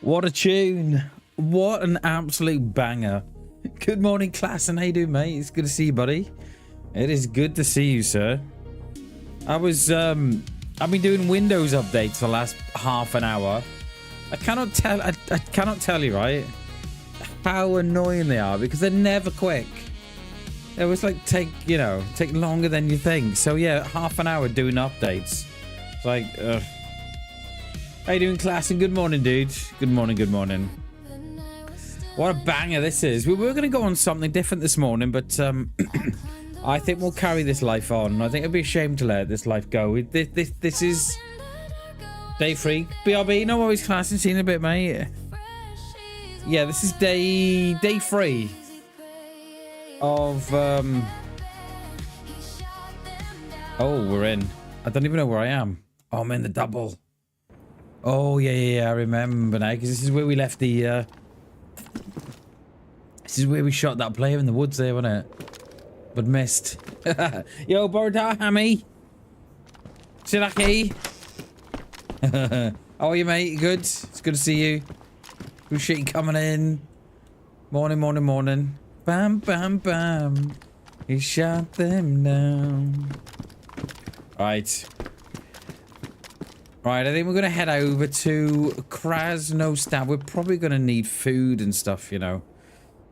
What a tune. What an absolute banger. Good morning, class, and how you doing, mate? It's good to see you, buddy. It is good to see you, sir. I've been doing Windows updates for the last half an hour. I cannot tell you, right, how annoying they are, because they're never quick. They always like take longer than you think. So yeah, half an hour doing updates. It's like, ugh. How you doing, class? And good morning, dude. Good morning, good morning. What a banger this is. We were going to go on something different this morning, but I think we'll carry this life on. I think it'd be a shame to let this life go. This is day 3. BRB, no worries, class. I've seen a bit, mate. Yeah, this is day 3 of oh, we're in. I don't even know where I am. Oh, I'm in the double. Oh, yeah, I remember now, because this is where we left the, this is where we shot that player in the woods there, wasn't it? But missed. Yo, Borodar, Hammy. Silaki. How are you, mate? Good? It's good to see you. Appreciate you coming in. Morning, morning, morning. Bam, bam, bam. He shot them down. Right. Right, I think we're going to head over to Krasnostab. We're probably going to need food and stuff, you know.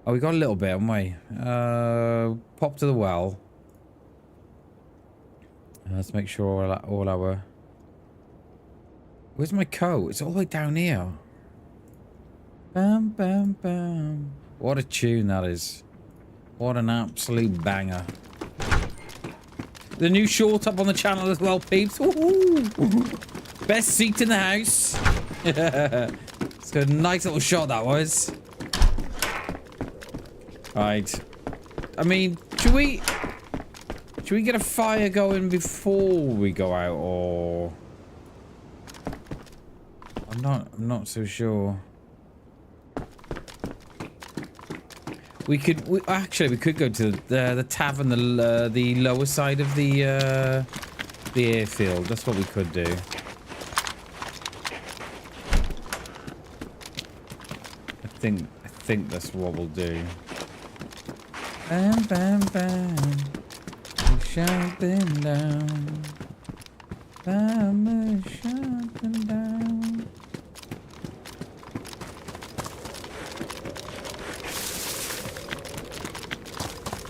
Oh, we got a little bit, haven't we? Pop to the well. Let's make sure all our... Where's my coat? It's all the way down here. Bam, bam, bam. What a tune that is. What an absolute banger. The new short up on the channel as well, peeps. Best seat in the house. It's got a nice little shot, that was. Right. I mean, should we get a fire going before we go out, or... I'm not so sure. We could go to the tavern, the lower side of the airfield. That's what we could do. I think that's what we'll do. Bam, bam, bam. We shot them down. Bam, we shot them down.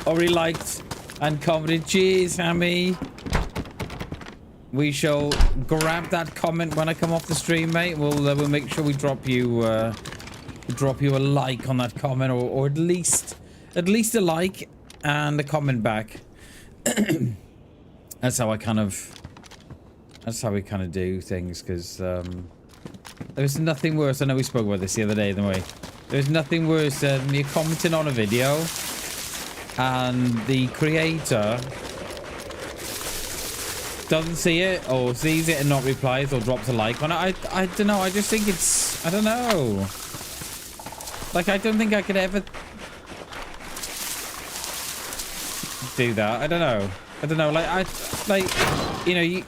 Already liked and commented. Cheers, Hammy. We shall grab that comment when I come off the stream, mate. We'll make sure we drop you a like on that comment, or at least a like and a comment back. That's how we kind of do things, because there's nothing worse. I know we spoke about this the other day, didn't we? There's nothing worse than you commenting on a video and the creator doesn't see it, or sees it and not replies, or drops a like on it. I don't know. I just think it's, I don't know. Like, I don't think I could ever do that. I don't know. Like, you know, you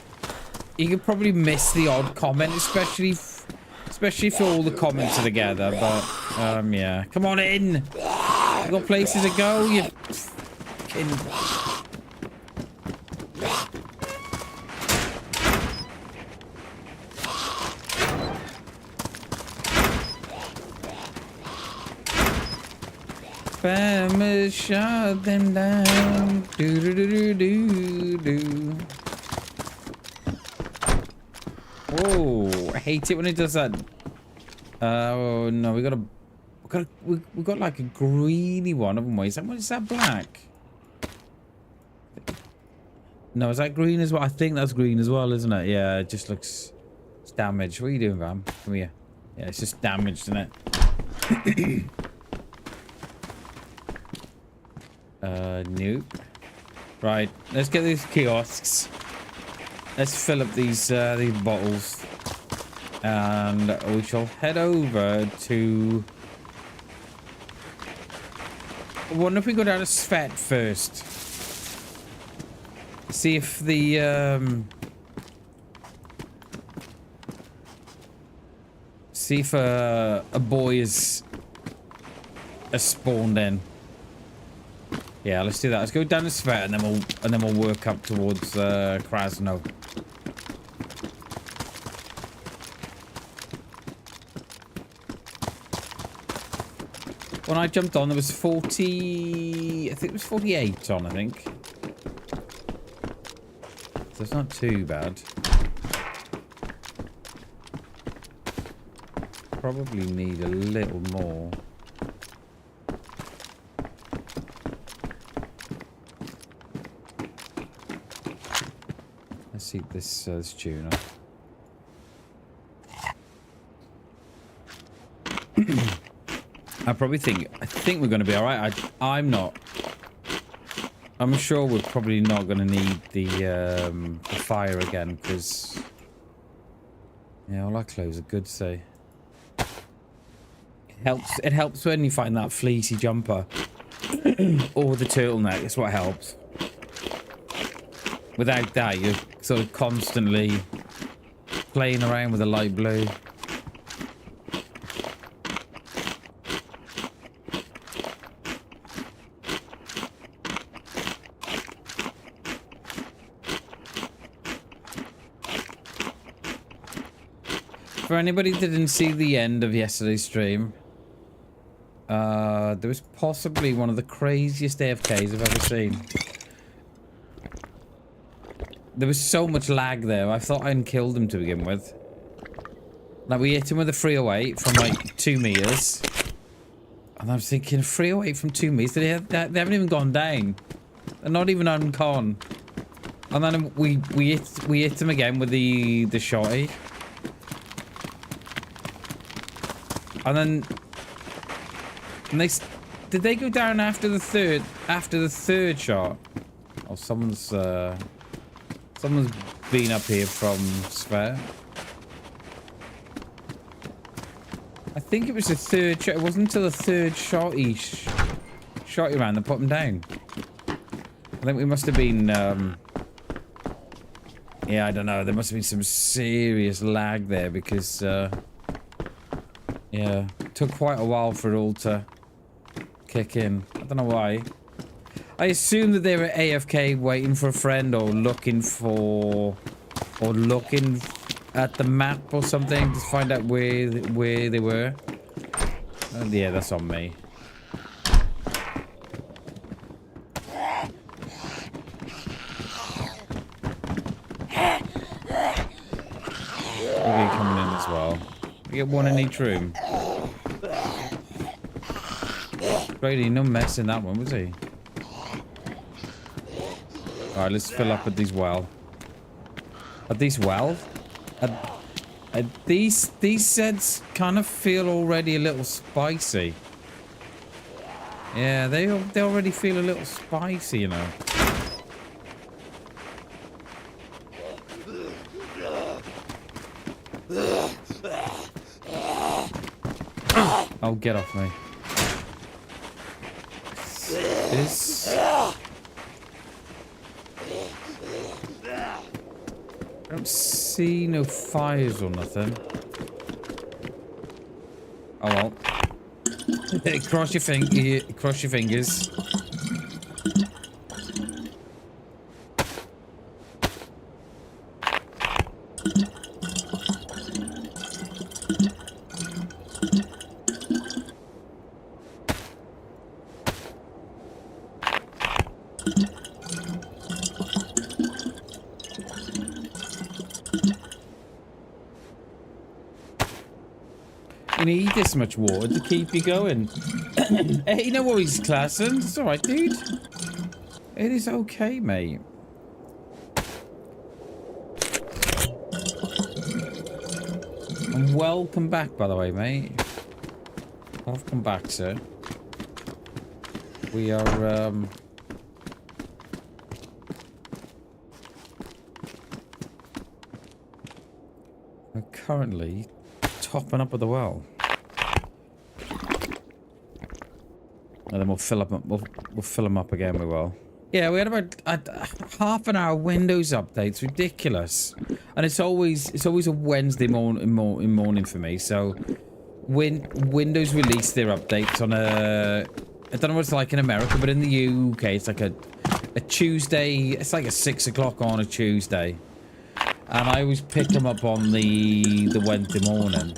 could probably miss the odd comment, especially if all the comments are together. But yeah, come on in. You got places to go. You fucking... Bam, shot them down. Do do do do do do. Whoa! I hate it when it does that. Oh no, we got like a greeny one, haven't we? Is that black? No, is that green as well? I think that's green as well, isn't it? Yeah, it just looks... It's damaged. What are you doing, Bam? Come here. Yeah, it's just damaged, isn't it? Nope. Right, let's get these kiosks. Let's fill up these bottles. And we shall head over to... I wonder if we go down to Svet first. See if the See if a boy is spawned in. Yeah, let's do that. Let's go down the sphere and then we'll work up towards Krasno. When I jumped on, there was 40... I think it was 48 on, I think. So it's not too bad. Probably need a little more. Let's see this tuner. I think we're going to be all right. I'm not. I'm sure we're probably not going to need the fire again because yeah, all our clothes are good. So it helps when you find that fleecy jumper or the turtleneck. It's what helps. Without that, you're sort of constantly playing around with a light blue. For anybody that didn't see the end of yesterday's stream, there was possibly one of the craziest AFKs I've ever seen. There was so much lag there, I thought I hadn't killed him to begin with. Like, we hit him with a 308 from like 2 meters. And I was thinking, 308 from 2 meters? They haven't even gone down. They're not even on con. And then we hit him again with the shotty. And then did they go down after the third shot? Oh, someone's been up here from Spare. I think it was the third shot. It wasn't until the third shotty ran that put him down. I think we must have been yeah, I don't know. There must have been some serious lag there because yeah, it took quite a while for it all to kick in. I don't know why. I assume that they were AFK waiting for a friend or looking at the map or something to find out where they were. Yeah, that's on me. Okay, coming in as well. We get one in each room. Brady, no mess in that one, was he? Alright, let's fill up at these well. At these well? These sets kind of feel already a little spicy. Yeah, they already feel a little spicy, you know. Oh, get off me. This... I don't see no fires or nothing. Oh well. Cross your fingers. You need this much water to keep you going. Hey, no worries, Klassen. It's alright, dude. It is okay, mate. And welcome back, by the way, mate. Welcome back, sir. We are, we're currently topping up with the well. And then we'll fill them up again with well. Yeah, we had about half an hour Windows update. It's ridiculous, and it's always a Wednesday morning for me. So, when Windows release their updates on a, I don't know what it's like in America, but in the UK it's like a Tuesday. It's like a 6 o'clock on a Tuesday, and I always pick them up on the Wednesday morning,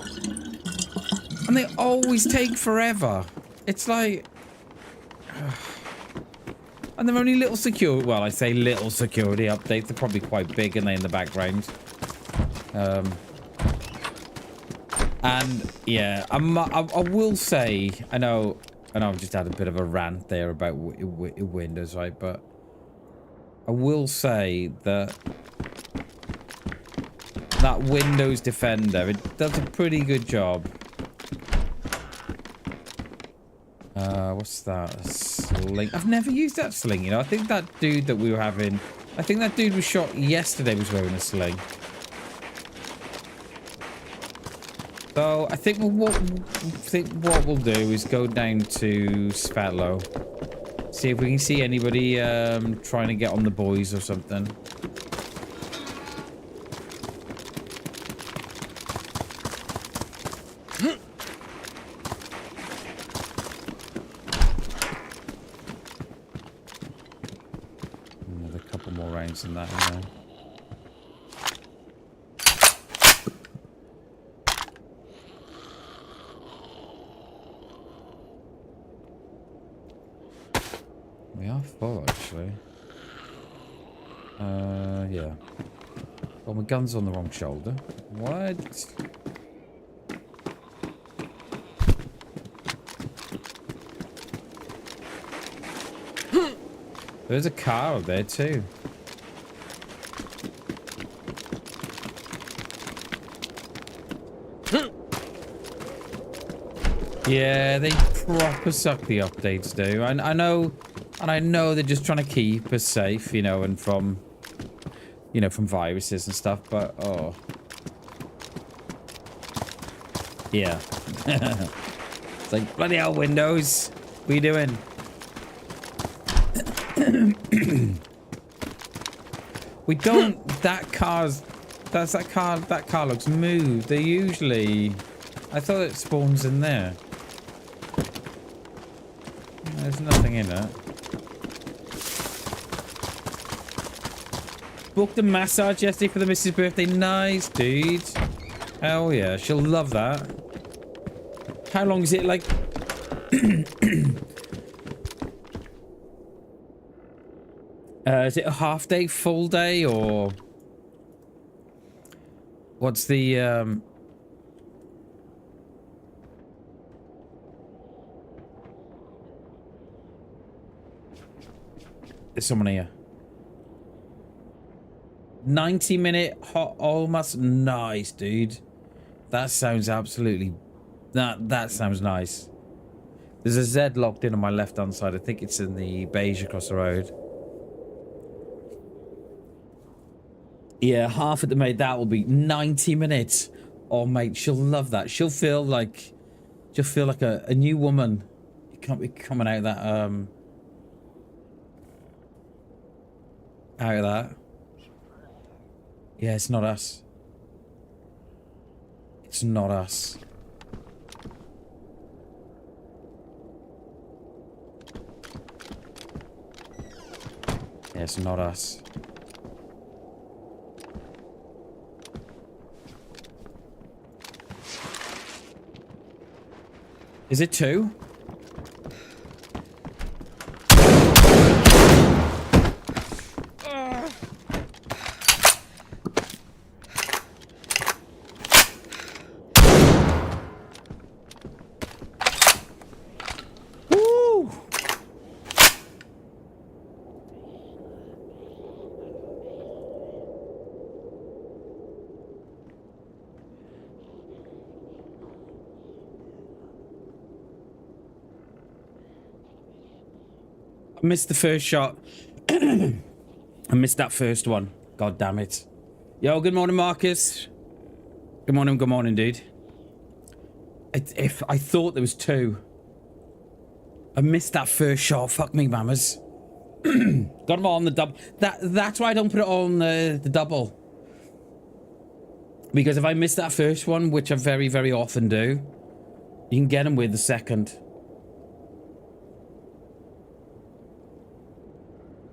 and they always take forever. It's like. And they're only little security. Well, I say little security updates. They're probably quite big, and they in the background. And yeah, I will say, I know I've just had a bit of a rant there about Windows, right? But I will say that Windows Defender, it does a pretty good job. What's that? A sling. I've never used that sling, you know. I think that dude that we were having, I think that dude was shot yesterday was wearing a sling. So I think what we'll do is go down to Svetlo, see if we can see anybody trying to get on the boys or something. And that in there. We are full, actually. Yeah. Well, my gun's on the wrong shoulder. What? There's a car up there, too. Yeah, they proper suck, the updates do. I know, and I know they're just trying to keep us safe, you know, and from, you know, from viruses and stuff, but, oh. Yeah. It's like, bloody hell, Windows. What are you doing? We don't, that car looks moved. They usually, I thought it spawns in there. There's nothing in it. Booked a massage yesterday for the missus' birthday. Nice, dude. Hell yeah, she'll love that. How long is it, like? Is it a half day, full day, or what's the There's someone here. 90-minute hot almost. Nice, dude. That sounds absolutely... That sounds nice. There's a Z locked in on my left-hand side. I think it's in the beige across the road. Yeah, half of the mate. That will be 90 minutes. Oh, mate, she'll love that. She'll feel like a new woman. You can't be coming out of that, out of that. Yeah, it's not us. It's not us. Yeah, it's not us. Is it two? I missed the first shot. I missed that first one. God damn it. Yo, good morning, Marcus. Good morning, dude. I thought there was two. I missed that first shot. Fuck me, mamas. Got them all on the double. That's why I don't put it on the double. Because if I miss that first one, which I very, very often do, you can get them with the second.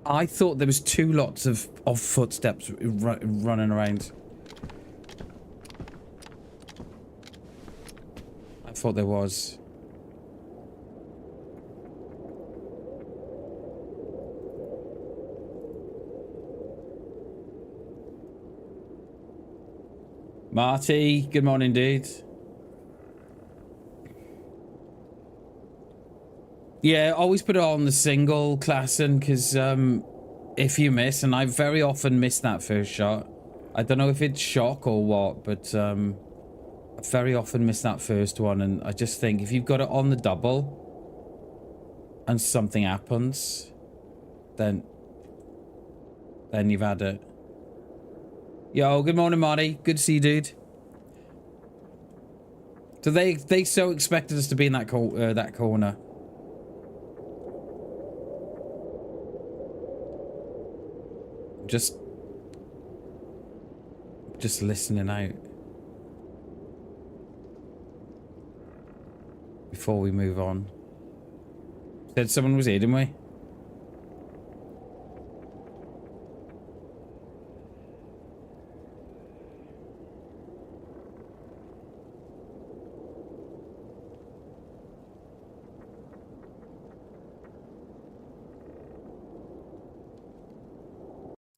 I thought there was 2 lots of footsteps running around. I thought there was. Marty, good morning, dude. Yeah, always put it on the single classing, because if you miss, and I very often miss that first shot. I don't know if it's shock or what, but I very often miss that first one, and I just think if you've got it on the double and something happens, then you've had it. Yo, good morning, Marty. Good to see you, dude. So they so expected us to be in that corner. Just listening out before we move on. Said someone was here, didn't we?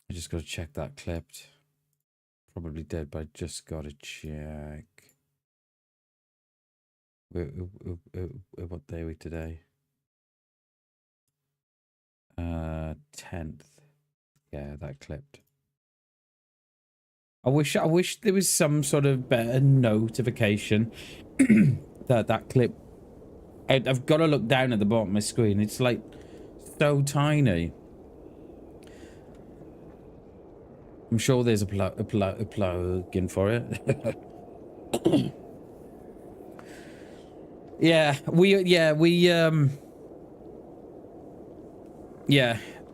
I just got to check that clipped. Probably did, but I just got to check. What day are we today? 10th. Yeah, that clipped. I wish there was some sort of better notification that clip. I've got to look down at the bottom of my screen. It's like so tiny. I'm sure there's a plug-in for it. Yeah,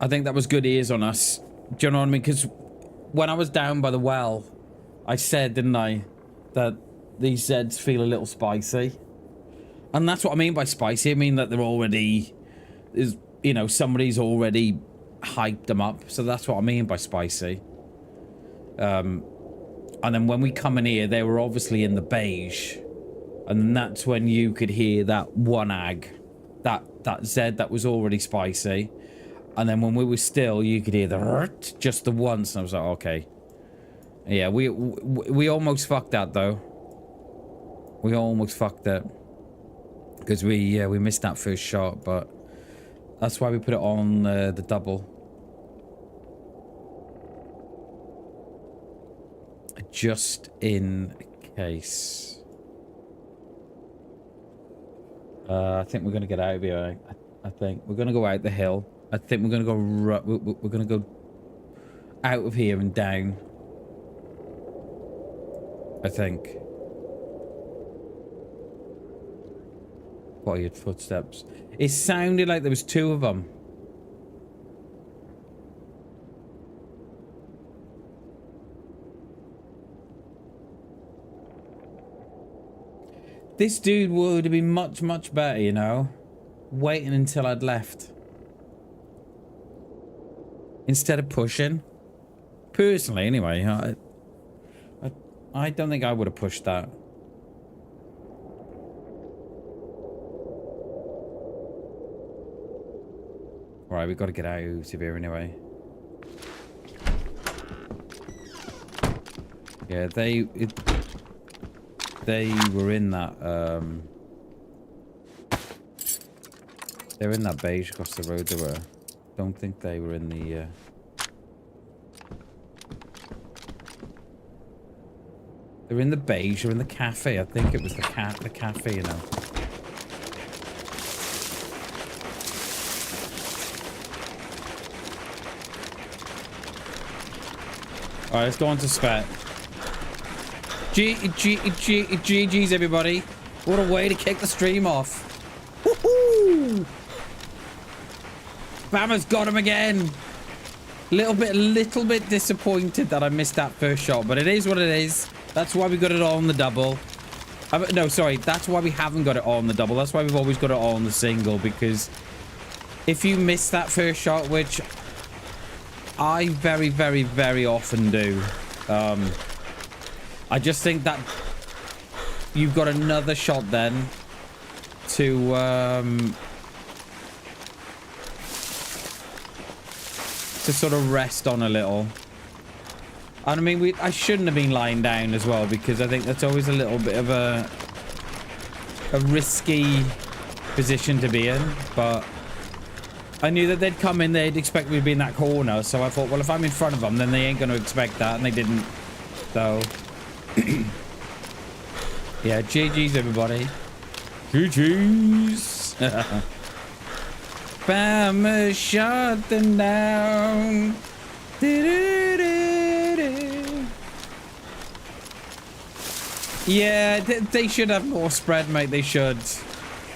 I think that was good ears on us. Do you know what I mean? Because when I was down by the well, I said, didn't I, that these Zeds feel a little spicy. And that's what I mean by spicy. I mean that they're already, you know, somebody's already hyped them up. So that's what I mean by spicy. And then when we come in here, they were obviously in the beige. And that's when you could hear that one ag, that Z that was already spicy. And then when we were still, you could hear the just the once. And I was like, okay. Yeah, we almost fucked that though. We almost fucked it. Because we missed that first shot, but that's why we put it on the double. Just in case. I think we're gonna get out of here. I think we're gonna go out the hill. I think we're gonna go. We're gonna go out of here and down. I think. Quiet footsteps. It sounded like there was 2 of them. This dude would have been much, much better, you know, waiting until I'd left. Instead of pushing. Personally, anyway, I don't think I would have pushed that. Right, we've got to get out of here anyway. Yeah, they were in that, they were in that beige across the road. They were. Don't think they were in the, they were in the beige or in the cafe. I think it was the cafe, you know. Alright, let's go on to Spat. GG's everybody. What a way to kick the stream off. Woohoo! Bammer's got him again. Little bit disappointed that I missed that first shot, but it is what it is. That's why we got it all on the double. No, sorry, that's why we haven't got it all on the double. That's why we've always got it all on the single, because if you miss that first shot, which I very, very, very often do, I just think that you've got another shot then to sort of rest on a little. And I mean, I shouldn't have been lying down as well, because I think that's always a little bit of a risky position to be in. But I knew that they'd come in, they'd expect me to be in that corner, so I thought, well, if I'm in front of them, then they ain't going to expect that, and they didn't. So yeah, GG's everybody. GG's. Bam, shut them down. Yeah, they should have more spread, mate. They should.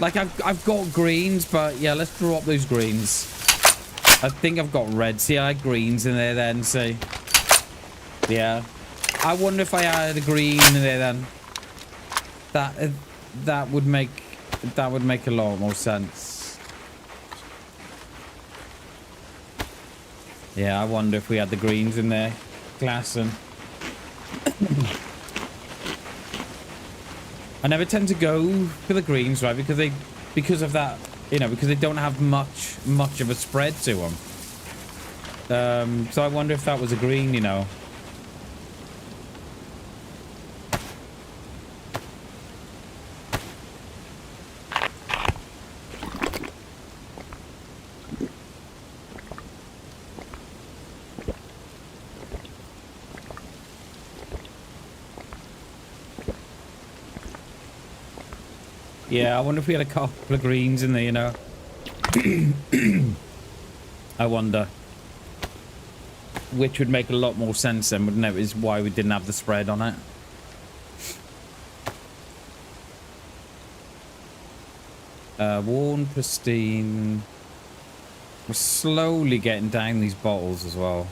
Like, I've got greens, but yeah, let's draw up those greens. I think I've got red. See, I had greens in there then. See, yeah. I wonder if I had a green in there then. That would make a lot more sense. Yeah, I wonder if we had the greens in there. Glassing. I never tend to go for the greens, right? Because of that, you know, because they don't have much of a spread to them. So I wonder if that was a green, you know. Yeah, I wonder if we had a couple of greens in there, you know. I wonder. Which would make a lot more sense then, wouldn't it? Is why we didn't have the spread on it. Worn, pristine. We're slowly getting down these bottles as well.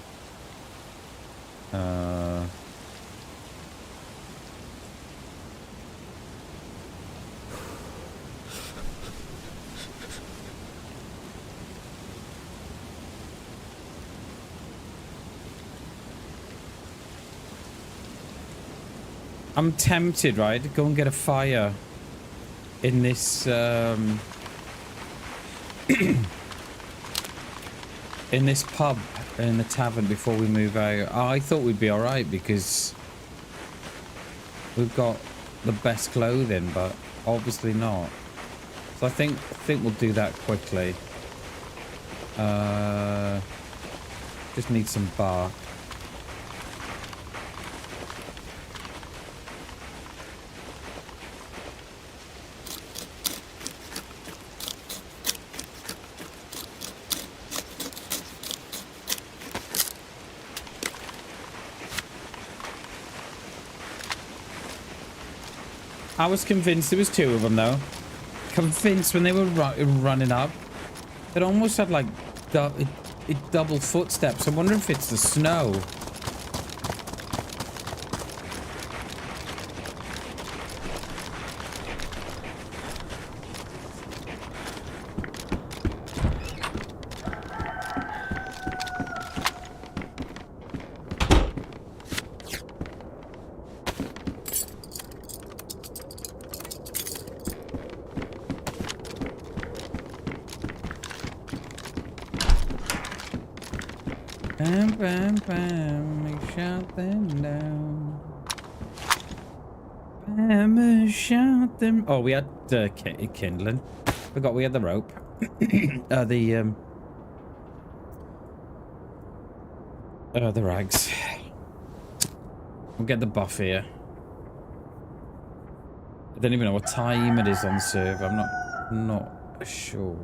I'm tempted, right, to go and get a fire in this in this pub, in the tavern, before we move out. I thought we'd be all right because we've got the best clothing, but obviously not. So I think we'll do that quickly. Just need some bark. I was convinced there was two of them, though. Convinced when they were running up. It almost had, like, double footsteps. I wonder if it's the snow. Bam, bam, bam, we shot them down. Bam, shot them. Oh, we had kindling. Forgot we had the rope. The rags. We'll get the buff here. I don't even know what time it is on server. I'm not sure.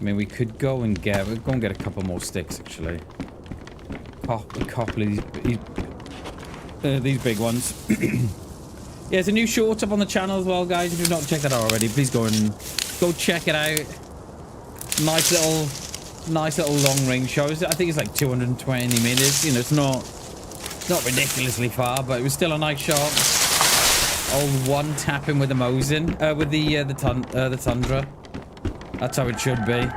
I mean, we could go and get a couple more sticks, actually. A couple of these big ones. Yeah, there's a new short up on the channel as well, guys. If you've not checked that out already, please go check it out. Nice little long range shows. I think it's like 220 meters. You know, it's not ridiculously far, but it was still a nice shot. Old one tapping with the Mosin, with the Tundra. That's how it should be.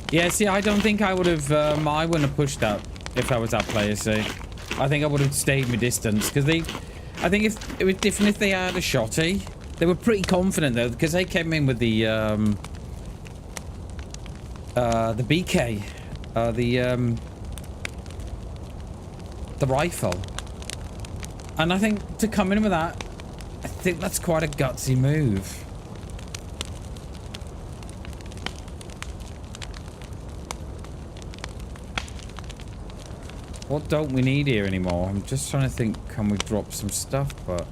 Yeah, see, I don't think I would have, I wouldn't have pushed that if I was that player, see. I think I would have stayed my distance, because I think if it was different if they had a shotty. They were pretty confident, though, because they came in with the BK, the rifle. And I think to come in with that, I think that's quite a gutsy move. What don't we need here anymore? I'm just trying to think, can we drop some stuff, but...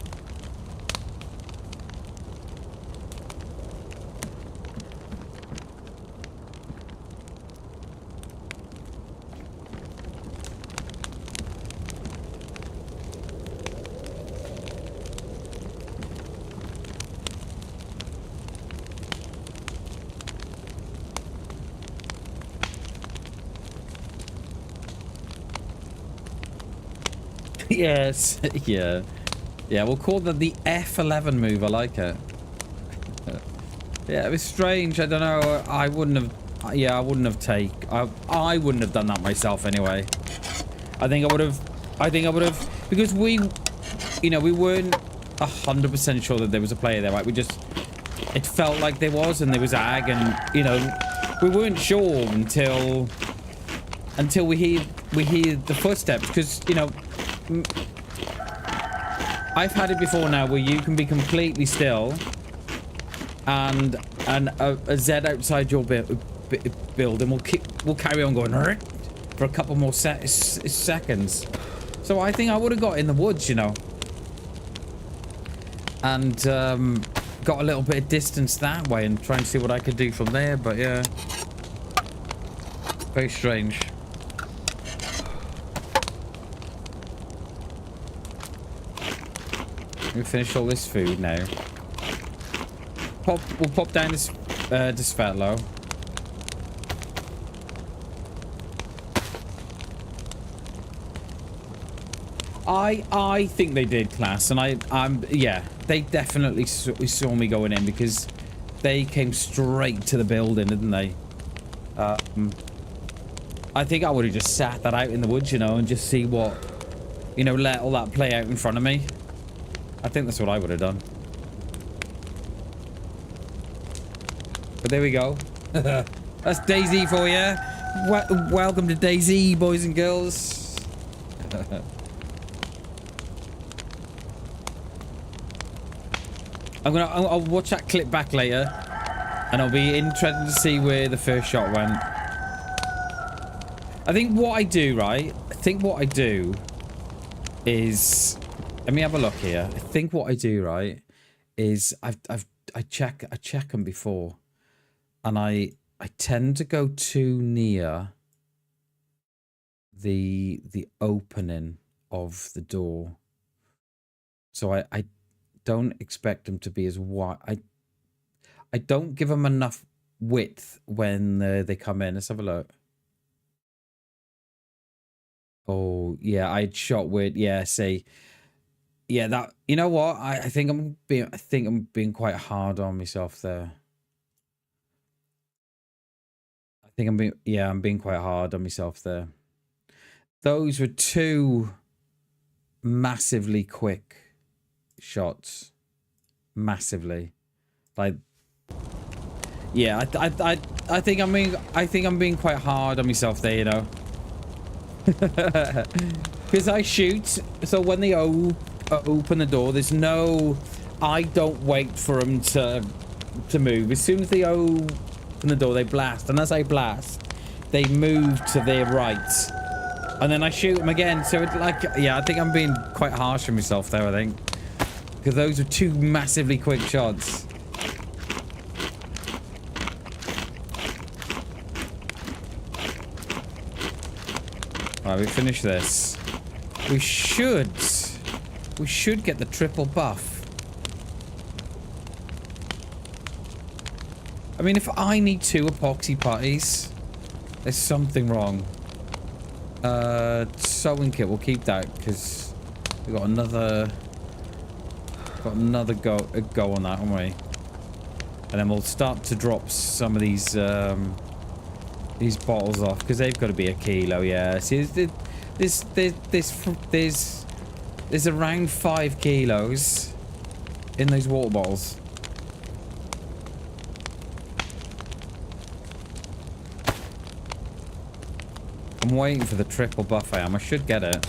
Yes, yeah. Yeah, we'll call that the F11 move. I like it. Yeah, it was strange. I don't know. I wouldn't have... Yeah, I wouldn't have I wouldn't have done that myself anyway. I think I would have... Because we... You know, we weren't 100% sure that there was a player there, right? We just... It felt like there was, and there was ag, and, you know... We weren't sure until we hear the footsteps, because, you know... I've had it before now where you can be completely still and a Z outside your building will carry on going for a couple more seconds. So I think I would have got in the woods, you know, and got a little bit of distance that way and try and see what I could do from there. But yeah, very strange. We finished all this food now. We'll pop down this fellow. I think they did, class, and yeah, they definitely saw me going in because they came straight to the building, didn't they? I think I would have just sat that out in the woods, you know, and just see what, you know, let all that play out in front of me. I think that's what I would have done. But there we go. That's DayZ for you. Welcome to DayZ, boys and girls. I'll watch that clip back later, and I'll be interested to see where the first shot went. I think what I do, right? Is, let me have a look here. I think what I do, right, is I check them before, and I tend to go too near the opening of the door, so I don't expect them to be as wide. I don't give them enough width when they come in. Let's have a look. Oh yeah, I shot weird. Yeah, see. Yeah, that, you know what? I think I'm being quite hard on myself there. I'm being quite hard on myself there. Those were two massively quick shots. Massively. Like, yeah, I think I'm being quite hard on myself there, you know. Because I shoot, so when they open the door, there's no, I don't wait for them to move. As soon as they open the door, they blast, and as I blast, they move to their right. And then I shoot him again. So it's like, yeah, I think I'm being quite harsh on myself there, I think. Because those were two massively quick shots. Alright, we finish this. We should get the triple buff. I mean, if I need 2 epoxy putties, there's something wrong. Sewing kit, we'll keep that because we got another go on that, haven't we? And then we'll start to drop some of these bottles off because they've got to be a kilo. Yeah, see, there's around 5 kilos in those water bottles. I'm waiting for the triple buff. I should get it.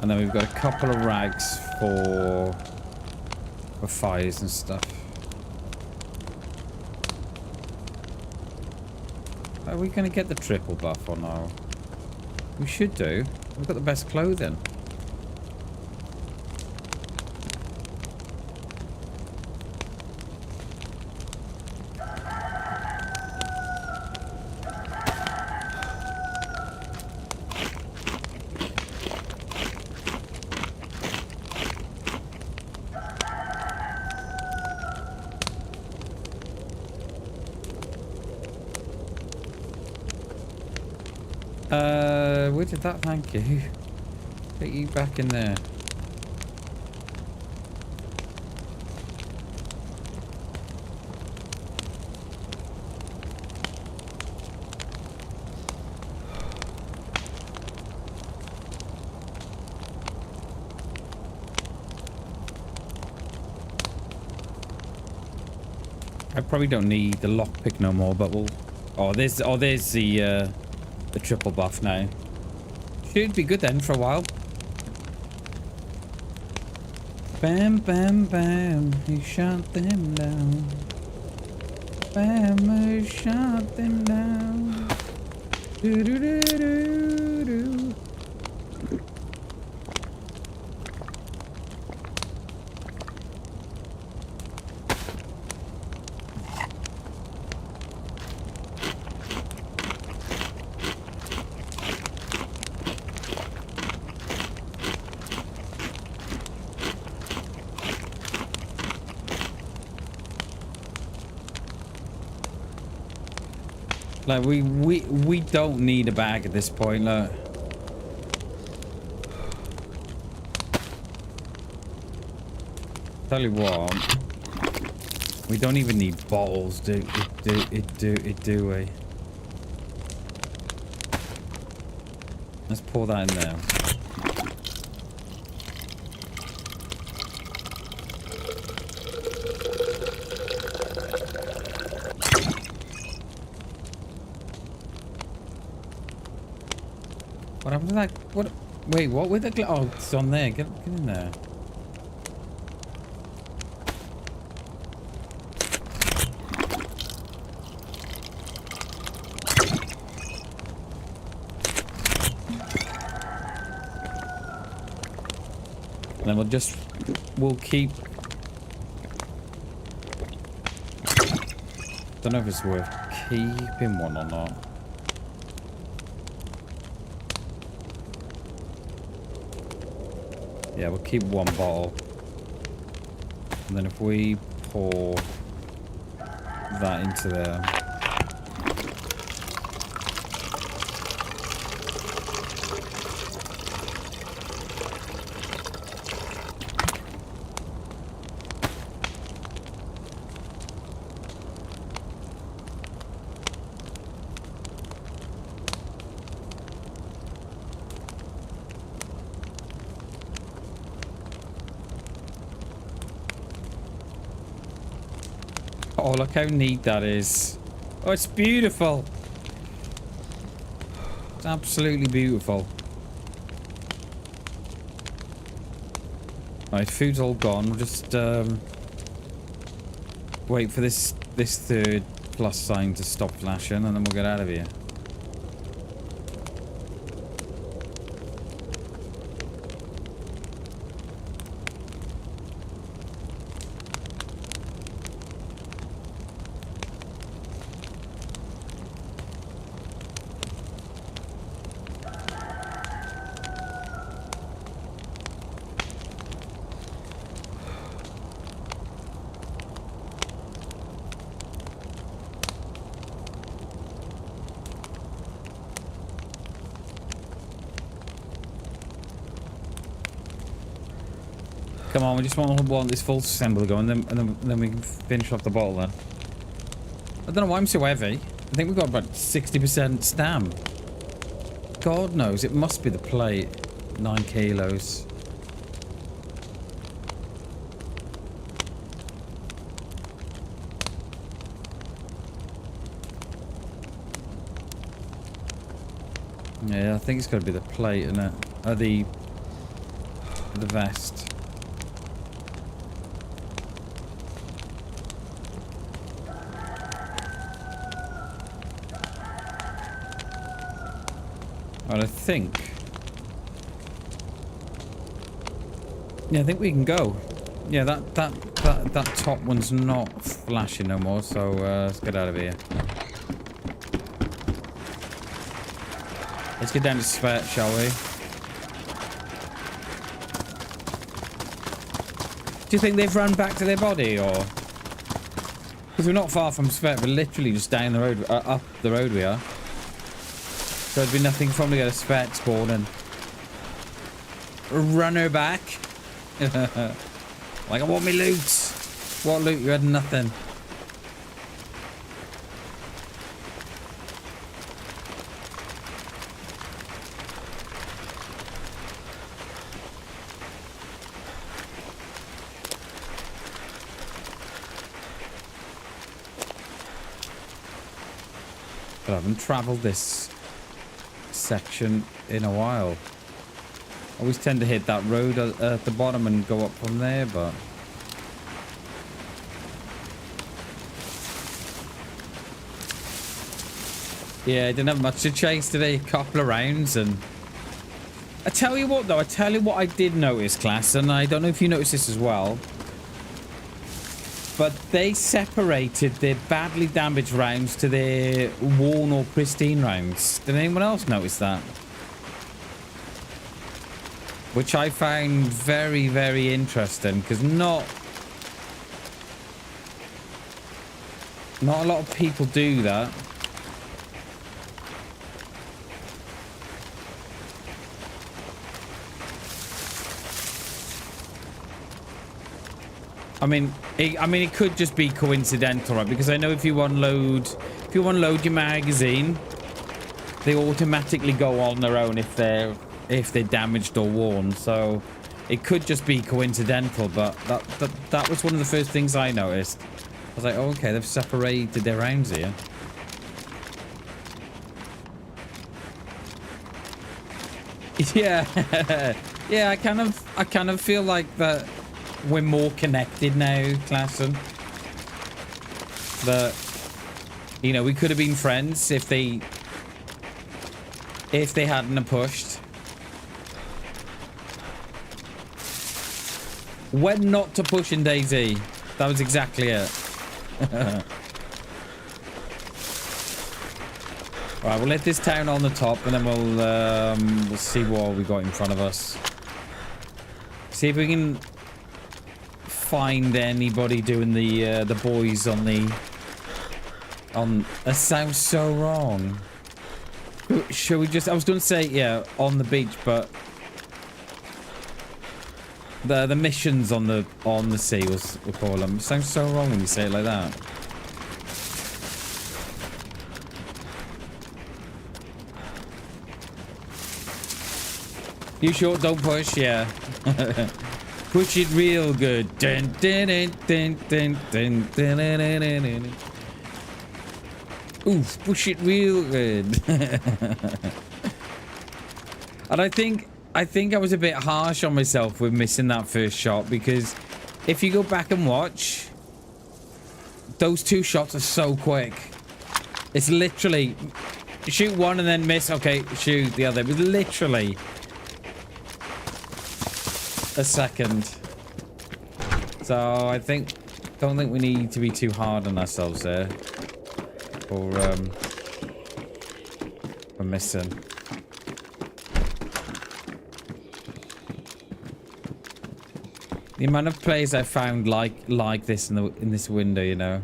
And then we've got a couple of rags for fires and stuff. Are we going to get the triple buff or no? We should do. We've got the best clothing. Where did that, thank you. Get you back in there. I probably don't need the lockpick no more, but we'll... Oh, there's the triple buff now. Should be good then for a while. Bam, bam, bam. He shot them down. Bam, he shot them down. Do do do do do. Like, we don't need a bag at this point, look. Tell you what. We don't even need bottles, do we? Let's pour that in there. What happened to that? What? Wait, what with the oh, it's on there. Get in there. And then we'll keep. Don't know if it's worth keeping one or not. Yeah, we'll keep one bottle. And then if we pour that into there. Oh, look how neat that is. Oh, it's beautiful. It's absolutely beautiful. Right, food's all gone. We'll just wait for this third plus sign to stop flashing, and then we'll get out of here. Come on, we just want this full assembly going, and then we can finish off the bottle then. I don't know why I'm so heavy. I think we've got about 60% stam. God knows, it must be the plate. 9 kilos. Yeah, I think it's got to be the plate, isn't it? Or the vest. Well, I think. Yeah, I think we can go. Yeah, that top one's not flashing no more, so let's get out of here. Let's get down to Svet, shall we? Do you think they've run back to their body, or? Because we're not far from Svet, we're literally just down the road, up the road we are. So there'd be nothing from to get a Svet spawn and run her back. Like, I want me loot. What loot? You had nothing. But I haven't travelled this section in a while. I always tend to hit that road at the bottom and go up from there, but yeah, I didn't have much to chase today. A couple of rounds, and I tell you what though, I did notice, class, and I don't know if you noticed this as well, but they separated their badly damaged rounds to their worn or pristine rounds. Did anyone else notice that? Which I found very, very interesting, because not a lot of people do that. I mean, it could just be coincidental, right? Because I know if you unload your magazine, they automatically go on their own if they're damaged or worn. So it could just be coincidental, but that was one of the first things I noticed. I was like, oh, okay, they've separated their rounds here. Yeah. Yeah, I kind of feel like that we're more connected now, Klassen. That, you know, we could have been friends if they hadn't have pushed. When not to push in DayZ. That was exactly it. Right, we'll let this town on the top, and then we'll see what we got in front of us. See if we can find anybody doing the boys on that sounds so wrong. Should we just, I was going to say, yeah, on the beach, but the missions on the sea, we'll call them. It sounds so wrong when you say it like that. You sure? Don't push, yeah. Push it real good. Dun, dun, dun, dun, dun, dun, dun, dun, dun, dun, dun. Oof, push it real good. And I think I was a bit harsh on myself with missing that first shot, because if you go back and watch, those two shots are so quick. It's literally shoot one and then miss. Okay, shoot the other. It was literally a second. So I don't think we need to be too hard on ourselves there for missing. The amount of players I found like this in this window, you know.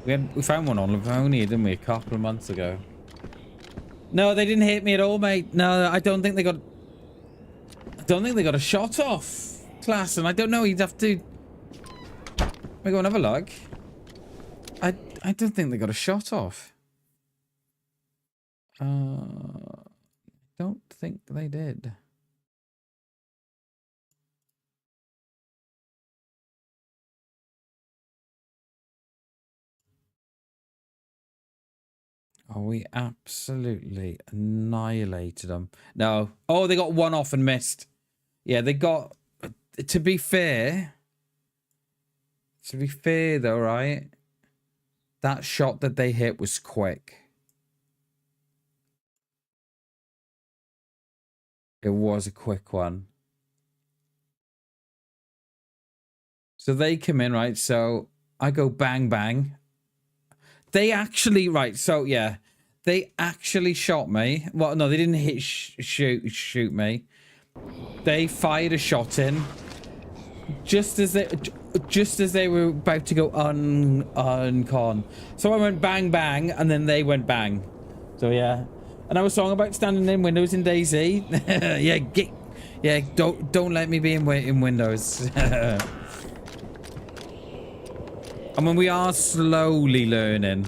We found one on Livonia, didn't we, a couple of months ago? No, they didn't hit me at all, mate. No, I don't think they got a shot off, class, and I don't know. You'd have to. Let me go and have a look. I don't think they got a shot off. Don't think they did. Oh, we absolutely annihilated them. No. Oh, they got one off and missed. Yeah, they got... To be fair though, right? That shot that they hit was quick. It was a quick one. So they come in, right? So I go bang, bang. They actually, right, so yeah, they actually shot me. Well, no, they didn't hit shoot me. They fired a shot in just as they were about to go con. So I went bang, bang, and then they went bang. So yeah, and I was talking about standing in windows in DayZ. Yeah, don't let me be in windows. I mean, we are slowly learning,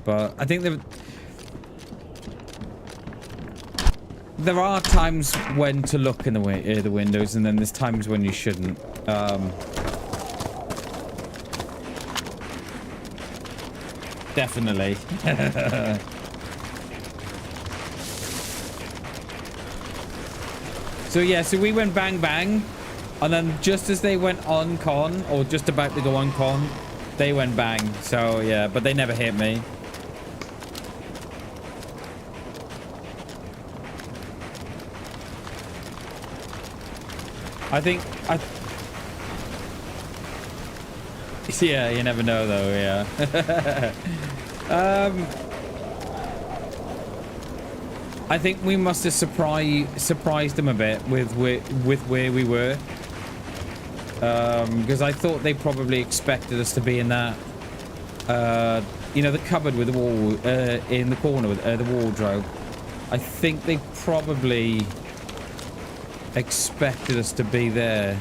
but I think there are times when to look in the windows, and then there's times when you shouldn't. Definitely. So yeah, so we went bang bang, and then just as they went on con, or just about to go on con, they went bang. So yeah, but they never hit me. Yeah, you never know though. Yeah. I think we must have surprised them a bit with where we were. Because I thought they probably expected us to be in that, you know, the cupboard with the wall, in the corner with the wardrobe. I think they probably expected us to be there.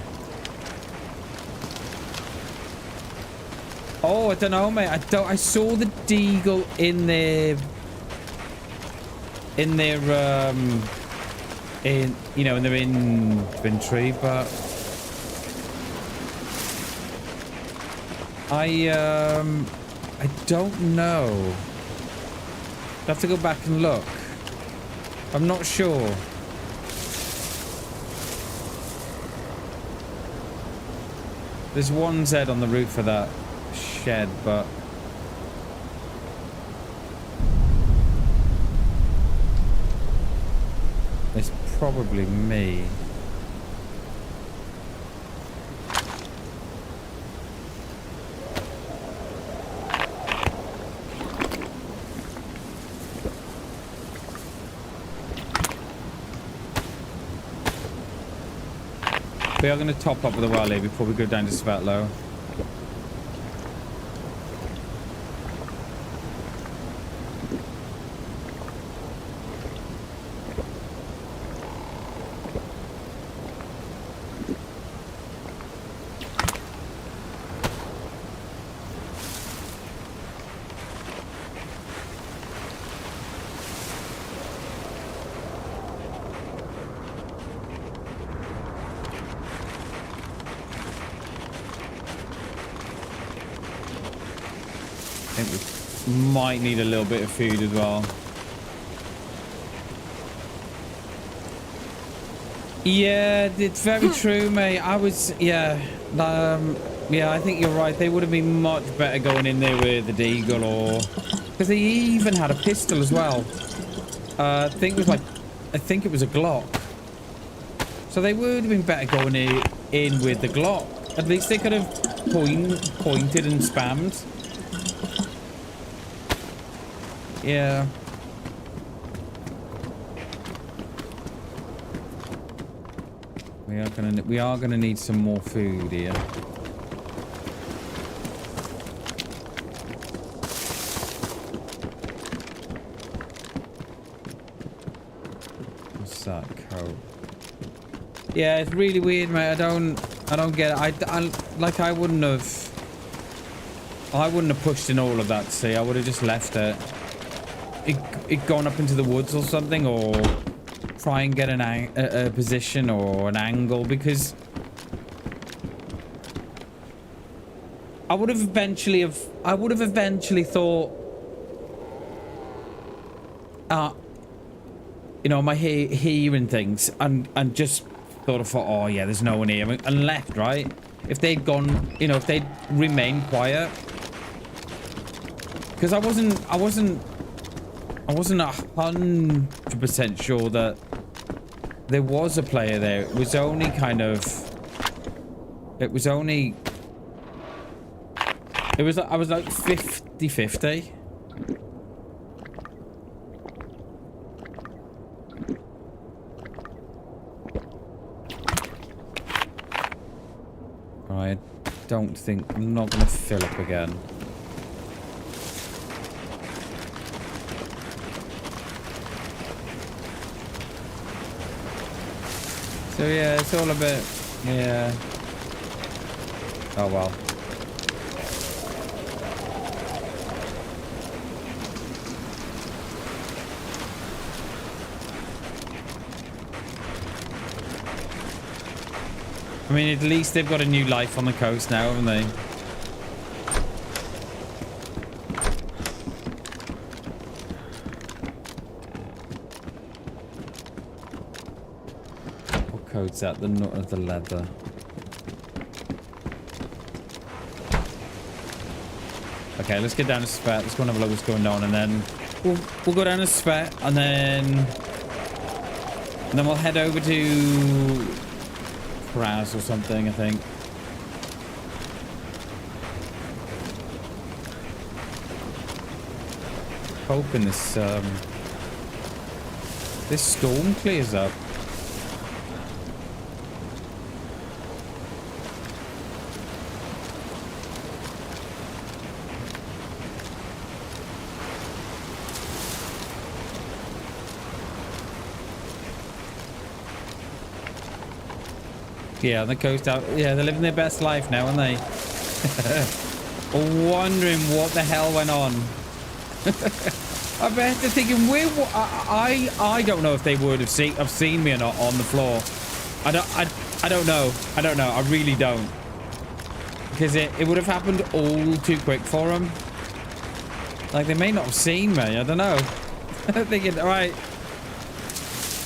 Oh, I don't know, mate. I saw the deagle in their, you know, in their inventory, but I don't know. I'll have to go back and look. I'm not sure. There's one Z on the roof of that shed, but it's probably me. We are going to top up with a Wally before we go down to Svetlo. might need a little bit of food as well. Yeah, it's very true, mate. I was, yeah, I think you're right. They would have been much better going in there with the deagle, or because they even had a pistol as well. I think it was a Glock. So they would have been better going in with the Glock. At least they could have pointed and spammed. Yeah. We are gonna need some more food here. What's that coat? Yeah, it's really weird, mate. I don't get it. I wouldn't have pushed in all of that. See, I would have just left it. It gone up into the woods or something, or try and get a position or an angle, because I would have eventually thought, you know, my hearing things, and just thought, oh yeah, there's no one here, and left, right? If they'd gone, you know, if they'd remained quiet, because I wasn't 100% sure that there was a player there. It was only I was like 50-50. I don't think, I'm not gonna fill up again. So yeah, it's all a bit, yeah. Oh well. I mean, at least they've got a new life on the coast now, haven't they? What code's that? The nut of the leather. Okay, let's get down to Svet. Let's go and have a look what's going on, and then we'll go down to Svet, and then we'll head over to Kraz or something, I think. Hoping this storm clears up. Yeah, on the coast out. Yeah, they're living their best life now, aren't they? Wondering what the hell went on. I bet they're thinking, I don't know if they would have seen me or not on the floor. I don't know. I really don't. Because it would have happened all too quick for them. Like, they may not have seen me. I don't know. I'm thinking, all right,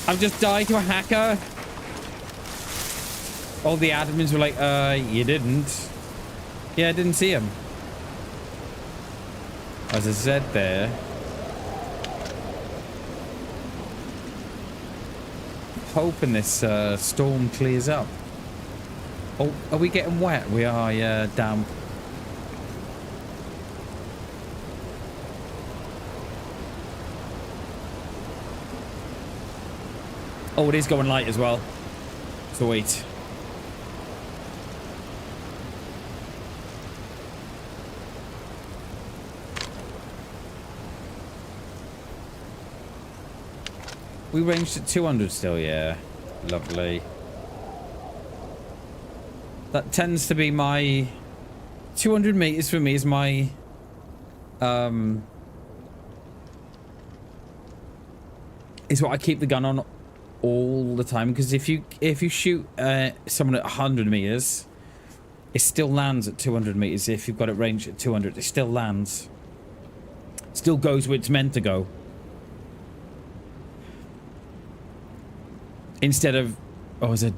I've just died to a hacker. All the admins were like, you didn't. Yeah, I didn't see him. As I said there. Hoping this storm clears up. Oh, are we getting wet? We are, yeah, damp. Oh, it is going light as well. Sweet. We ranged at 200 still, yeah. Lovely. That tends to be my 200 meters for me is my is what I keep the gun on all the time, because if you shoot someone at 100 meters, it still lands at 200 meters. If you've got it ranged at 200, it still lands. Still goes where it's meant to go. Instead of... Oh, is it...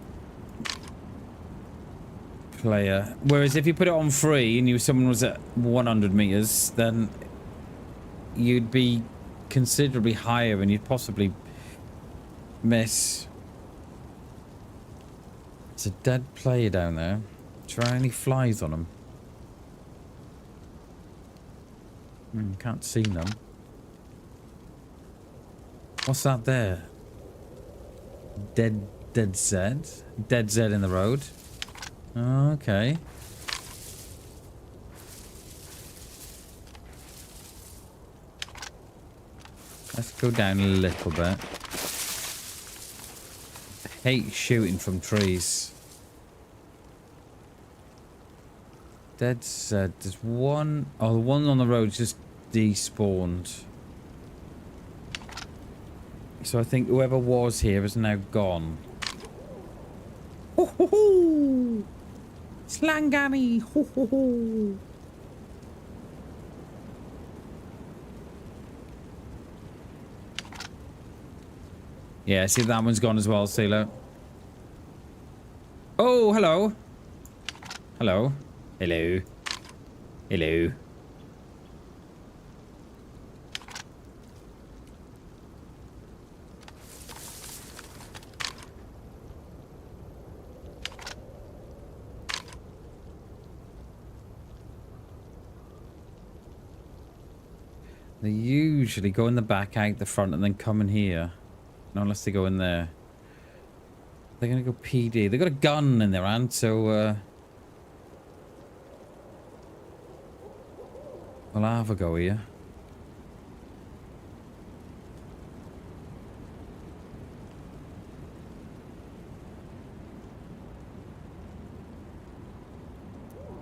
Player. Whereas if you put it on free and someone was at 100 meters, then you'd be considerably higher and you'd possibly miss. It's a dead player down there. Try any flies on them. Can't see them. What's that there? Dead Z? Dead Z in the road. Okay. Let's go down a little bit. I hate shooting from trees. Dead Z. There's one... Oh, the one on the road just despawned. So I think whoever was here is now gone. Ho ho ho! Slangani! Ho ho ho! Yeah, see that one's gone as well, Sailor. Oh, hello. Hello. Hello. Hello. They usually go in the back, out the front, and then come in here. Not unless they go in there. They're gonna go PD. They've got a gun in their hand, so I'll have a go here.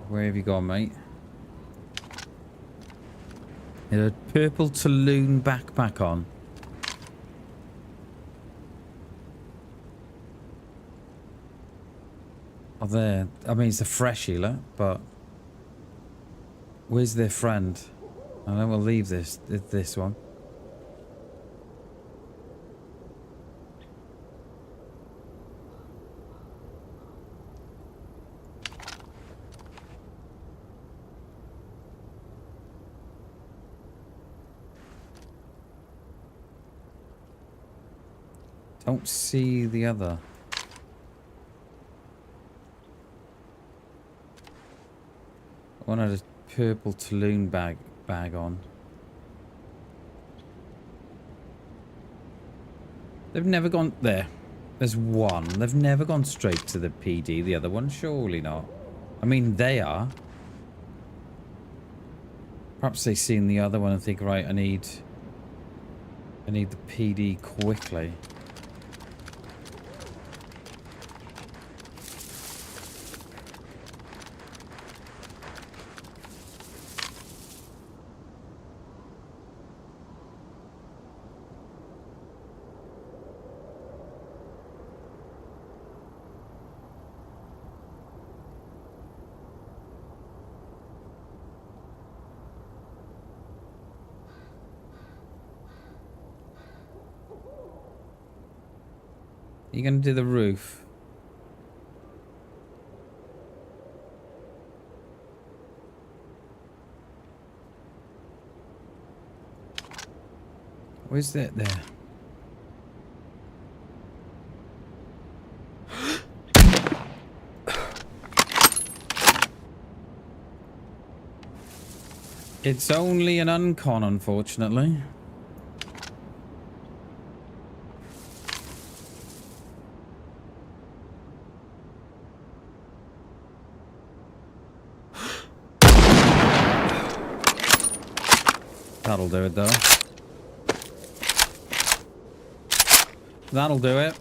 Where have you gone, mate? A purple Tulloon backpack on. Oh, there. I mean, it's a fresh healer, but where's their friend? I know we'll leave this one. Don't see the other. One had a purple Tulloon bag on. They've never gone there. There's one. They've never gone straight to the PD. The other one, surely not. I mean, they are. Perhaps they've seen the other one and think, right, I need the PD quickly. You're gonna do the roof. Where's that there? It's only an uncon, unfortunately. That'll do it, though. That'll do it.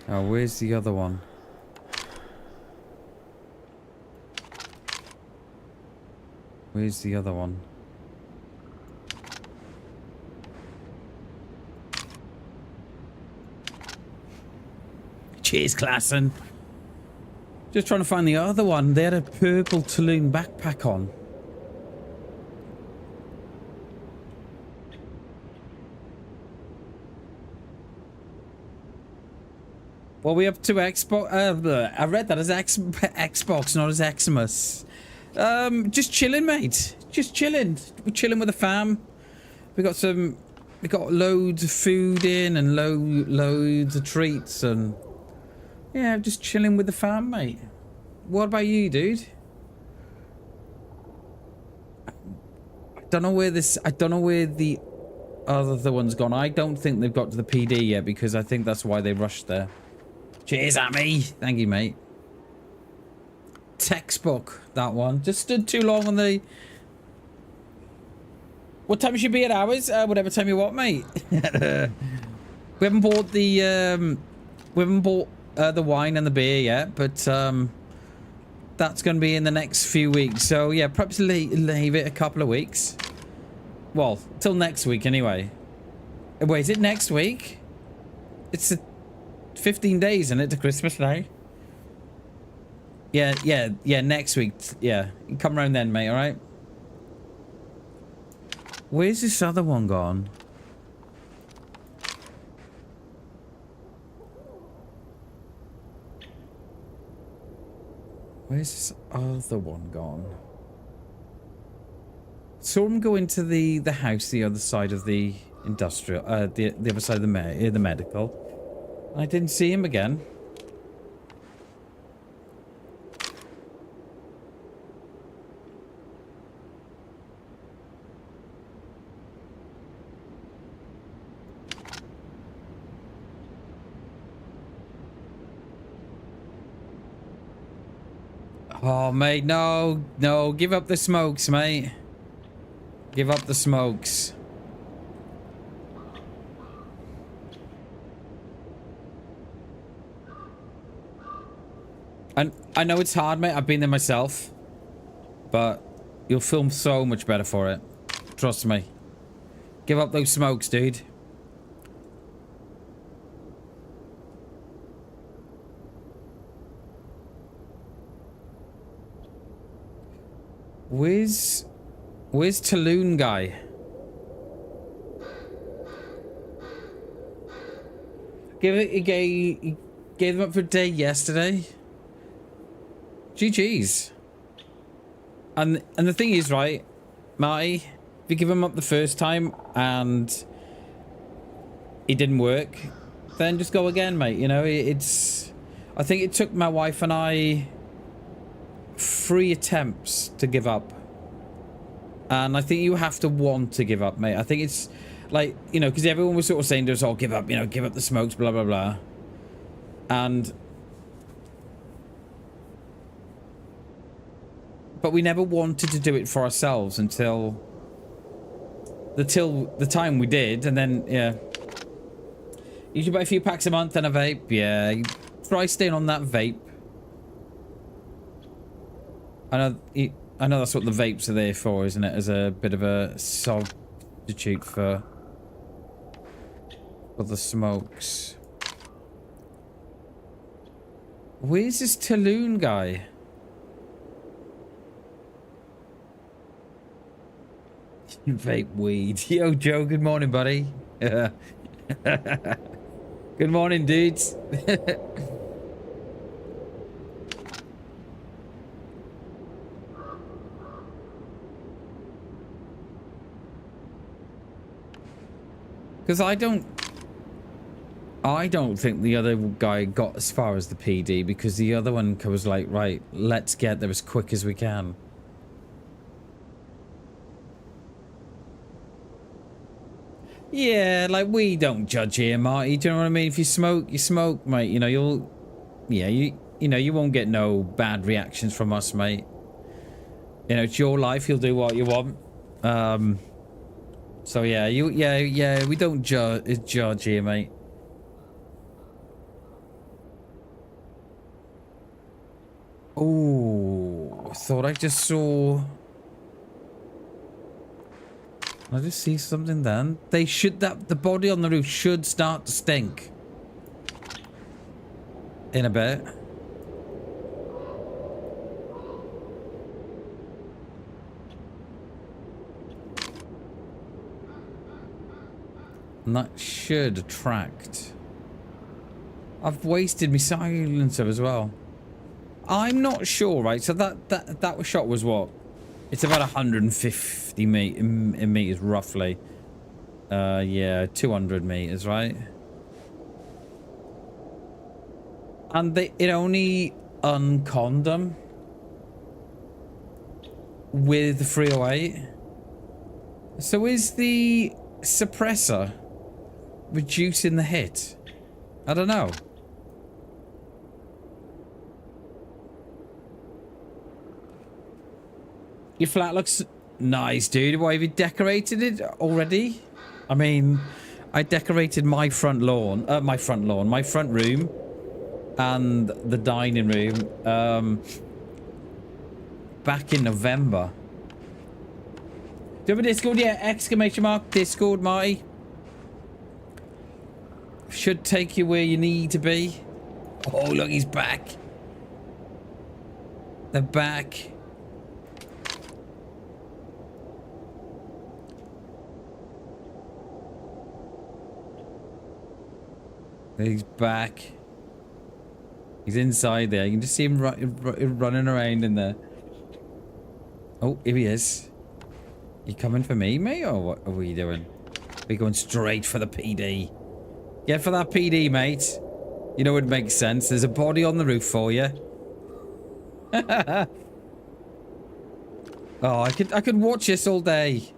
Oh, where's the other one? Where's the other one? Cheers, Klassen. Just trying to find the other one. They had a purple Tulum backpack on. Well, we up to Xbox. I read that as Xbox, not as Xmas. Just chilling, mate. Just chilling. We're chilling with the fam. We got loads of food in and loads of treats and yeah, just chilling with the fam, mate. What about you, dude? I don't know where the other one's gone. I don't think they've got to the PD yet because I think that's why they rushed there. Cheers at me. Thank you, mate. Textbook, that one. Just stood too long on the... What time should be at ours? Whatever time you want, mate. We haven't bought the... we haven't bought the wine and the beer yet, but that's going to be in the next few weeks. So, yeah, perhaps leave it a couple of weeks. Well, till next week, anyway. Wait, is it next week? It's 15 days, isn't it, to Christmas now? Yeah, next week. Yeah, you come around then, mate, alright? Where's this other one gone? Where's this other one gone? Saw him go into the house, the other side of the industrial, the other side of the medical. I didn't see him again. Oh, mate, no, give up the smokes, mate. Give up the smokes. And I know it's hard, mate. I've been there myself. But you'll film so much better for it. Trust me. Give up those smokes, dude. Where's Tulum guy? He gave them up for a day yesterday. GG's. And the thing is, right, Marty, if you give him up the first time and it didn't work, then just go again, mate. You know, it's... I think it took my wife and I 3 attempts to give up. And I think you have to want to give up, mate. I think it's like, you know, because everyone was sort of saying to us, oh, give up, you know, give up the smokes, blah, blah, blah. And... But we never wanted to do it for ourselves until the time we did, and then, yeah. You should buy a few packs a month and a vape. Yeah, try staying on that vape. I know that's what the vapes are there for, isn't it? As a bit of a substitute for the smokes. Where's this Tulum guy? Vape weed. Yo, Joe, good morning, buddy. Good morning, dudes. Because I don't think the other guy got as far as the PD, because the other one was like, right, let's get there as quick as we can. Yeah, like, we don't judge here, Marty. Do you know what I mean? If you smoke, you smoke, mate. You know, you know, you won't get no bad reactions from us, mate. You know, it's your life. You'll do what you want. So yeah, yeah, we don't judge here, mate. Oh, I thought I just saw I just see something then. They should, the body on the roof should start to stink. In a bit. And that should attract. I've wasted my silencer as well. I'm not sure, right? So that shot was what? It's about 150 meters roughly. Yeah, 200 meters, right? And it only unconned them with the 308. So is the suppressor reducing the hit? I don't know. Your flat looks nice, dude. Why, have you decorated it already? I mean, I decorated my front lawn, my front room and the dining room back in November. Do you have a Discord? Yeah, exclamation mark Discord, Marty. Should take you where you need to be. Oh, look, he's back. They're back. He's back. He's inside there. You can just see him running around in there. Oh, here he is. You coming for me, mate? Or what are we doing? We're going straight for the PD. Get for that PD, mate. You know it makes sense. There's a body on the roof for you. Oh, I could watch this all day.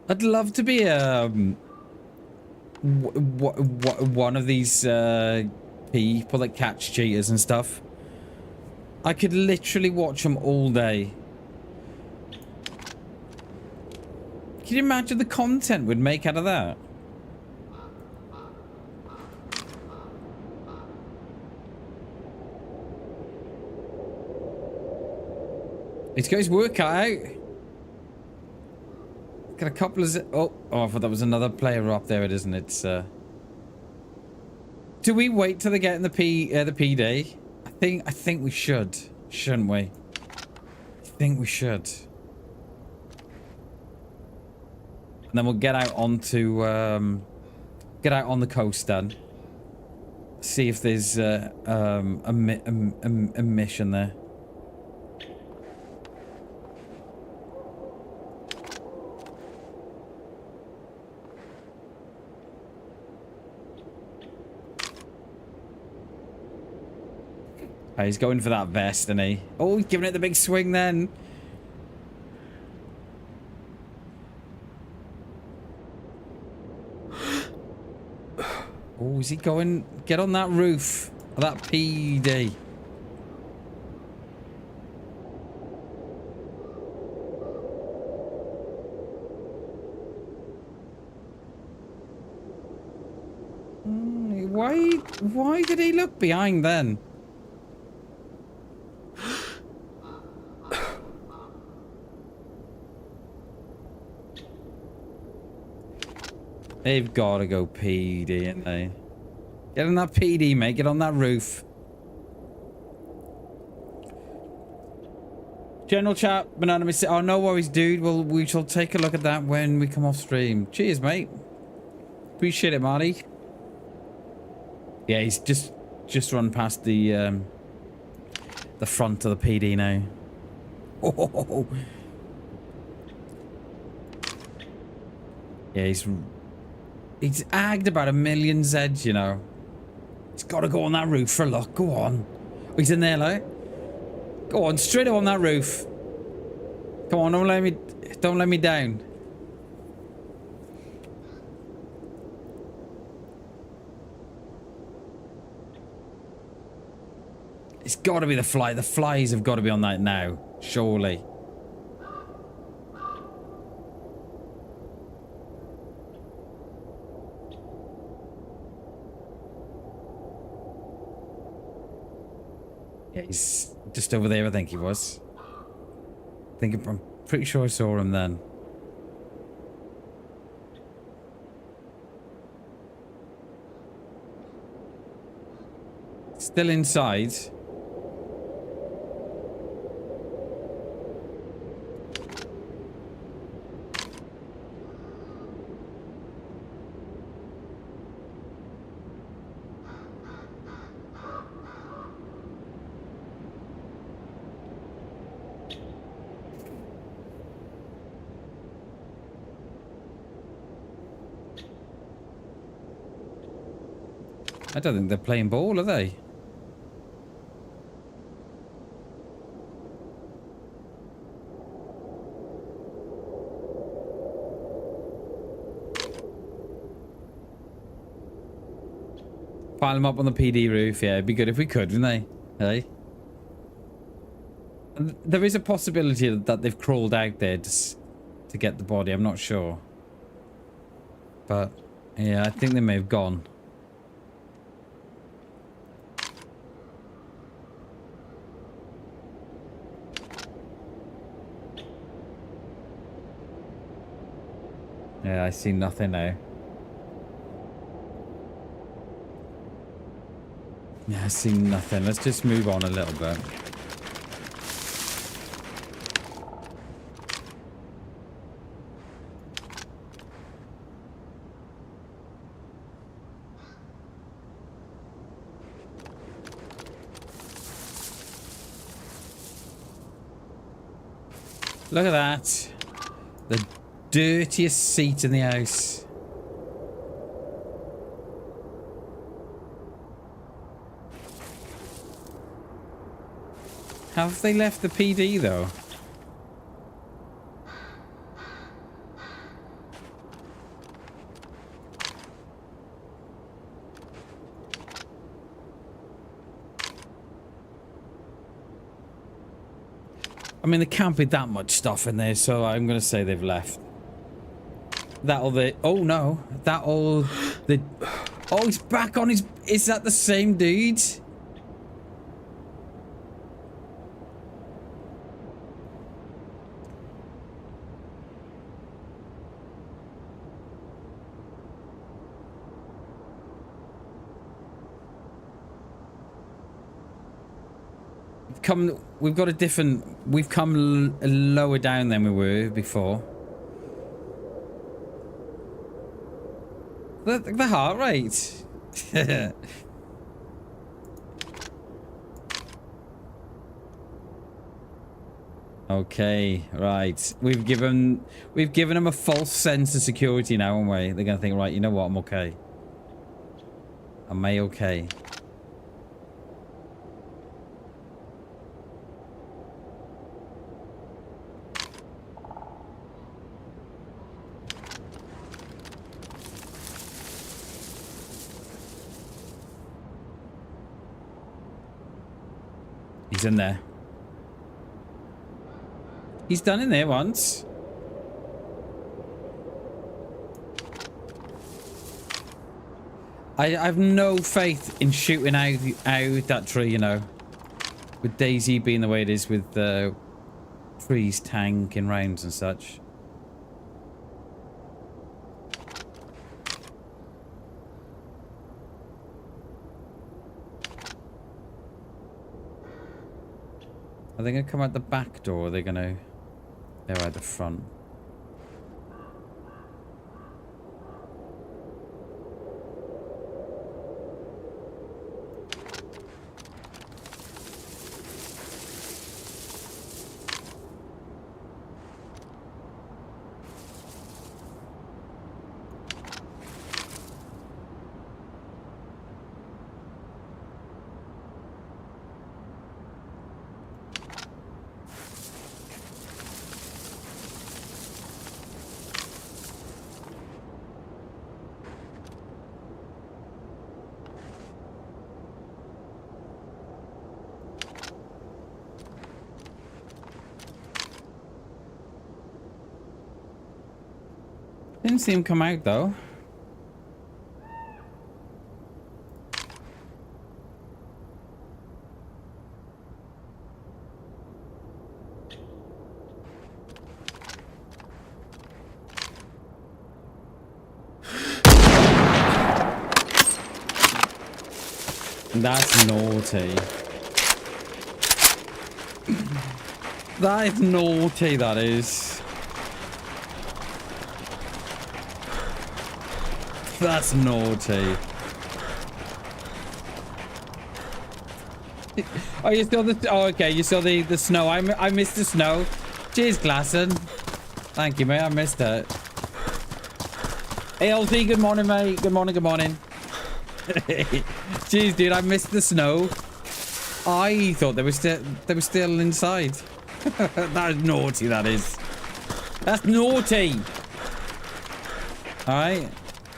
I'd love to be one of these people that catch cheaters and stuff. I could literally watch them all day. Can you imagine the content we'd make out of that? He's got his work out. Got a couple of... Oh, I thought that was another player up there. It isn't. It's... Do we wait till they get in the PD? I think we should. Shouldn't we? I think we should. And then we'll get out onto... get out on the coast then. See if there's a mission there. Oh, he's going for that vest, isn't he? Oh, he's giving it the big swing then. Oh, is he going? Get on that roof of that PD. Why did he look behind then? They've got to go PD, ain't they? Get on that PD, mate. Get on that roof. General chat, anonymous. Oh, no worries, dude. Well, we shall take a look at that when we come off stream. Cheers, mate. Appreciate it, Marty. Yeah, he's just run past the front of the PD now. Oh. Yeah, he's agged about 1 million Zeds, you know. He's got to go on that roof for a look. Go on. Oh, he's in there, like. Go on, straight up on that roof. Come on, don't let me down. It's got to be the fly. The flies have got to be on that now, surely. Yeah, he's just over there, I think he was. I'm pretty sure I saw him then. Still inside. I don't think they're playing ball, are they? Pile them up on the PD roof. Yeah, it'd be good if we could, wouldn't they? Hey? There is a possibility that they've crawled out there to get the body. I'm not sure. But, yeah, I think they may have gone. Yeah, I see nothing now. Yeah, I see nothing. Let's just move on a little bit. Look at that. The dirtiest seat in the house. How have they left the PD though? I mean, there can't be that much stuff in there, so I'm going to say they've left. That'll the... Oh, no. That'll... The... Oh, he's back on his... Is that the same dude? We've got a different... We've come lower down than we were before. The heart rate. Okay, right. We've given them a false sense of security now, haven't we? They're gonna think, right, you know what, I'm okay. Am I okay? He's in there. He's done in there once. I have no faith in shooting out that tree, you know. With DayZ being the way it is with trees tanking rounds and such. Are they going to come out the back door, or are they going to... They're out the front. Didn't see him come out though. That's naughty. That is naughty, that is. That's naughty. Oh, you saw the... Oh, okay. You saw the snow. I missed the snow. Cheers, Glasson. Thank you, mate. I missed it. ALT, good morning, mate. Good morning, good morning. Jeez, dude. I missed the snow. I thought they were still inside. That is naughty, that is. That's naughty. All right.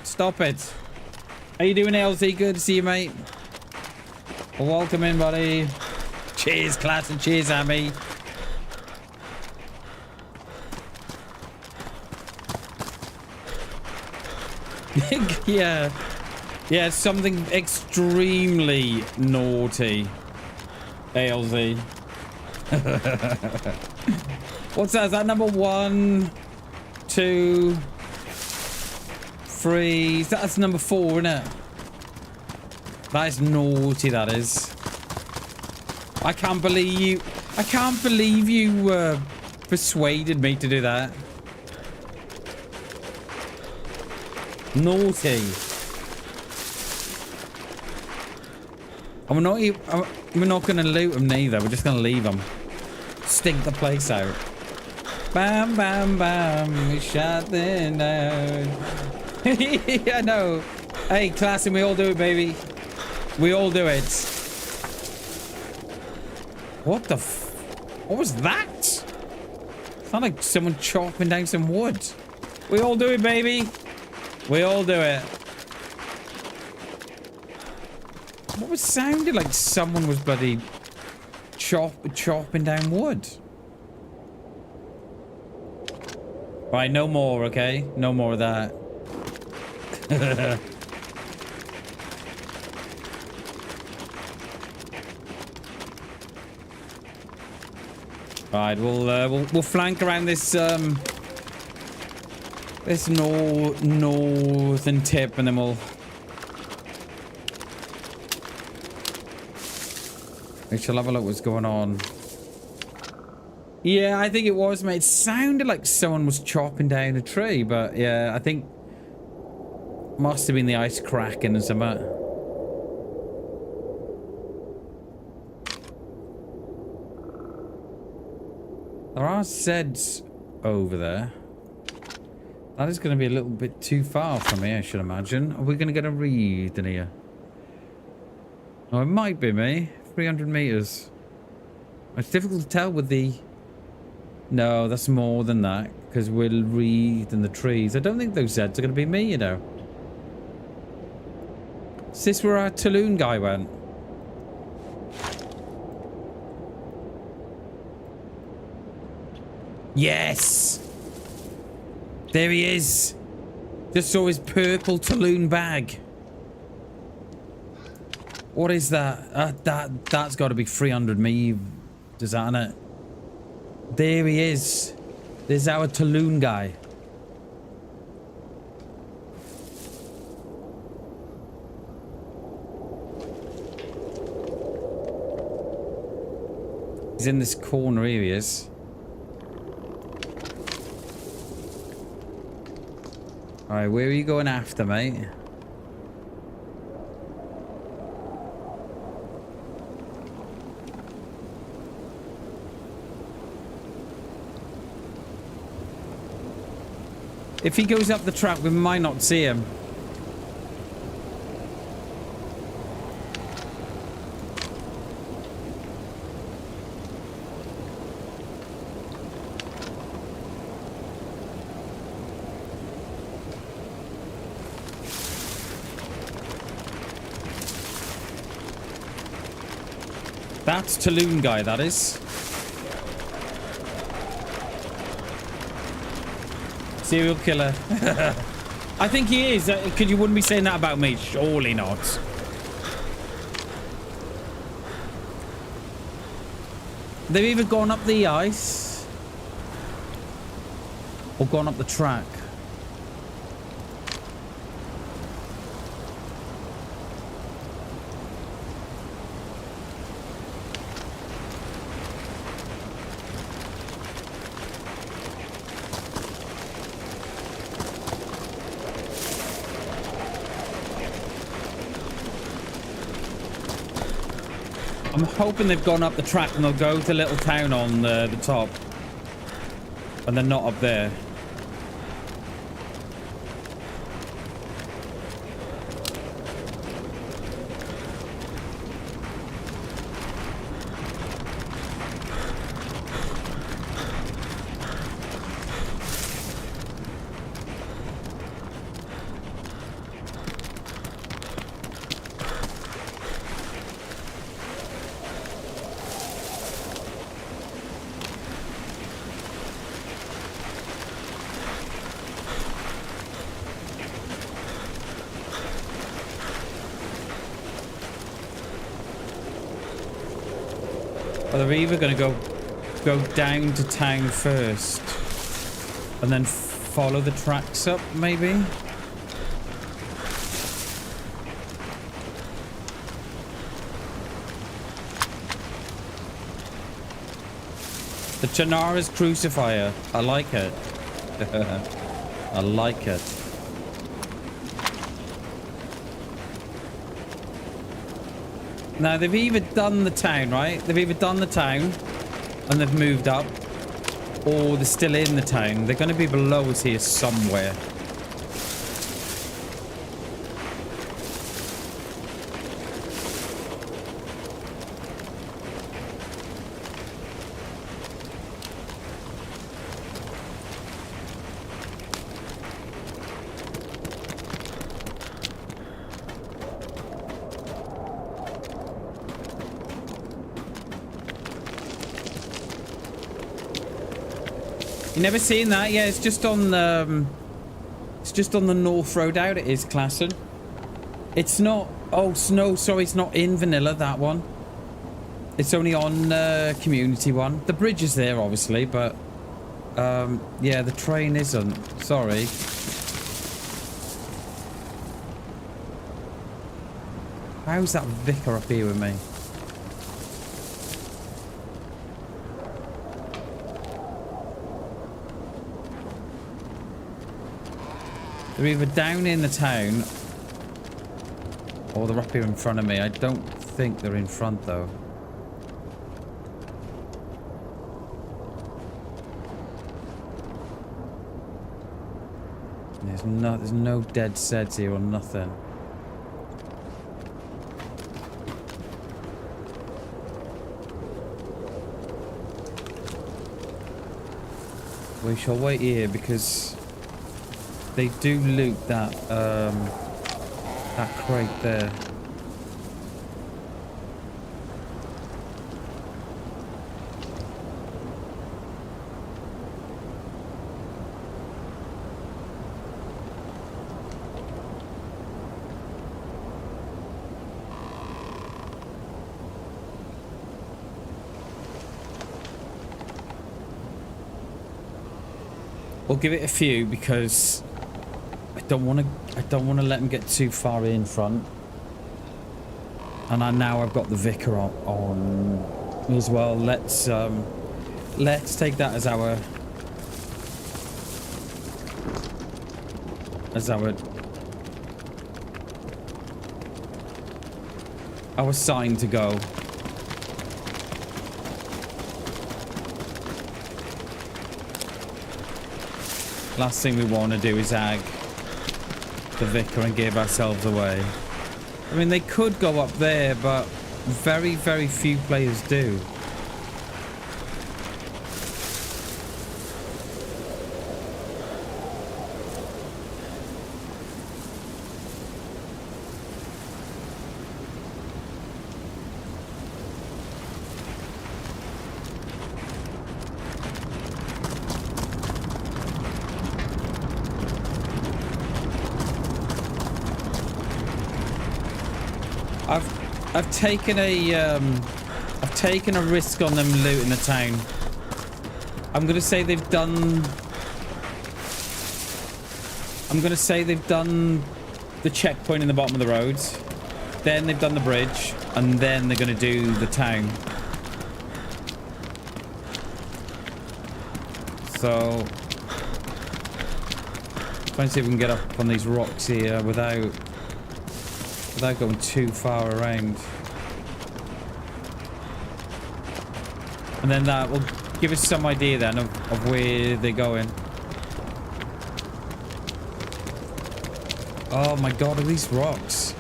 Stop it. How you doing, ALT? Good to see you, mate. Welcome in, buddy. Cheers, class, and cheers, Hammy. Yeah. Yeah, something extremely naughty. ALZ. What's that? Is that number 1, 2, 3? That's number 4, isn't it? That is naughty, that is. I can't believe you persuaded me to do that. Naughty. We're not going to loot them neither. We're just going to leave them. Stink the place out. Bam, bam, bam. We shot them down. I know. Hey, class, and we all do it, baby. We all do it. What the what was that? Sound like someone chopping down some wood. We all do it, baby. We all do it. What was sounded like someone was bloody chopping down wood? Right, no more, okay? No more of that. Right, we'll flank around this this northern tip, and then we shall have a look what's going on. Yeah, I think it was, mate. It sounded like someone was chopping down a tree, but yeah, I think must have been the ice cracking and something. There are Zeds over there. That is going to be a little bit too far from me, I should imagine. Are we going to get a read in here? Oh, it might be me. 300 meters. It's difficult to tell with the... No, that's more than that, because we'll read in the trees. I don't think those Zeds are going to be me, you know. Is this where our Tulloon guy went? Yes! There he is! Just saw his purple Tulloon bag. What is that? That's got to be 300 meters, isn't it? There he is. There's our Tulloon guy. He's in this corner, here he is. Alright, where are you going after, mate? If he goes up the track, we might not see him. That's Tulloon guy, that is. Serial killer. I think he is. Because you wouldn't be saying that about me. Surely not. They've either gone up the ice or gone up the track. I'm hoping they've gone up the track and they'll go to Little Town on the top. And they're not up there. They're either going to go down to town first and then follow the tracks up, maybe? The Chernarus Crucifier. I like it. I like it. Now, they've either done the town, right? They've either done the town and they've moved up, or they're still in the town. They're going to be below us here somewhere. You never seen that? Yeah, it's just on the North Road out. It is, Classen. It's not. Oh no, sorry, it's not in vanilla, that one. It's only on community one. The bridge is there, obviously, but yeah, the train isn't. Sorry. How's that vicar up here with me? They're either down in the town or they're up here in front of me. I don't think they're in front though. There's no dead seds here or nothing. We shall wait here because they do loot that crate there. We'll give it a few because I don't want to let them get too far in front. And now I've got the vicar on as well. Let's take that as our sign to go. Last thing we want to do is ag the vicar and give ourselves away. I mean, they could go up there, but very, very few players do. I've taken a risk on them looting the town. I'm gonna say they've done the checkpoint in the bottom of the road, then they've done the bridge, and then they're gonna do the town. So try and see if we can get up on these rocks here without going too far around. And then that will give us some idea then of where they're going. Oh my god, are these rocks?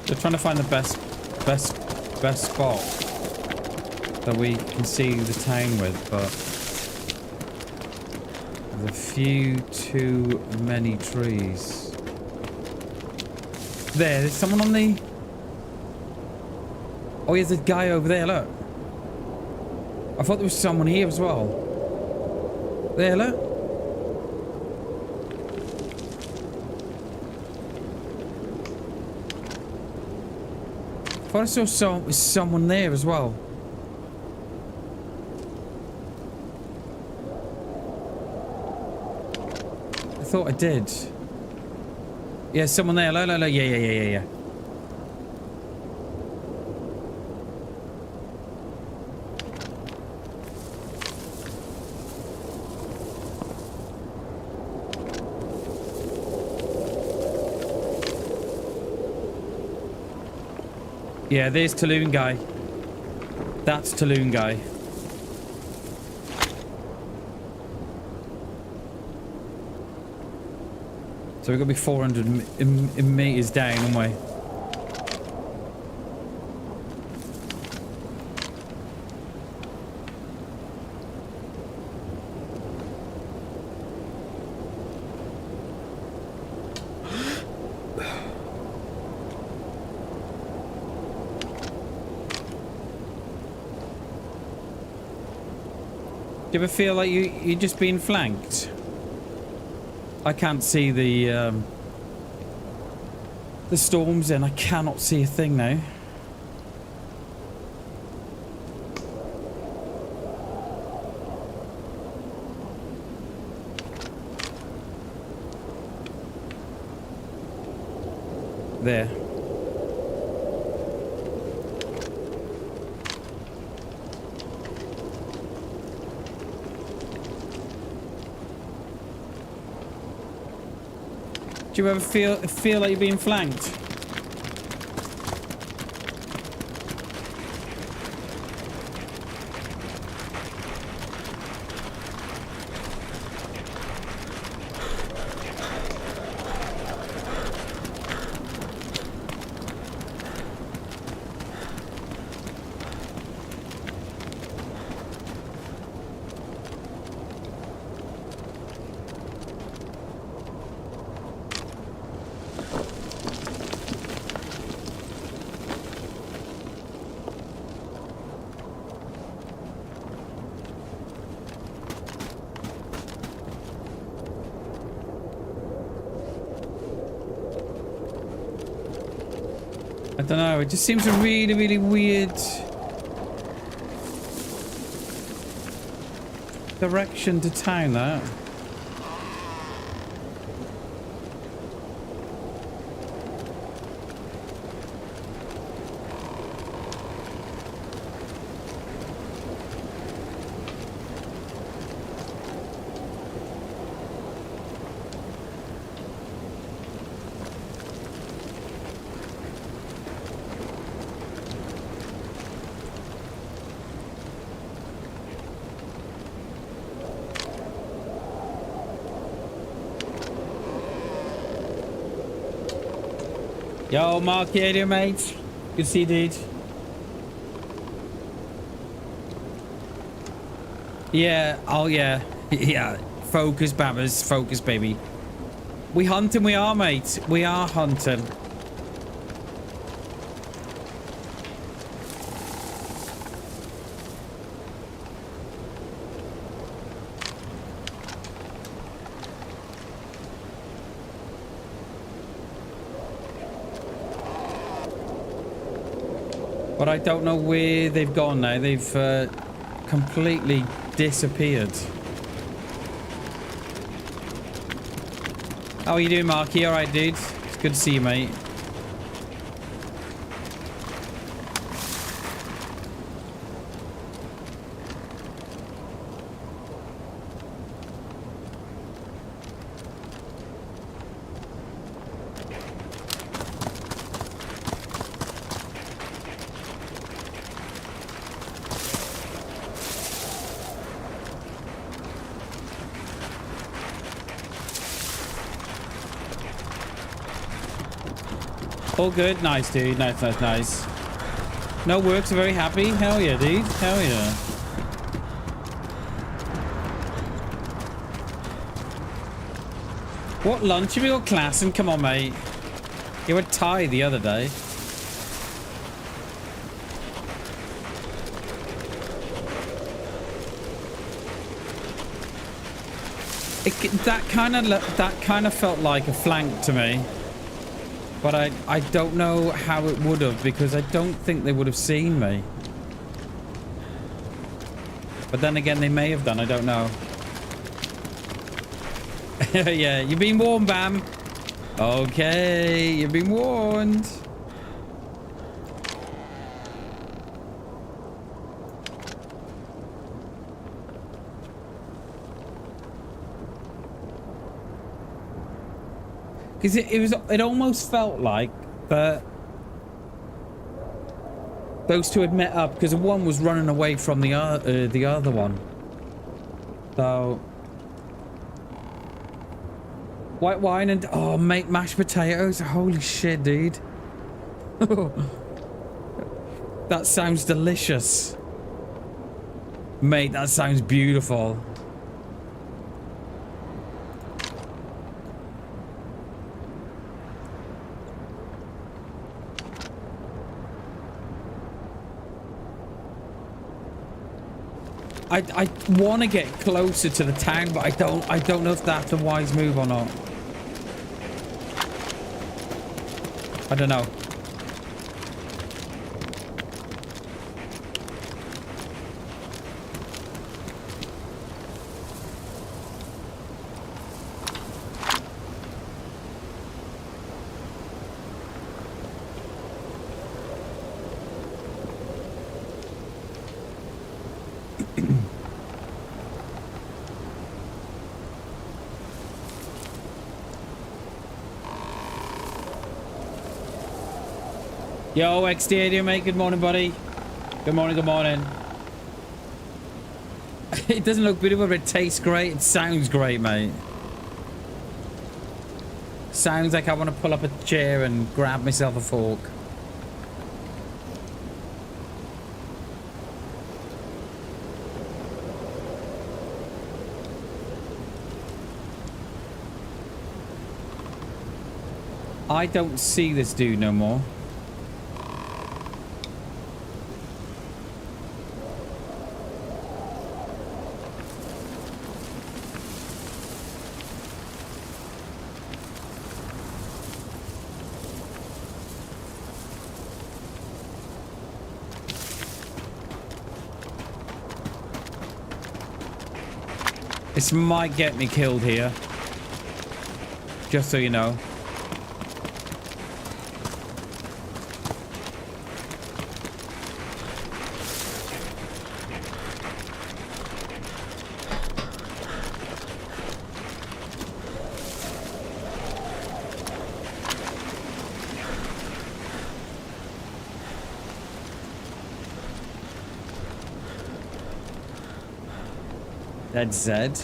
We're trying to find the best spot that we can see the town with, but there's a few too many trees. There's someone on the... Oh, there's a guy over there, look. I thought there was someone here as well. There, look. I thought I saw someone there as well. I thought I did. Yeah, someone there. No. Yeah. Yeah, there's Talon guy. That's Talon guy. So we've got to be 400 meters down, haven't we? Do you ever feel like you're just being flanked? I can't see the storms in. I cannot see a thing now. There. Do you ever feel like you're being flanked? I don't know, it just seems a really, really weird direction to town, that. Yo, Mark, how you mate? Good to see you, dude. Yeah, oh yeah. Yeah, focus, babbers, focus, baby. We hunting, we are, mate. We are hunting. But I don't know where they've gone now. They've completely disappeared. How are you doing, Marky? All right, dude. It's good to see you, mate. All good. Nice, dude. Nice, nice, nice. No works. Very happy. Hell yeah, dude. Hell yeah. What lunch have you got, class? And come on, mate. You were Thai the other day. That kind of felt like a flank to me. But I don't know how it would have, because I don't think they would have seen me. But then again, they may have done. I don't know. Yeah, you've been warned, Bam. Okay, you've been warned. Because it almost felt like that those two had met up, because one was running away from the other one. So white wine and oh mate, mashed potatoes. Holy shit, dude. That sounds delicious. Mate, that sounds beautiful. I want to get closer to the town, but I don't know if that's a wise move or not. I don't know. Yo, XD, mate. Good morning, buddy. Good morning, good morning. It doesn't look beautiful, but it tastes great. It sounds great, mate. Sounds like I want to pull up a chair and grab myself a fork. I don't see this dude no more. This might get me killed here. Just so you know. That's Zed.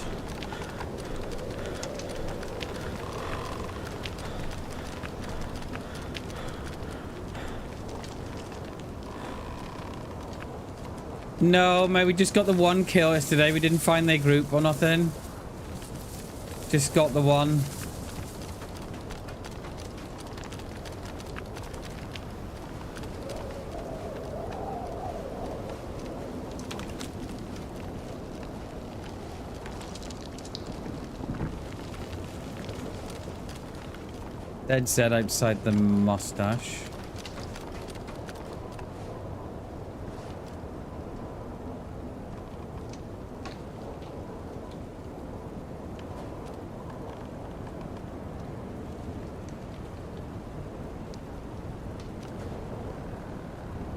No, mate, we just got the one kill yesterday. We didn't find their group or nothing. Just got the one. Dead set outside the mustache.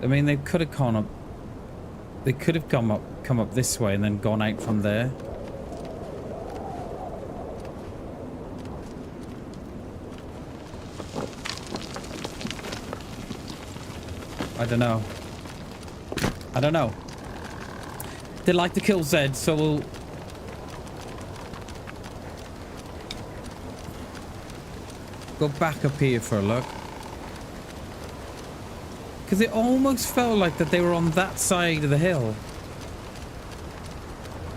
I mean, they could have gone up. They could have come up this way and then gone out from there. I don't know. I don't know. They like to kill Zed, so we'll... go back up here for a look. Because it almost felt like that they were on that side of the hill.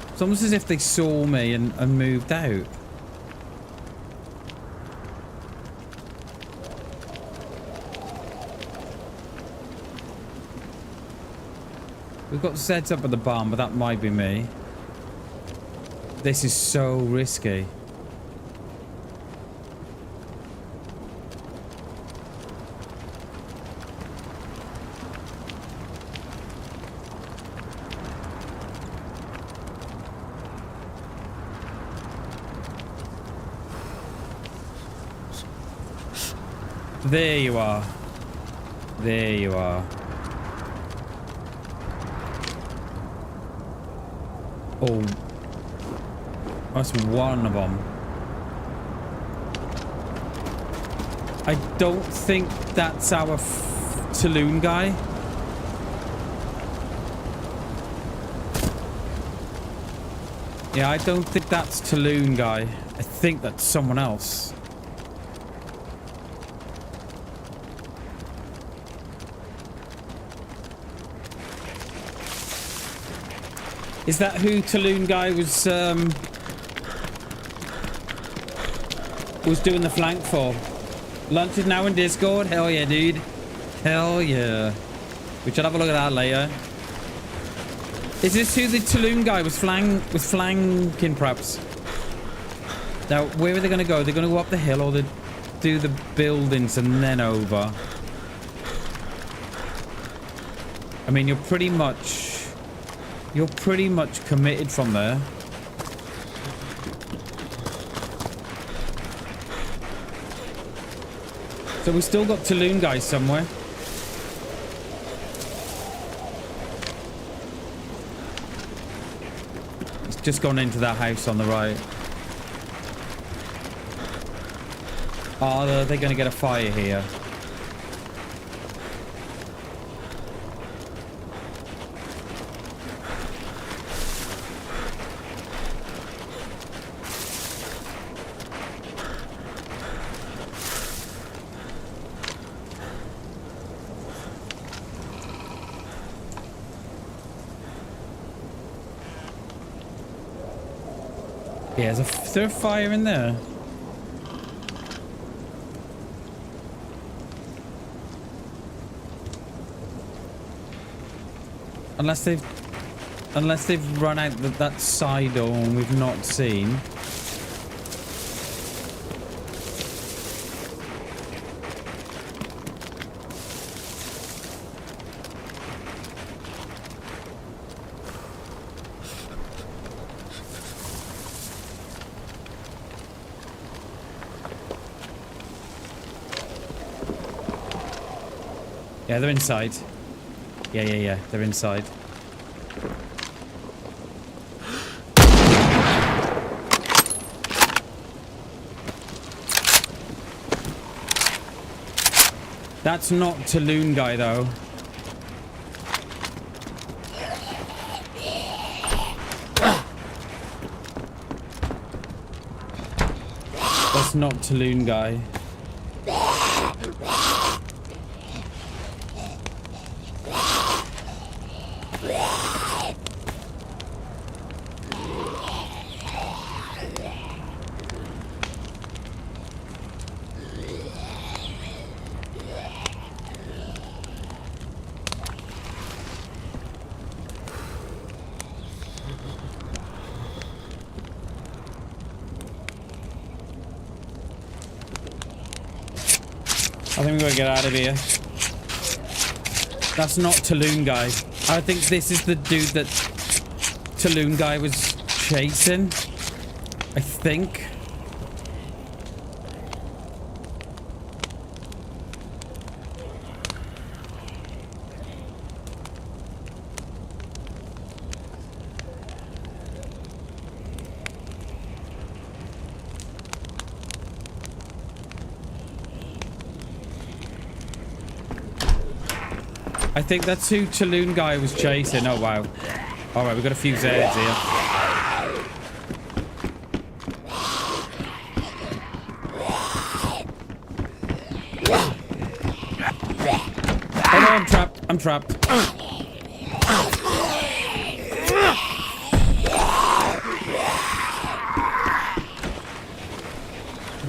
It's almost as if they saw me and moved out. We've got Zeds up at the barn, but that might be me. This is so risky. There you are. There you are. Oh, that's one of them. I don't think that's our saloon guy. Yeah, I don't think that's Tulloon guy. I think that's someone else. Is that who Tulloon guy was doing the flank for? Lunch is now in Discord? Hell yeah, dude. Hell yeah. We should have a look at that later. Is this who the Tulloon guy was flanking perhaps? Now, where are they going to go? They're going to go up the hill or they do the buildings and then over? I mean, you're pretty much committed from there. So we still got Tulloon guys somewhere. It's just gone into that house on the right. Oh, are they going to get a fire here? Yeah, is there a fire in there? Unless they've run out that side door and we've not seen. Yeah, they're inside. Yeah, they're inside. That's not Tulloon guy, though. That's not Tulloon guy. I think we're gonna get out of here. That's not Talon guy. I think this is the dude that Talon guy was chasing. I think. I think that's who Talon guy was chasing. Oh, wow. All right, we've got a few Zeds here. Oh, no, I'm trapped. I'm trapped.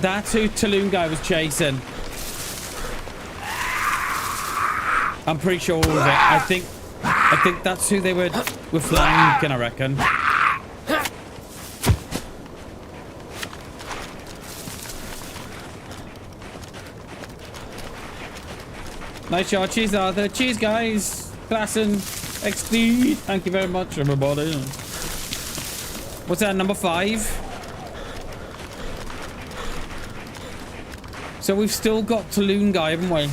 That's who Talon guy was chasing. I'm pretty sure all of it. I think that's who they were flanking, I reckon. Nice shot. Cheers, Arthur. Cheers, guys. Klassen. XD. Thank you very much, everybody. What's that, number 5? So we've still got Talon guy, haven't we?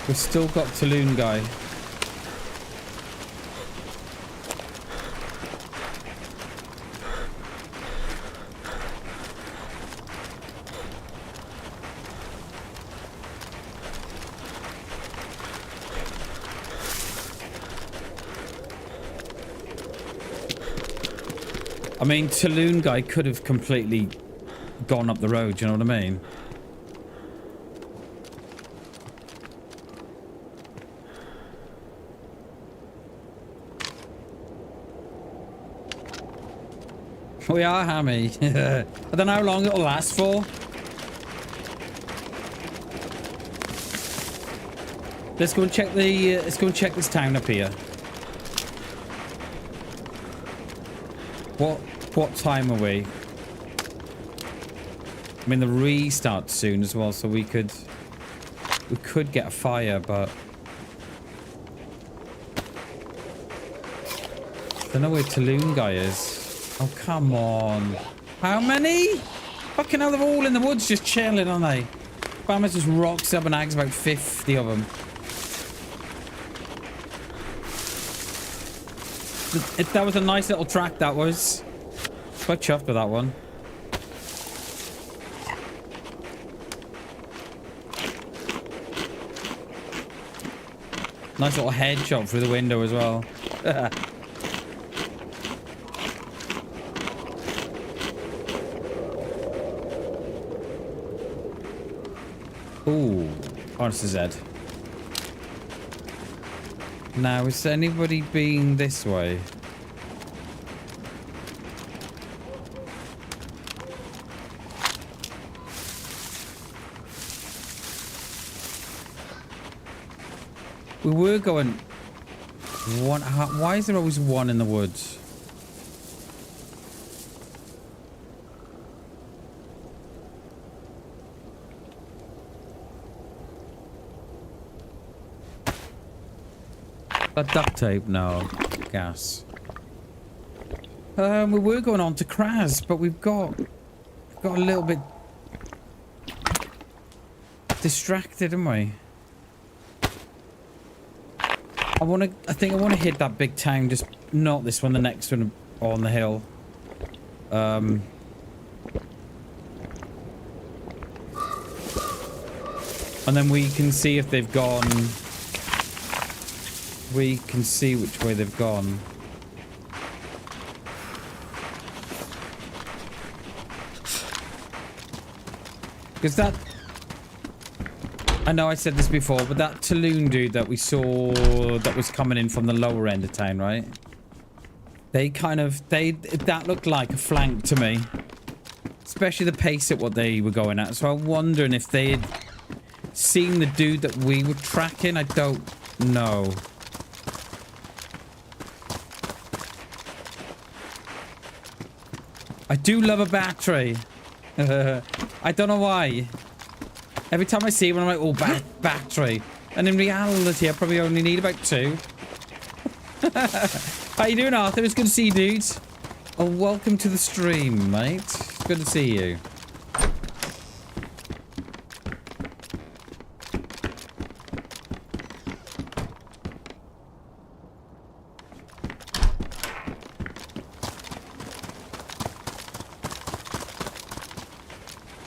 We've still got Talon guy. I mean, Talon guy could have completely gone up the road, you know what I mean? We are Hammy. I don't know how long it'll last for. Let's go and check the. Let's go and check this town up here. What time are we? I mean, the restart's soon as well, so we could get a fire, but I don't know where Talon guy is. Oh, come on. How many? Fucking hell, they're all in the woods just chilling, aren't they? Farmers just rocks up and ags about 50 of them. That was a nice little track, that was. Quite chuffed with that one. Nice little headshot through the window as well. Ooh, honest as Ed. Now, is anybody being this way? We were going one. Why is there always one in the woods? That duct tape? No. Gas. We were going on to Kraz, but we've got a little bit distracted, haven't we? I think I want to hit that big town, just not this one, the next one on the hill. And then we can see if they've gone. We can see which way they've gone. Because that... I know I said this before, but that Talon dude that we saw that was coming in from the lower end of town, right? They kind of... that looked like a flank to me. Especially the pace at what they were going at. So I'm wondering if they had seen the dude that we were tracking. I don't know. I do love a battery. I don't know why. Every time I see one, I'm like, oh, battery. And in reality, I probably only need about 2. How you doing, Arthur? It's good to see you, dudes. Oh, welcome to the stream, mate. It's good to see you.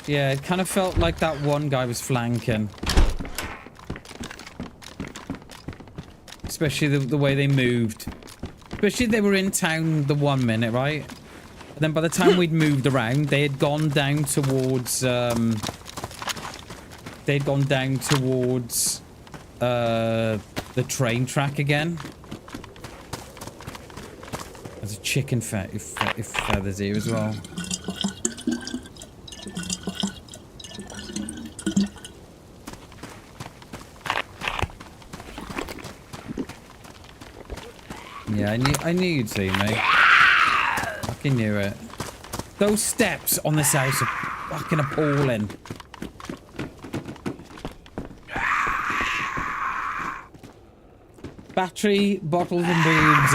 Yeah, it kind of felt like that one guy was flanking. Especially the way they moved. Especially they were in town the 1 minute, right? And then by the time we'd moved around, they had gone down towards, the train track again. There's a chicken feathers here as well. Yeah, I knew you'd see me. Fucking knew it. Those steps on this house are fucking appalling. Battery, bottles and boobs.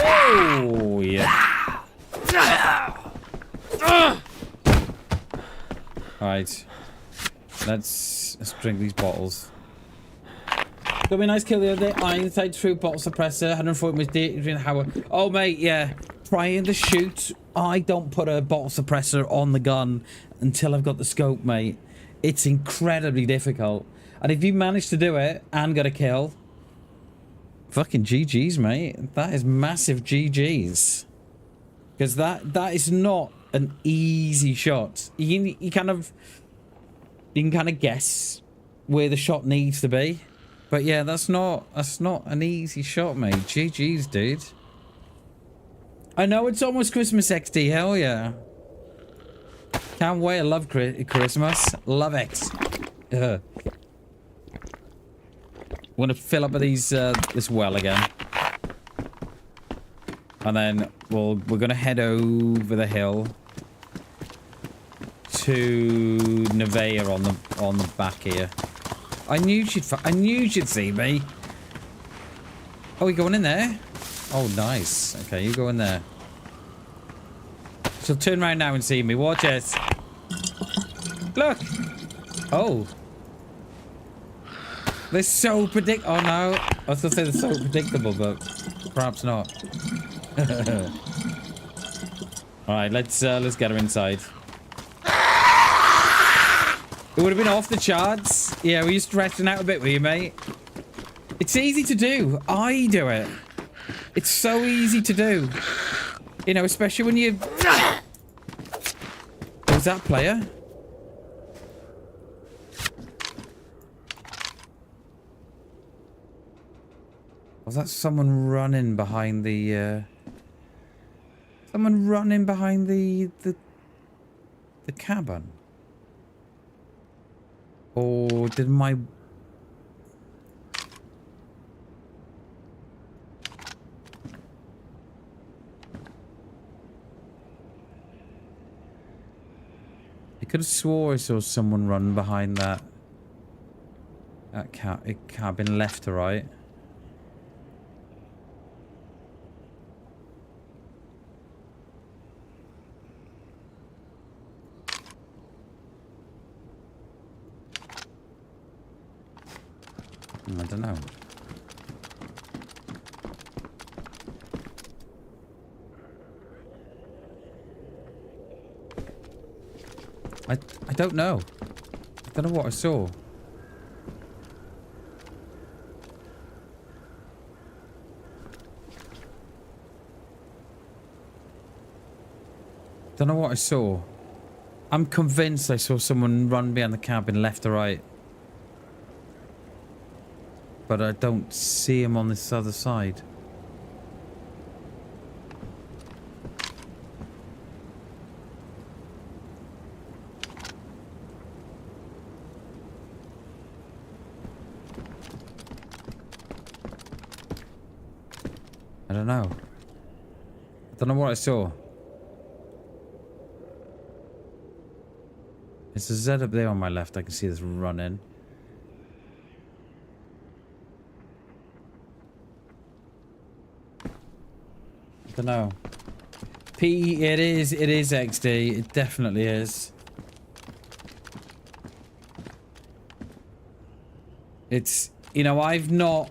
Oh, yeah. Alright. Let's drink these bottles. Got me a nice kill the other day. Iron sight through bottle suppressor. 140 was Adrian Howard. Oh, mate, yeah. Trying to shoot. I don't put a bottle suppressor on the gun until I've got the scope, mate. It's incredibly difficult. And if you manage to do it and get a kill, fucking GG's, mate. That is massive GG's. Because that is not an easy shot. You can kind of guess where the shot needs to be. But yeah, that's not an easy shot, mate. GG's, dude. I know it's almost Christmas, XD. Hell yeah. Can't wait. I love Christmas. Love it. I'm gonna fill up with these this well again, and then we're gonna head over the hill to Nevea on the back here. I knew she'd see me. Oh, you going in there? Oh, nice. Okay, you go in there. She'll turn around now and see me. Watch it. Look. Oh. They're so oh no. I was gonna say they're so predictable, but perhaps not. Alright, let's get her inside. It would have been off the charts. Yeah, were you stretching out a bit, were you, mate? It's easy to do. I do it. It's so easy to do. You know, especially when you... Was that player? Was that someone running behind the... Someone running behind the cabin? Or did my... I could have swore I saw someone run behind that cabin left to right. I don't know. I don't know. I don't know what I saw. Don't know what I saw. I'm convinced I saw someone run behind the cabin left or right. But I don't see him on this other side. I don't know. Don't know what I saw. There's a Z up there on my left. I can see this running. I don't know. It is XD. It definitely is. It's, you know, I've not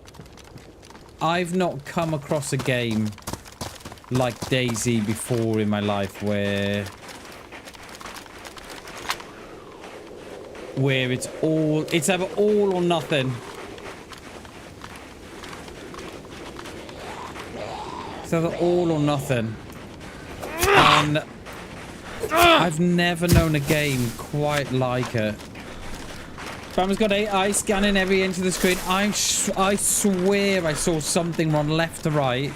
come across a game like DayZ before in my life where it's either all or nothing. It's either all or nothing. And I've never known a game quite like it. Bam's got AI scanning every inch of the screen. I swear I saw something run left to right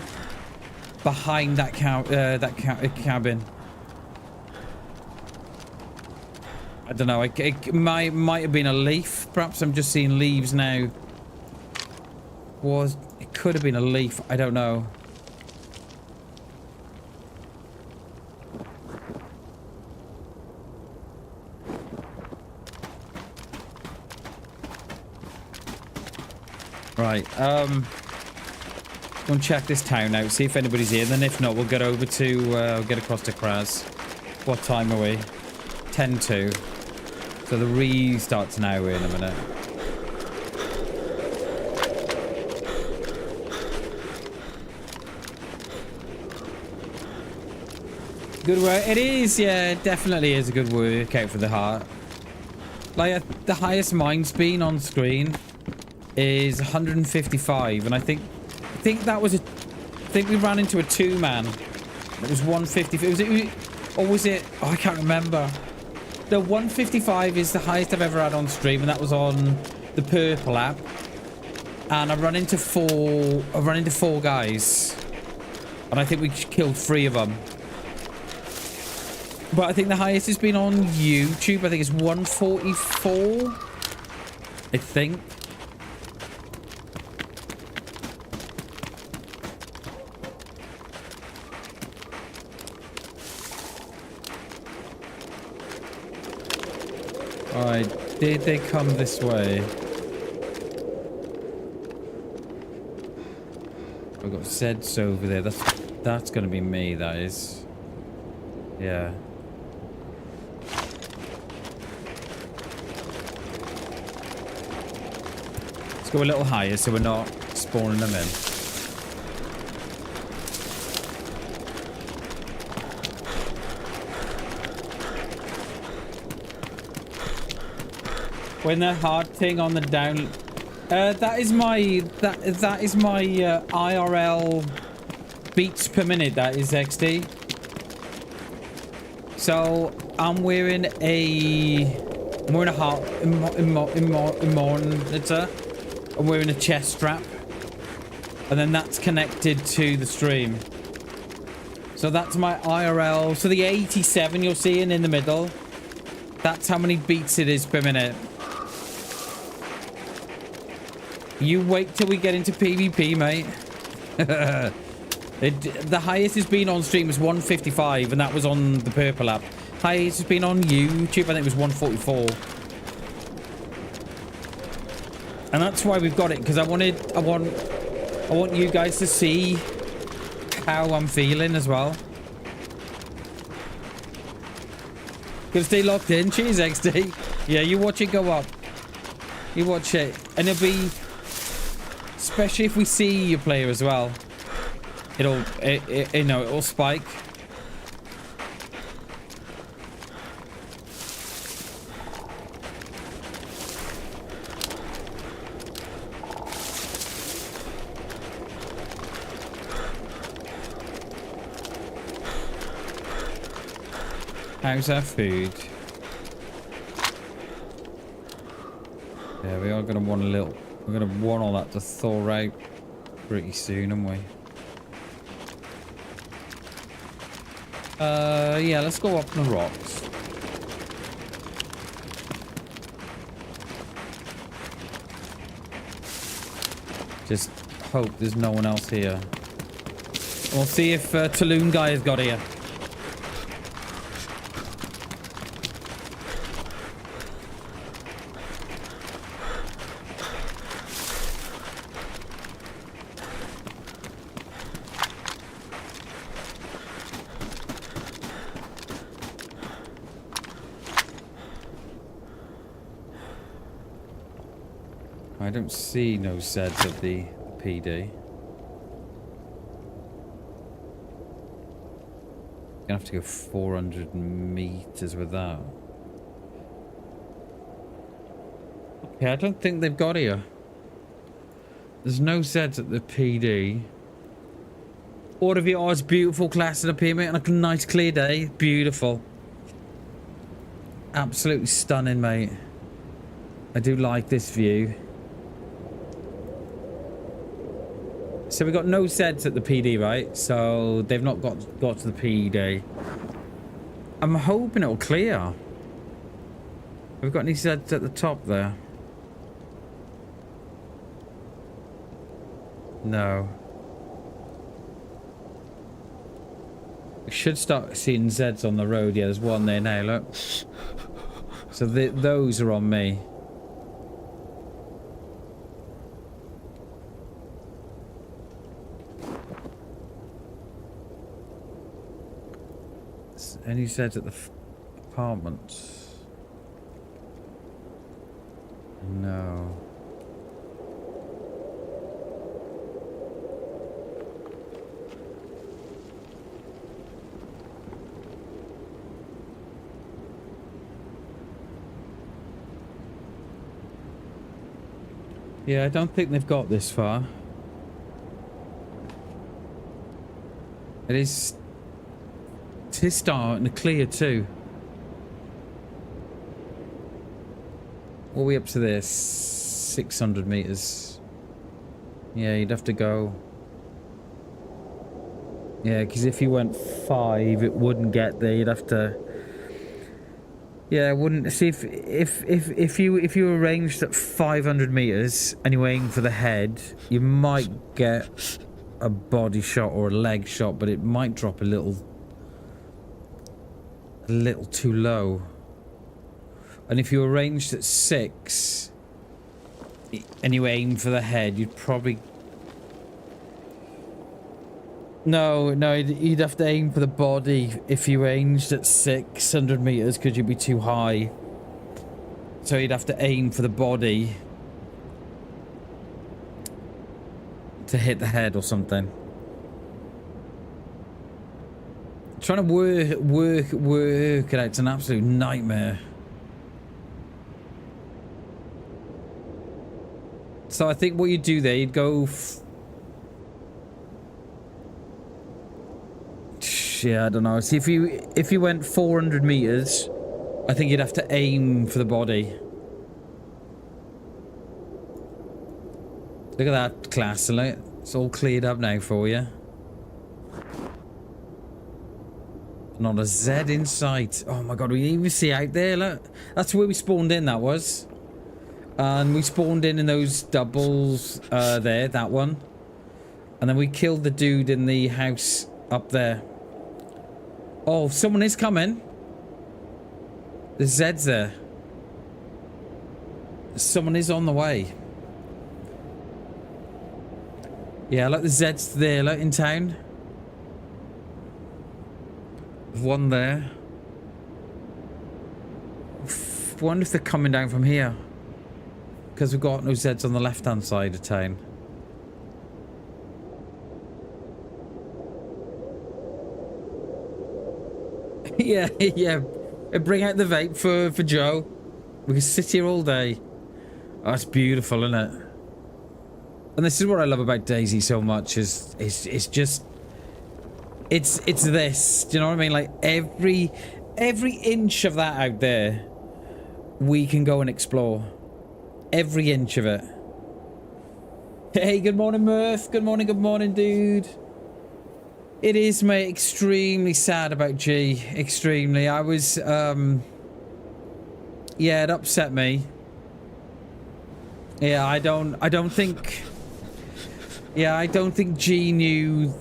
behind that cabin. I don't know. It might have been a leaf. Perhaps I'm just seeing leaves now. It could have been a leaf. I don't know. Right, go and check this town out, see if anybody's here, then if not, we'll get over to, get across to Kraz. What time are we? 10:02. So the restart's now in a minute. Good work. It is, yeah, it definitely is a good workout for the heart. Like, the highest mine's been on screen is 155, and I think that was I think we ran into a two-man. It was 150. Was it? Oh, I can't remember. The 155 is the highest I've ever had on stream, and that was on the purple app. And I run into four guys, and I think we killed 3 of them. But I think the highest has been on YouTube. I think it's 144. I think. Alright, did they come this way? I've got Zeds over there. That's gonna be me, that is. Yeah. Let's go a little higher so we're not spawning them in. When the hard thing on the down, that is my IRL beats per minute. That is XD. So I'm wearing a heart monitor. I'm wearing a chest strap, and then that's connected to the stream. So that's my IRL. So the 87 you're seeing in the middle, that's how many beats it is per minute. You wait till we get into PvP, mate. The highest has been on stream was 155, and that was on the purple app. Highest has been on YouTube, I think it was 144. And that's why we've got it, because I want you guys to see how I'm feeling as well. Gonna stay locked in. Cheers, XD. Yeah, you watch it go up. You watch it, and it'll be. Especially if we see your player as well, it'll spike. How's our food? Yeah, we are gonna want a little. We're going to want all that to thaw out pretty soon, aren't we? Yeah, let's go up the rocks. Just hope there's no one else here. We'll see if Tulloon guy has got here. I don't see no Zeds of the PD. Gonna have to go 400 meters with that. Okay, I don't think they've got here. There's no Zeds at the PD. All of you are beautiful class and appear, mate, on a nice clear day. Beautiful. Absolutely stunning, mate. I do like this view. So we got no Zeds at the PD, right? So they've not got to the PD. I'm hoping it'll clear. Have we got any Zeds at the top there? No. We should start seeing Zeds on the road. Yeah, there's one there now, look. So those are on me. Any Zeds at the apartments? No. Yeah, I don't think they've got this far. It is starting to clear too. What are we up to this? 600 meters. Yeah, you'd have to go. Yeah, because if you went 5, it wouldn't get there. You'd have to. Yeah, it wouldn't. See if you arranged at 500 meters and you aim for the head, you might get a body shot or a leg shot, but it might drop a little too low. And if you arranged at 6 and you aim for the head, you'd probably no you'd have to aim for the body if you ranged at 600 meters, because you'd be too high. So you'd have to aim for the body to hit the head or something. Trying to work it out, it's an absolute nightmare. So I think what you do there, you'd go yeah, I don't know. See, if you went 400 meters, I think you'd have to aim for the body. Look at that, class. It's all cleared up now for you. Not a Z in sight. Oh my god, we didn't even see out there. Look, that's where we spawned in. That was, and we spawned in those doubles there. That one, and then we killed the dude in the house up there. Oh, someone is coming. The Z's there. Someone is on the way. Yeah, look, the Z's there. Look, in town. One there. Wonder if they're coming down from here, because we've got no Zeds on the left hand side of town. Yeah, yeah. Bring out the vape for Joe. We can sit here all day. Oh, it's beautiful, isn't it? And this is what I love about DayZ so much. Is it's just. It's this. Do you know what I mean? Like every inch of that out there, we can go and explore. Every inch of it. Hey, good morning, Murph. Good morning, dude. It is, mate, extremely sad about G. Extremely. I was, yeah, it upset me. Yeah, I don't think... Yeah, I don't think G knew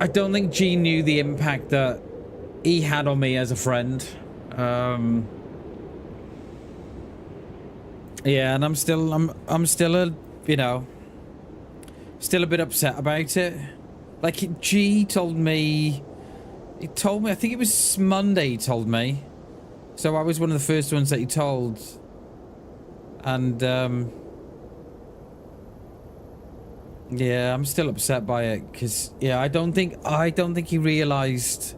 I don't think G knew the impact that he had on me as a friend. Yeah, and I'm still a, you know, still a bit upset about it. Like, G told me, I think it was Monday he told me. So I was one of the first ones that he told. And, yeah, I'm still upset by it, because, yeah, I don't think he realized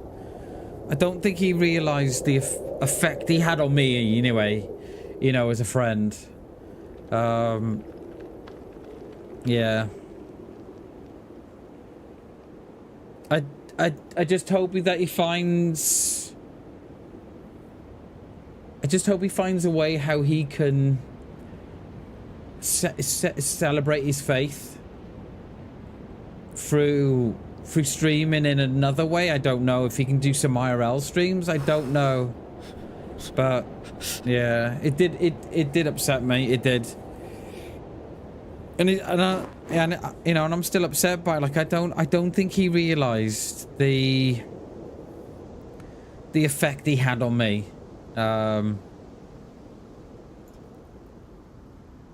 the effect he had on me, anyway, you know, as a friend. Yeah. I just hope that he finds... I just hope he finds a way how he can celebrate his faith through streaming in another way. I don't know if he can do some IRL streams. I don't know, but yeah, it did upset me. It did, and you know, and I'm still upset by it. Like, I don't think he realized the effect he had on me.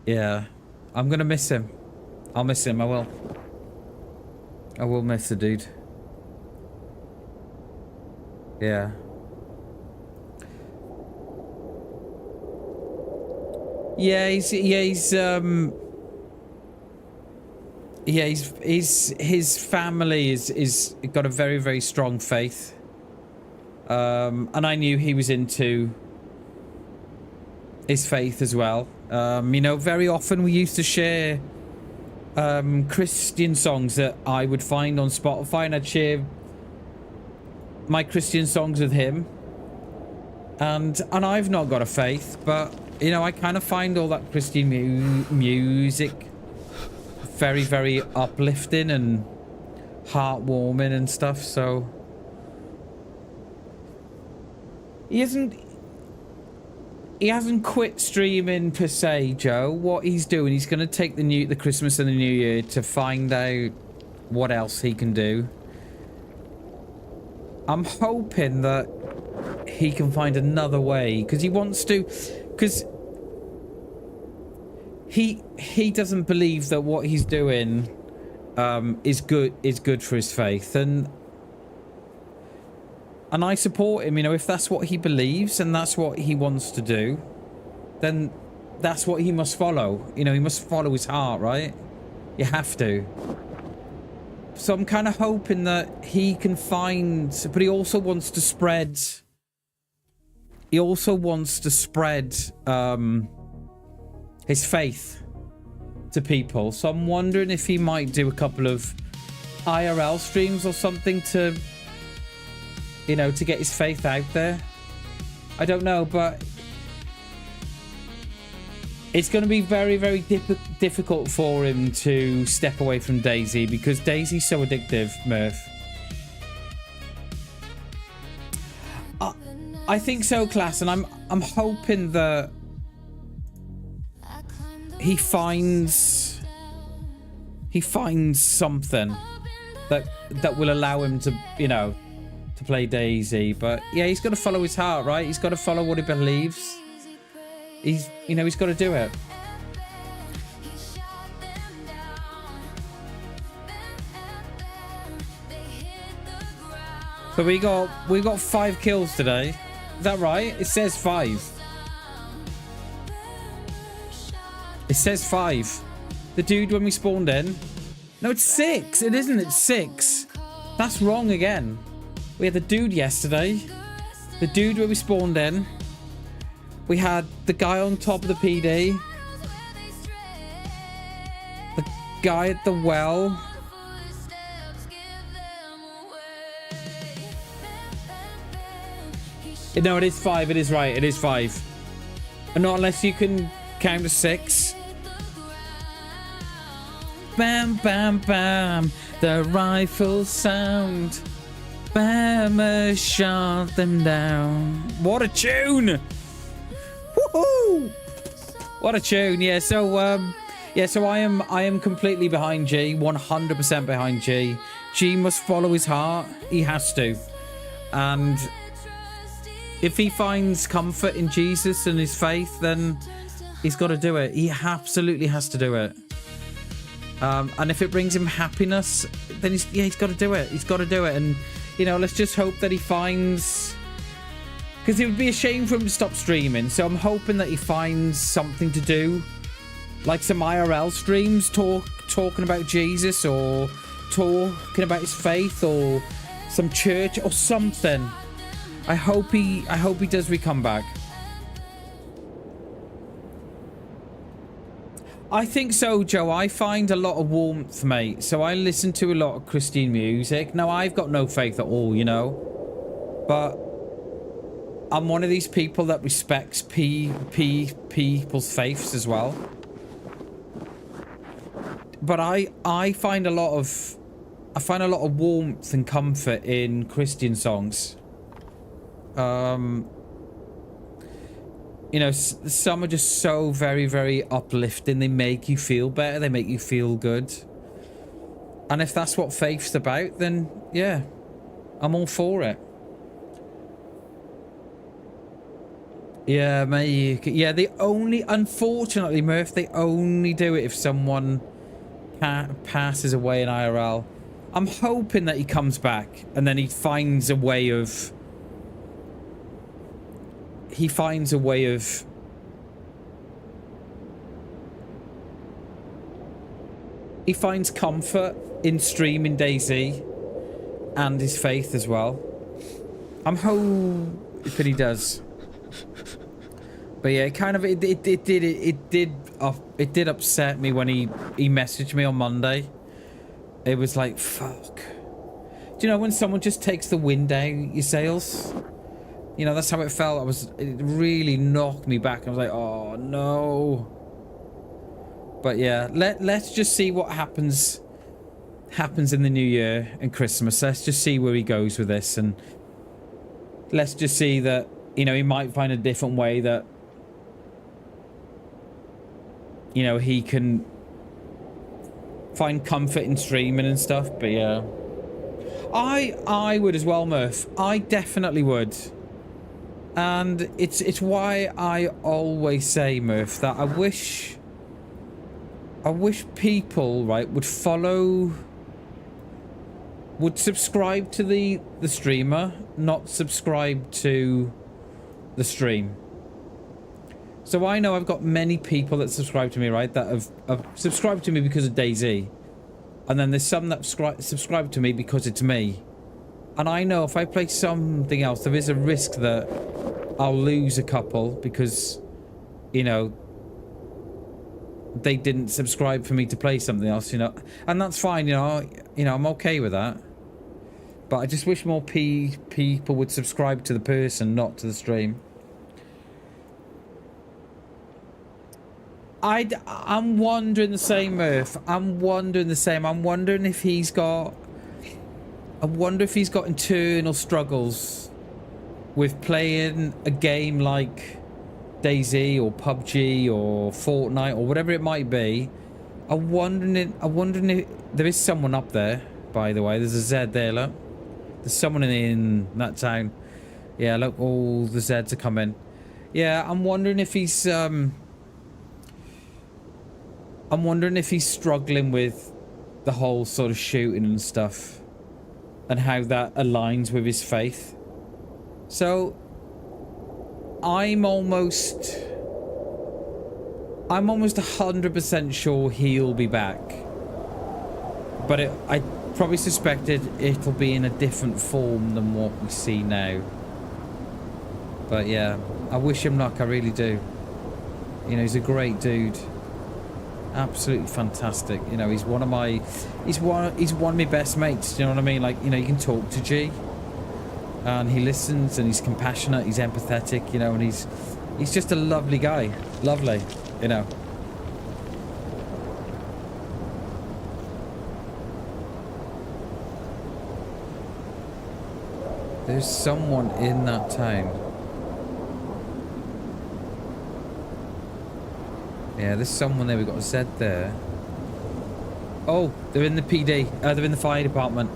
Yeah, I'm gonna miss him. I'll miss him. I will miss the dude. Yeah. His family is got a very, very strong faith. And I knew he was into his faith as well. You know, very often we used to share Christian songs that I would find on Spotify, and I'd share my Christian songs with him. And I've not got a faith, but you know, I kind of find all that Christian music very, very uplifting and heartwarming and stuff. So he hasn't quit streaming per se, Joe. What he's doing, he's going to take the Christmas and the New Year to find out what else he can do. I'm hoping that he can find another way, because he wants to, because he doesn't believe that what he's doing is good for his faith, and I support him. You know, if that's what he believes and that's what he wants to do, then that's what he must follow. You know, he must follow his heart, right? You have to. So I'm kind of hoping that he can find, but he also wants to spread. He also wants to spread his faith to people. So I'm wondering if he might do a couple of IRL streams or something to, you know, to get his faith out there. I don't know, but it's going to be very, very difficult for him to step away from DayZ, because DayZ's so addictive, Murph. I think so, class, and I'm hoping that he finds something that will allow him to, you know, to play DayZ. But yeah, he's got to follow his heart, right? He's got to follow what he believes. He's got to do it. So we got 5 kills today. Is that right? It says 5. It says 5. The dude when we spawned in. No, it's 6. It isn't. It's 6. That's wrong again. We had the dude yesterday. The dude where we spawned in. We had the guy on top of the PD. The guy at the well. No, it is 5. It is right. It is 5. And not unless you can count to 6. Bam, bam, bam. The rifle sound. Bam, shot them down. What a tune! Woohoo! What a tune! Yeah. So I am completely behind G. 100% behind G. G must follow his heart. He has to. And if he finds comfort in Jesus and his faith, then he's got to do it. He absolutely has to do it. And if it brings him happiness, then he's got to do it. He's got to do it. And, you know, let's just hope that he finds... Because it would be a shame for him to stop streaming. So I'm hoping that he finds something to do. Like some IRL streams talking about Jesus, or talking about his faith, or some church or something. I hope he does come back. I think so, Joe. I find a lot of warmth, mate. So I listen to a lot of Christian music. Now, I've got no faith at all, you know. But I'm one of these people that respects people's faiths as well. But I find a lot of warmth and comfort in Christian songs. You know, some are just so very, very uplifting. They make you feel better. They make you feel good. And if that's what faith's about, then yeah, I'm all for it. Yeah, mate. Yeah, they only, unfortunately, Murph, they only do it if someone passes away in IRL. I'm hoping that he comes back and then he finds a way of... He finds comfort in streaming DayZ and his faith as well. I'm hoping he does. But yeah, it did upset me when he messaged me on Monday. It was like, fuck. Do you know when someone just takes the wind out your sails? You know, that's how it felt. It really knocked me back. I was like, oh no. But yeah, let's just see what happens in the new year and Christmas. Let's just see where he goes with this, and let's just see that, you know, he might find a different way that, you know, he can find comfort in streaming and stuff. But yeah, I would as well, Murph. I definitely would. And it's why I always say, Murph, that I wish people, right, would subscribe to the streamer, not subscribe to the stream. So I know I've got many people that subscribe to me, right, that have subscribed to me because of DayZ. And then there's some that subscribe to me because it's me. And I know if I play something else, there is a risk that I'll lose a couple because, you know, they didn't subscribe for me to play something else, you know. And that's fine, you know, I'm okay with that. But I just wish more people would subscribe to the person, not to the stream. I'm wondering the same, Murph. I'm wondering the same. I'm wondering if he's got... I wonder if he's got internal struggles with playing a game like DayZ or PUBG or Fortnite or whatever it might be. I'm wondering if there is someone up there, by the way. There's a Z there, look. There's someone in that town. Yeah, look, all the Zs are coming. Yeah, I'm wondering if he's struggling with the whole sort of shooting and stuff, and how that aligns with his faith. So I'm almost 100% sure he'll be back, but I probably suspected it'll be in a different form than what we see now. But yeah, I wish him luck, I really do. You know, he's a great dude. Absolutely fantastic. You know, he's one of my best mates. You know what I mean? Like, you know, you can talk to G, and he listens, and he's compassionate, he's empathetic, you know, and he's just a lovely guy. Lovely, you know. There's someone in that town. Yeah, there's someone there. We've got a Z there. Oh, they're in the PD. They're in the fire department.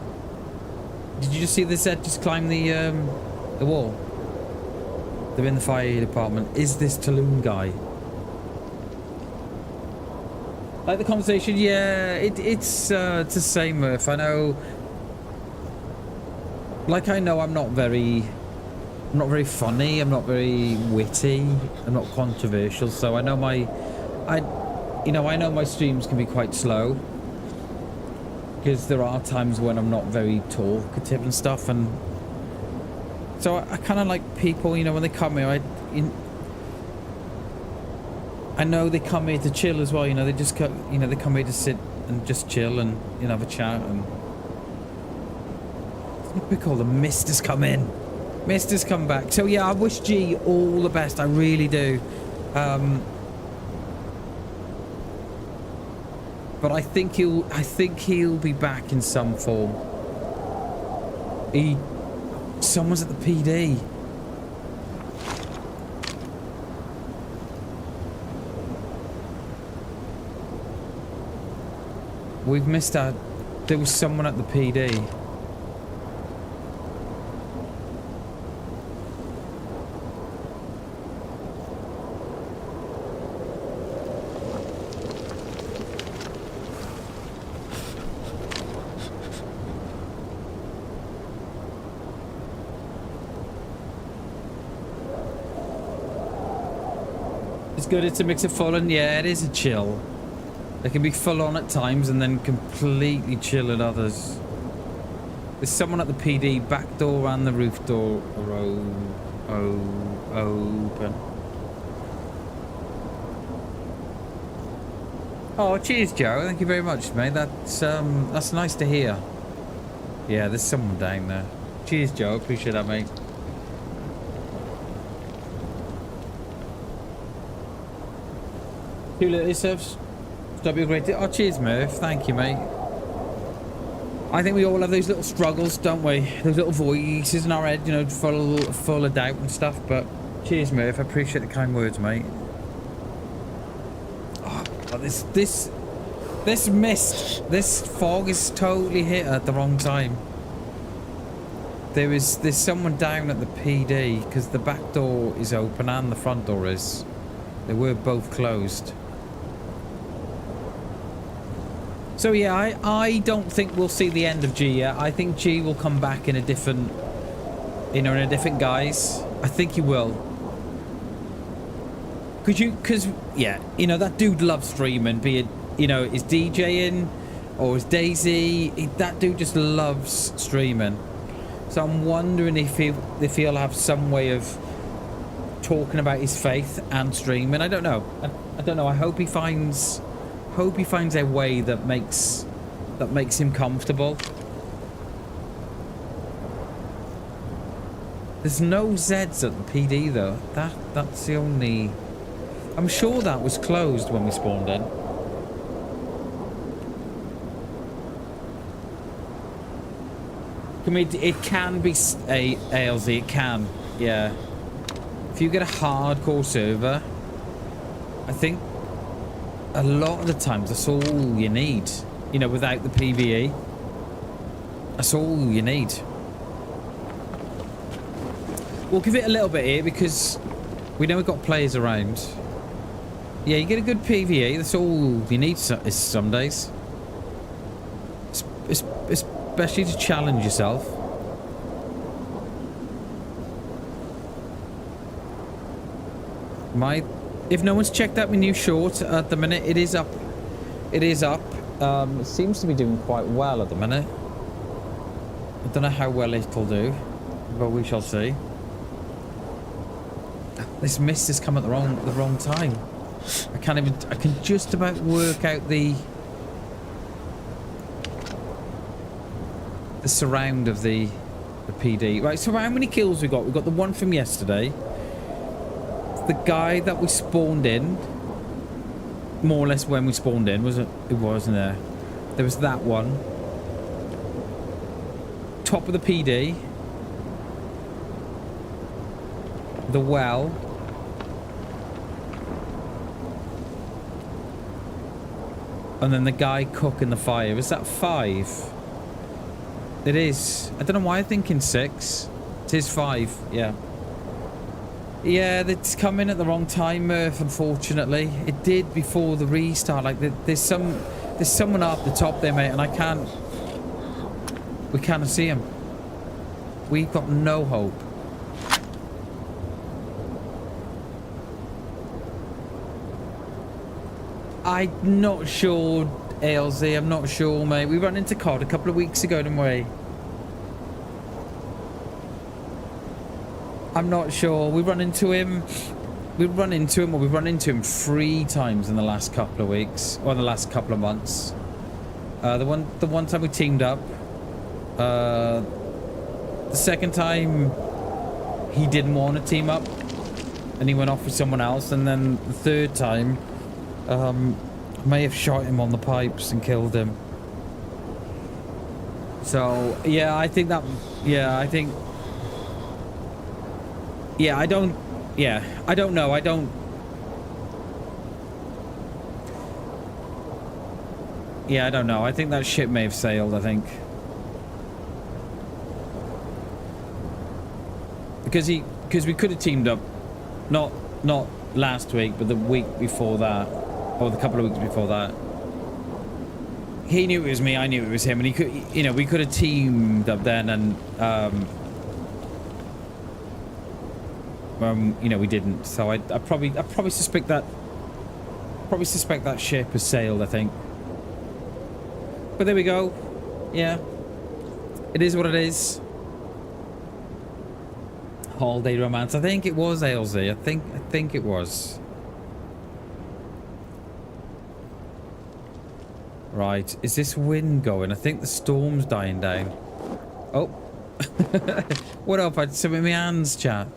Did you just see this set just climb the wall? They're in the fire department. Is this Tulum guy? Like the conversation? Yeah, it's the same, Murph. I know. Like, I know I'm not very funny. I'm not very witty. I'm not controversial. So I know I know my streams can be quite slow. Because there are times when I'm not very talkative and stuff, and so I kind of like people, you know, when they come here, I know they come here to chill as well, you know, they just they come here to sit and just chill and, you know, have a chat. And what we call the Mist has come in. Mist has come back. So yeah, I wish G all the best. I really do. But I think he'll be back in some form. Someone's at the PD. We've missed out. There was someone at the PD. Good, it's a mix of full and yeah, it is a chill. It can be full on at times and then completely chill at others. There's someone at the PD, back door and the roof door are open. Oh, cheers, Joe. Thank you very much, mate. That's nice to hear. Yeah, there's someone down there. Cheers, Joe. Appreciate that, mate. Two little yourselves. Stop your great. Oh, cheers, Murph. Thank you, mate. I think we all have those little struggles, don't we? Those little voices in our head, you know, full of doubt and stuff. But cheers, Murph. I appreciate the kind words, mate. Oh, this mist, this fog is totally hit at the wrong time. There's someone down at the PD because the back door is open and the front door is. They were both closed. So yeah, I don't think we'll see the end of G yet. I think G will come back in a different, you know, in a different guise. I think he will. Because yeah, you know, that dude loves streaming, be it, you know, is DJing or is DayZ. That dude just loves streaming. So I'm wondering if he'll have some way of talking about his faith and streaming. I don't know. I don't know. I hope he finds a way that makes him comfortable. There's no Zeds at the PD though. That's the only. I'm sure that was closed when we spawned in. It can be a ALZ. It can, yeah. If you get a hardcore server, I think a lot of the times that's all you need. You know, without the PvE, that's all you need. We'll give it a little bit here because we know we've got players around. Yeah, you get a good PvE. That's all you need some days. Especially to challenge yourself. If no one's checked out my new short at the minute, it is up. It is up. It seems to be doing quite well at the minute. I don't know how well it'll do, but we shall see. This mist has come at the wrong time. I can just about work out the surround of the PD. Right, so how many kills we got? We got the one from yesterday. The guy that we spawned in, more or less when we spawned in, it wasn't there. There was that one. Top of the PD. The well. And then the guy cooking the fire. Is that 5? It is. I don't know why I'm thinking 6. It is 5. Yeah. Yeah, it's come in at the wrong time, Murph, unfortunately. It did before the restart. Like, there's someone up the top there, mate, and we can't see him. We've got no hope. I'm not sure, ALZ. I'm not sure, mate. We ran into COD a couple of weeks ago, didn't we? I'm not sure. We run into him. We've run into him 3 times in the last couple of weeks, or in the last couple of months. The one time we teamed up. The second time he didn't want to team up, and he went off with someone else. And then the third time, may have shot him on the pipes and killed him. So yeah, I think that. Yeah, I think. Yeah, I don't. Yeah, I don't know. I don't. Yeah, I don't know. I think that ship may have sailed. I think because we could have teamed up, not last week, but the week before that, or the couple of weeks before that. He knew it was me. I knew it was him, and he could. You know, we could have teamed up then, and you know, we didn't. So I probably suspect that ship has sailed, I think. But there we go. Yeah, it is what it is. Holiday romance. I think it was ALZ. I think it was. Right, is this wind going? I think the storm's dying down. Oh. What up? I had some in my hands, chat.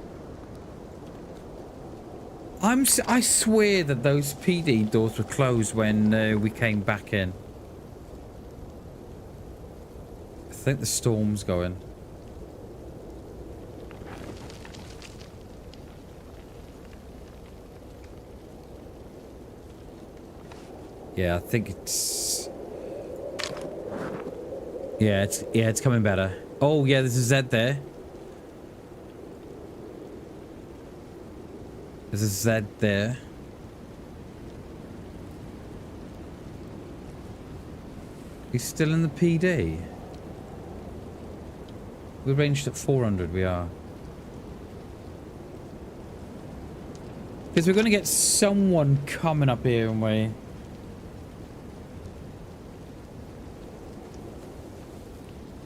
I swear that those PD doors were closed when we came back in. I think the storm's going. Yeah, I think it's... Yeah, it's coming better. Oh, yeah, there's a Z there. There's a Z there. He's still in the PD. We ranged at 400, we are. Because we're going to get someone coming up here, aren't we?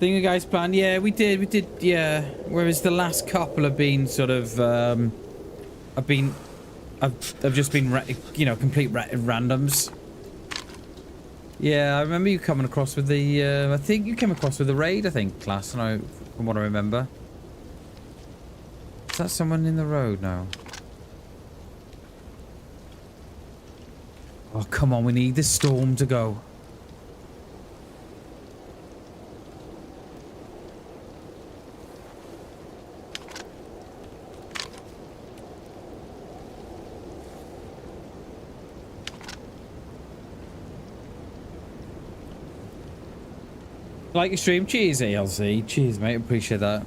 Think you guys planned? Yeah, we did, yeah. Whereas the last couple have been sort of, I've just been, you know, complete randoms. Yeah, I remember you coming across with the, I think you came across with the raid, I think, class, and from what I remember. Is that someone in the road now? Oh, come on, we need this storm to go. Like your stream? Cheers, ALZ. Cheers, mate. Appreciate that.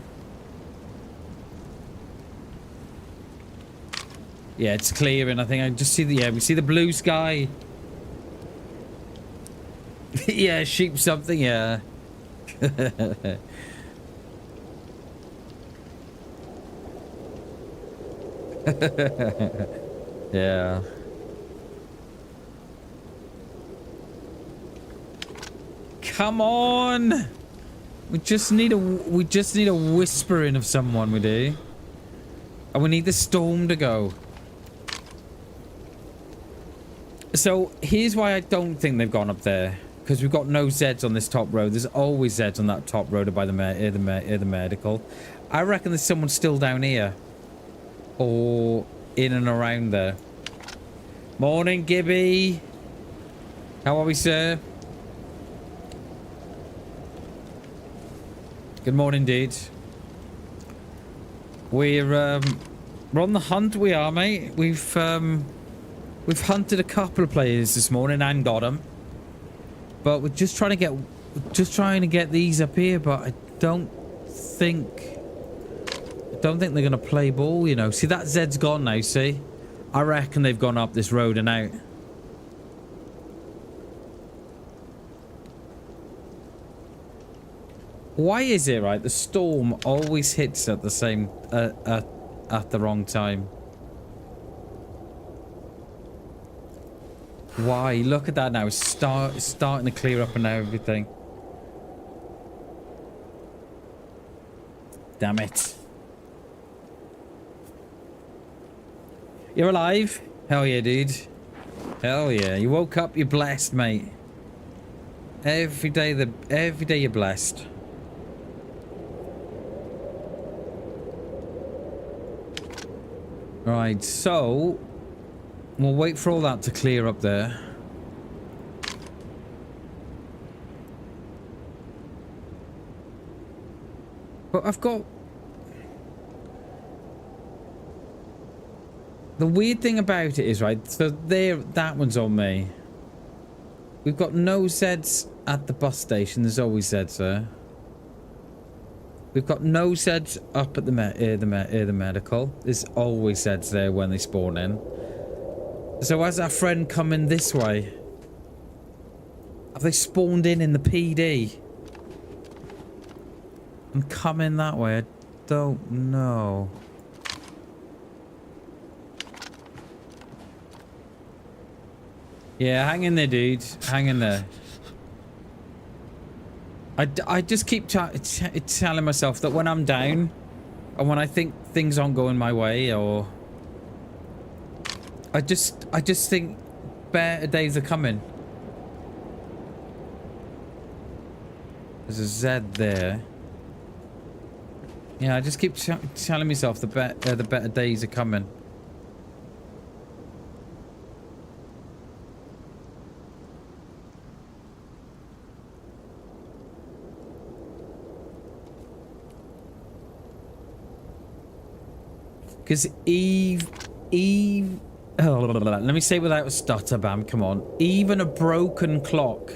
Yeah, it's clearing. I think I just see the... Yeah, we see the blue sky. Yeah, sheep something, yeah. Yeah. Come on! We just need a whispering of someone, we do. And we need the storm to go. So here's why I don't think they've gone up there. Because we've got no Zeds on this top road. There's always Zeds on that top road by the medical. I reckon there's someone still down here. Or in and around there. Morning, Gibby. How are we, sir? Good morning, dude. We're on the hunt. We are, mate. We've hunted a couple of players this morning and got them, but we're just trying to get just trying to get these up here, but I don't think they're gonna play ball, you know. See, that Zed's gone now, see? I reckon they've gone up this road and out. Why is it, right? The storm always hits at the same at the wrong time. Why? Look at that now. It's starting to clear up and everything. Damn it. You're alive? Hell yeah, dude. Hell yeah. You woke up, you're blessed, mate. Every day you're blessed. Right, so we'll wait for all that to clear up there. But I've got... The weird thing about it is, right, so there, that one's on me. We've got no Zeds at the bus station. There's always Zeds there. We've got no Zeds up at the medical. There's always Zeds there when they spawn in. So has our friend coming this way? Have they spawned in the PD? And coming that way? I don't know. Yeah, hang in there, dude. Hang in there. I just keep telling myself that when I'm down, and when I think things aren't going my way, or I just think better days are coming. There's a Z there. Yeah, I just keep telling myself the better days are coming. Because let me say without a stutter, Bam, come on. Even a broken clock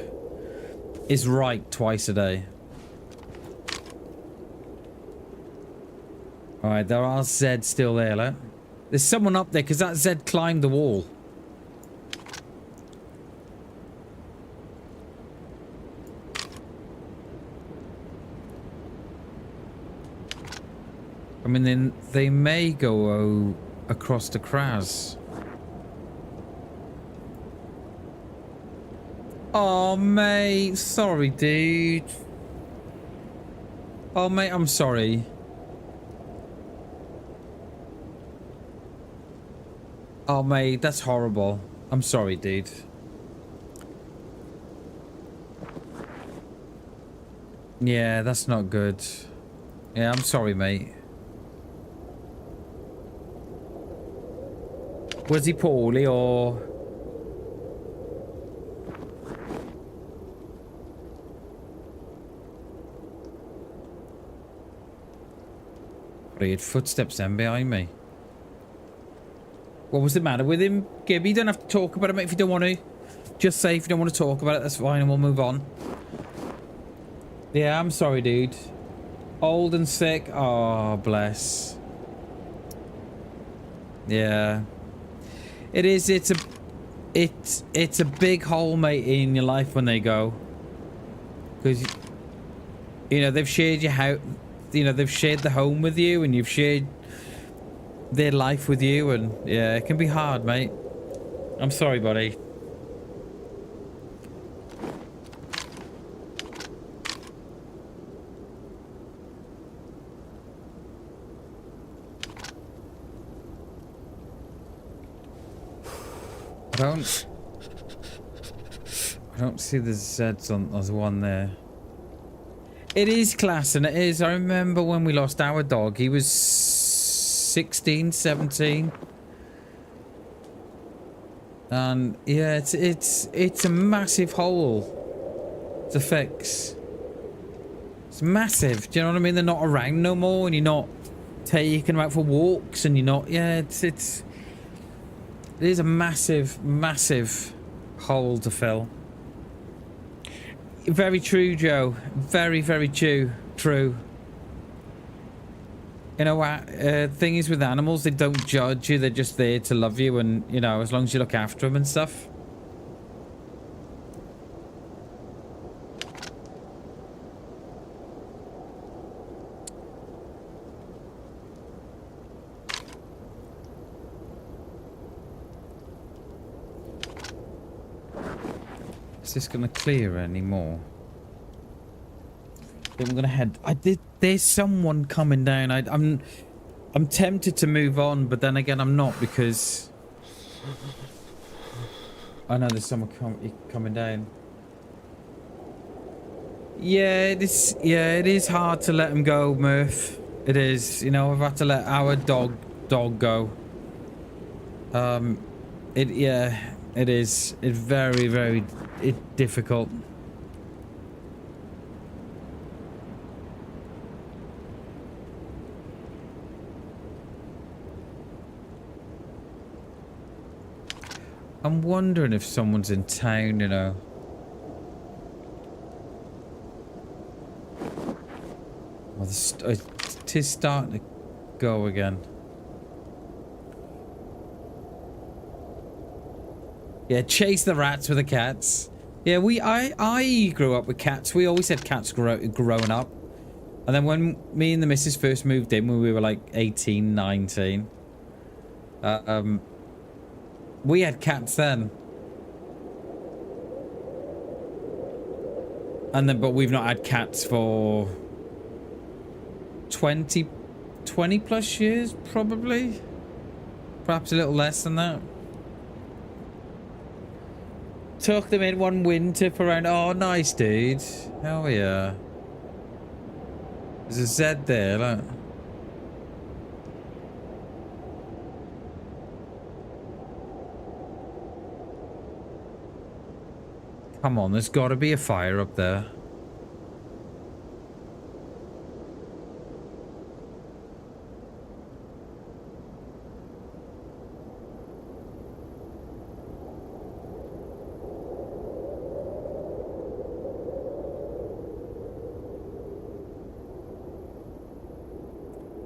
is right twice a day. Alright, there are Zeds still there, look. There's someone up there because that Zed climbed the wall. I mean, then they may go across to Kraz. Oh, mate. Sorry, dude. Oh, mate, I'm sorry. Oh, mate, that's horrible. I'm sorry, dude. Yeah, that's not good. Yeah, I'm sorry, mate. Was he poorly or... I heard footsteps then behind me. What was the matter with him, Gibby? You don't have to talk about it, mate, if you don't want to. Just say if you don't want to talk about it, that's fine, and we'll move on. Yeah, I'm sorry, dude. Old and sick. Oh, bless. Yeah. It is. It's a big hole, mate, in your life when they go, because you know they've shared your house, you know they've shared the home with you, and you've shared their life with you, and yeah, it can be hard, mate. I'm sorry, buddy. I don't see the Zeds on the one there. It is class, and it is. I remember when we lost our dog. He was 16, 17. And yeah, it's a massive hole to fix. It's massive. Do you know what I mean? They're not around no more, and you're not taking them out for walks, and you're not. Yeah, it is a massive hole to fill. Very true, Joe. Very, very true. True. You know, thing is with animals, they don't judge you. They're just there to love you, and you know, as long as you look after them and stuff. Is this gonna clear anymore? Then we're gonna head. There's someone coming down. I'm tempted to move on, but then again, I'm not, because I know there's someone coming down. Yeah, it is. Yeah, it is hard to let him go, Murph. It is. You know, I've had to let our dog go. Yeah, it is. It's very, very difficult. I'm wondering if someone's in town, you know. Well, it is starting to go again. Yeah, chase the rats with the cats. Yeah, I grew up with cats. We always had cats growing up. And then when me and the missus first moved in, when we were like 18, 19, we had cats then. And then, but we've not had cats for 20 plus years, probably. Perhaps a little less than that. Took them in one winter for around. Oh, nice, dude. Hell yeah. There's a Z there, look. Come on, there's got to be a fire up there.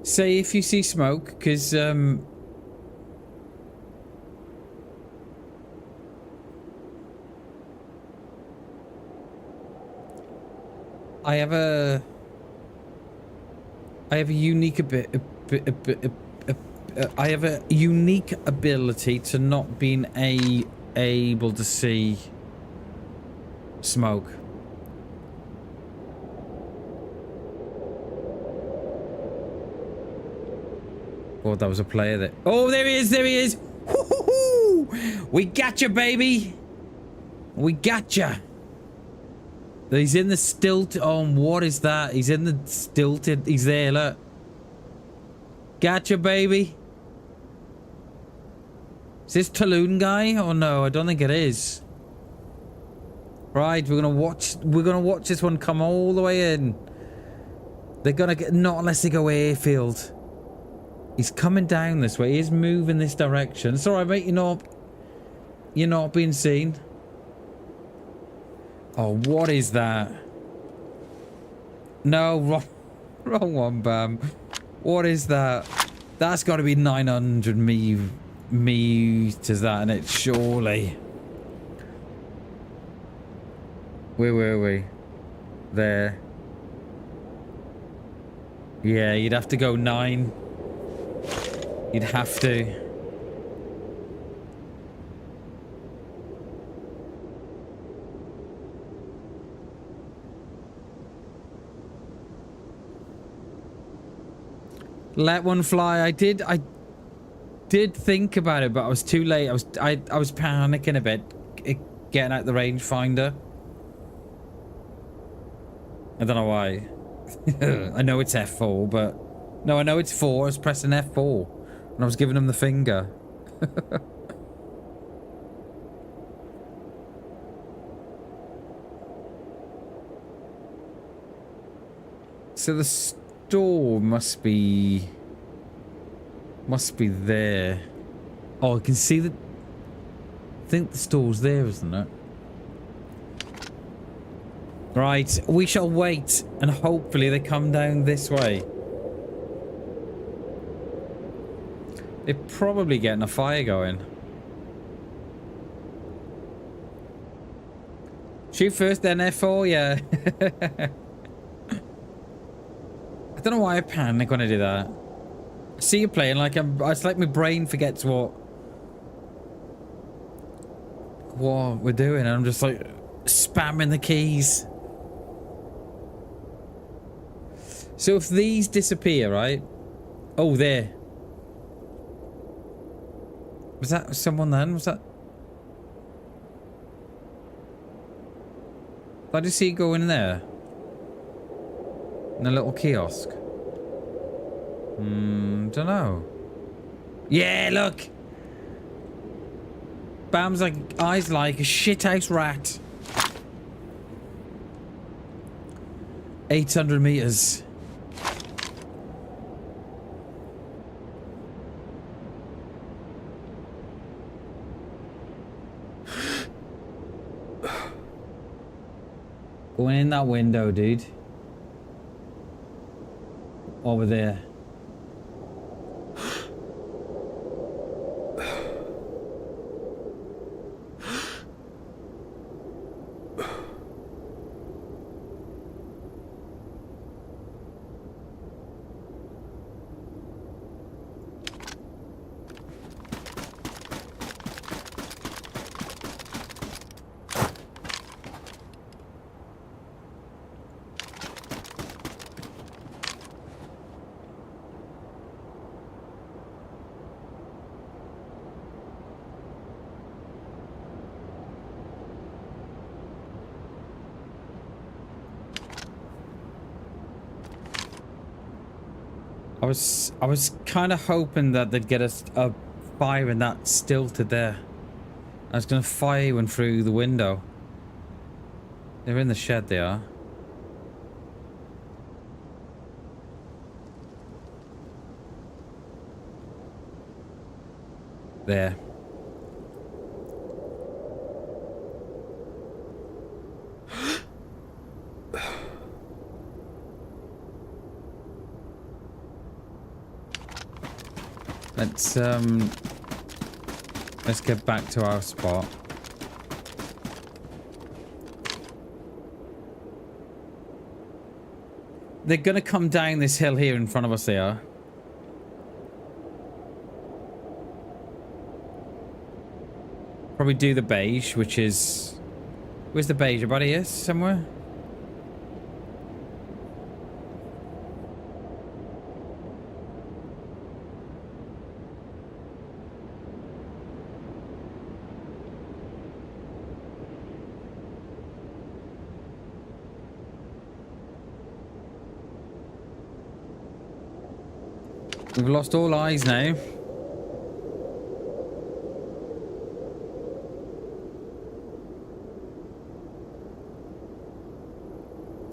Say if you see smoke, because I have a unique I have a unique ability to not being able to see smoke. Oh, that was a player there. Oh, there he is, there he is. We got you, baby. We got you. He's in the stilt. Oh, what is that? He's in the stilted. He's there, look. Gotcha, baby. Is this Talon guy? Oh no, I don't think it is. Right, we're gonna watch this one come all the way in. They're gonna get, not unless they go airfield. He's coming down this way. He's moving this direction. It's alright, mate. You're not being seen. Oh, what is that? No, wrong one, Bam. What is that? That's got to be 900 meters, that, and it surely. Where were we? There. Yeah, you'd have to go 9. You'd have to. Let one fly. I did think about it, but I was too late. I was panicking a bit, getting out the rangefinder. I don't know why. I know it's F4, but no, I know it's 4. I was pressing F4, and I was giving him the finger. So the store must be there. Oh, I can see that. I think the store's there, isn't it? Right, we shall wait, and hopefully they come down this way. They're probably getting a fire going. Shoot first, then F4, yeah. I don't know why I panic when I do that. I see you playing, like it's like my brain forgets what we're doing, and I'm just like spamming the keys. So if these disappear, right? Oh, there. Was that someone then? Was that? Did I just see it go in there? In a little kiosk? Don't know. Yeah, look! Bam's like, eyes like a shithouse rat. 800 meters. Going in that window, dude. Over there. I was kind of hoping that they'd get us a fire in that stilted there. I was gonna fire one through the window. They're in the shed, they are. There. Let's get back to our spot. They're gonna come down this hill here in front of us, they are. Probably do the beige, which is... Where's the beige? About here somewhere? We've lost all eyes now.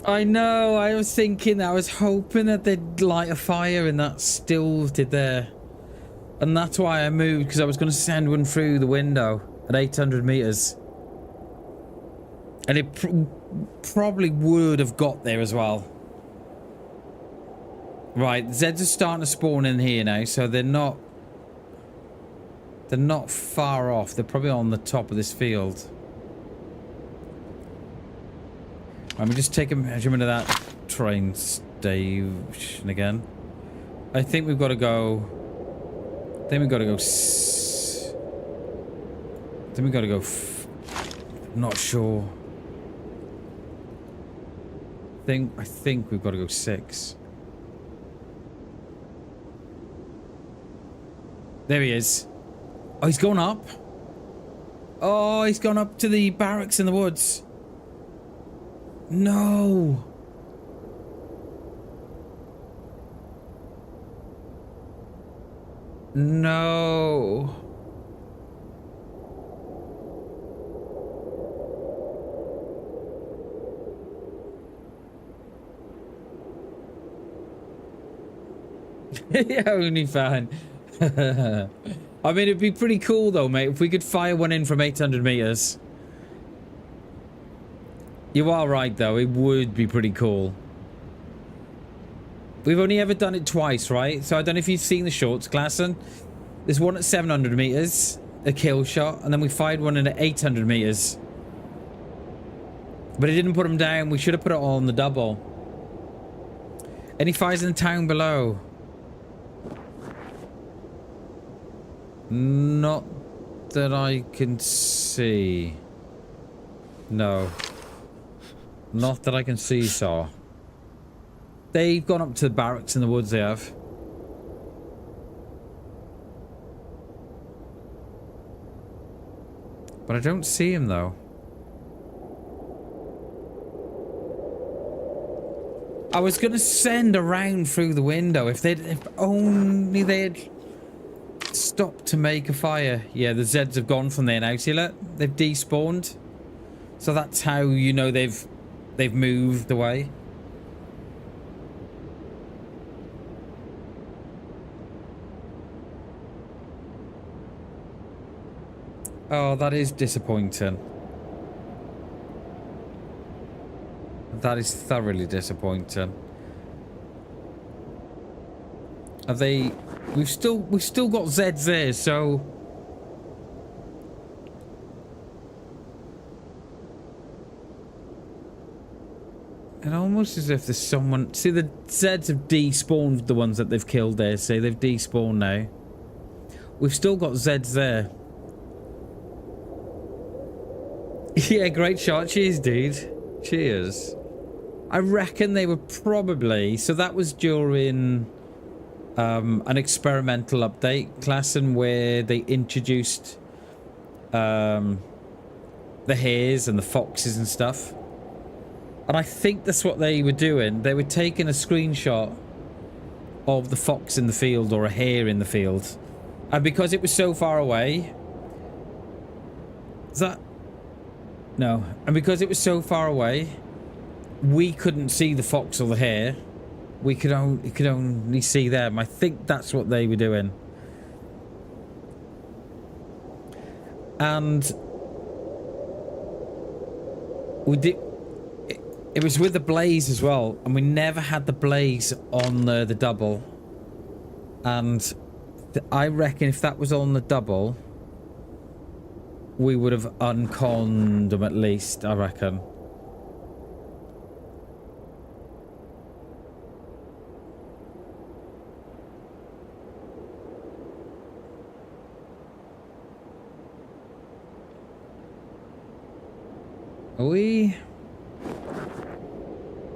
I know, I was thinking, I was hoping that they'd light a fire and that still did there. And that's why I moved, because I was going to send one through the window at 800 meters. And it probably would have got there as well. Right, Zeds are starting to spawn in here now, so they're not far off. They're probably on the top of this field. Let me just take a measurement of that train station again. I think we've got to go. I think we've got to go. I'm not sure. I think we've got to go 6. There he is. Oh, he's gone up. Oh, he's gone up to the barracks in the woods. No. No. Yeah, only fan. I mean, it'd be pretty cool though, mate, if we could fire one in from 800 meters. You are right, though. It would be pretty cool. We've only ever done it twice, right? So I don't know if you've seen the shorts, Klassen. There's one at 700 meters, a kill shot, and then we fired one in at 800 meters. But it didn't put them down. We should have put it all on the double. Any fires in the town below? Not that I can see. No. Not that I can see, sir. They've gone up to the barracks in the woods, they have. But I don't see him, though. I was going to send around through the window if only they'd stopped to make a fire. Yeah, the Zeds have gone from there now. See that? They've despawned. So that's how you know they've moved away. Oh, that is disappointing. That is thoroughly disappointing. Have they? We've still got Zeds there, so it almost as if there's someone. See, the Zeds have despawned the ones that they've killed there. See, they've despawned now. We've still got Zeds there. Yeah, great shot. Cheers, dude. Cheers. I reckon they were probably... So that was during an experimental update, Klassen, where they introduced the hares and the foxes and stuff. And I think that's what they were doing. They were taking a screenshot of the fox in the field or a hare in the field. And because it was so far away... Is that... No. And because it was so far away... We couldn't see the fox or the hare. We could only see them. I think that's what they were doing. And we did. It was with the blaze as well, and we never had the blaze on the double. And I reckon if that was on the double, we would have unconned them at least. I reckon.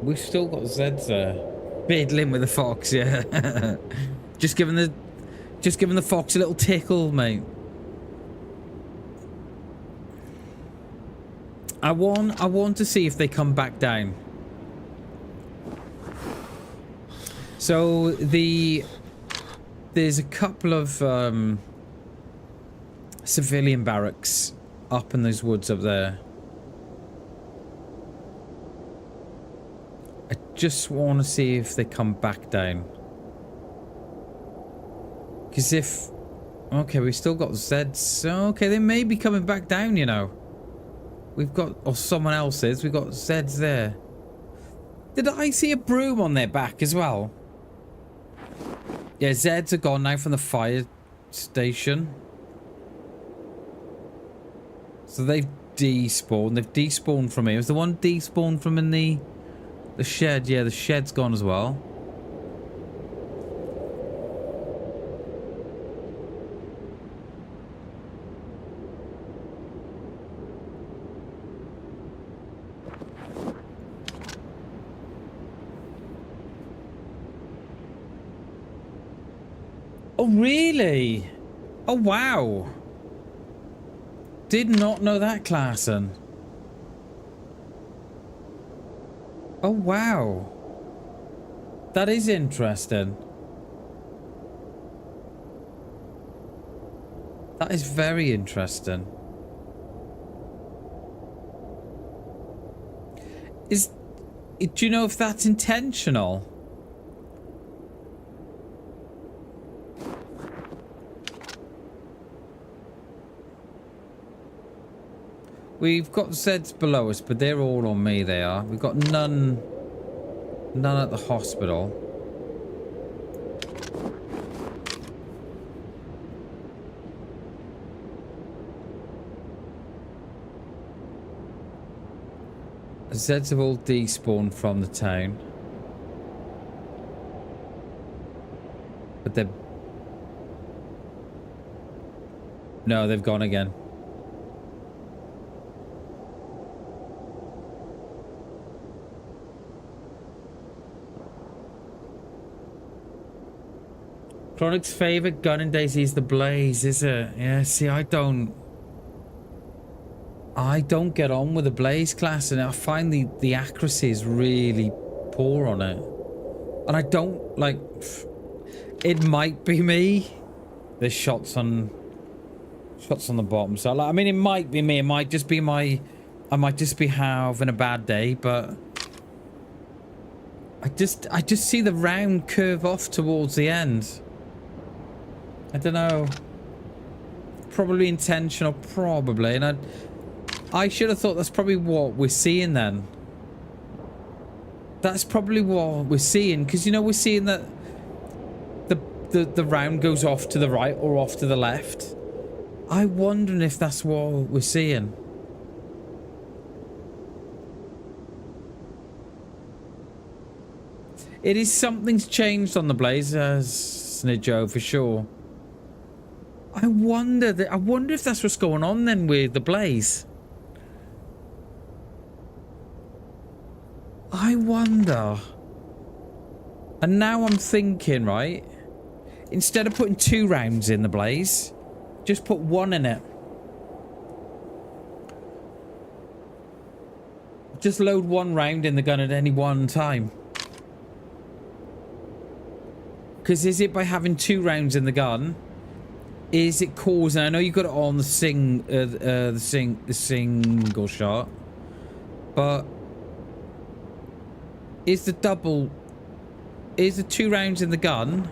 We've still got Zeds there. Biddling with the fox, yeah. just giving the fox a little tickle, mate. I want to see if they come back down. So there's a couple of civilian barracks up in those woods up there. I just want to see if they come back down. Because if... Okay, we've still got Zeds. Okay, they may be coming back down, you know. We've got... Or someone else is. We've got Zeds there. Did I see a broom on their back as well? Yeah, Zeds are gone now from the fire station. So they've despawned. They've despawned from here. Was the one despawned from in the shed? Yeah, the shed's gone as well. Oh, really? Oh, wow. Did not know that, Klassen. Oh, wow. That is interesting. That is very interesting. Do you know if that's intentional? We've got Zeds below us, but they're all on me, they are. We've got none at the hospital. Zeds have all despawned from the town. But they're... No, they've gone again. Chronic's favourite gun in DayZ is the Blaze, is it? Yeah, see, I don't get on with the Blaze class, and I find the accuracy is really poor on it. And I don't, like... It might be me. There's shots on the bottom. So, like, I mean, it might be me. It might just be my... I might just be having a bad day, but... I just see the round curve off towards the end. I don't know. Probably intentional, probably. And I should have thought that's probably what we're seeing then. That's probably what we're seeing. Because, you know, we're seeing that the round goes off to the right or off to the left. I'm wondering if that's what we're seeing. It is something's changed on the Blaze, Snidjo, for sure. I wonder if that's what's going on then with the Blaze. I wonder. And now I'm thinking, right? Instead of putting 2 rounds in the Blaze, just put 1 in it. Just load 1 round in the gun at any one time. Because is it by having 2 rounds in the gun? Is it causing? I know you got it on the single shot, but is the 2 rounds in the gun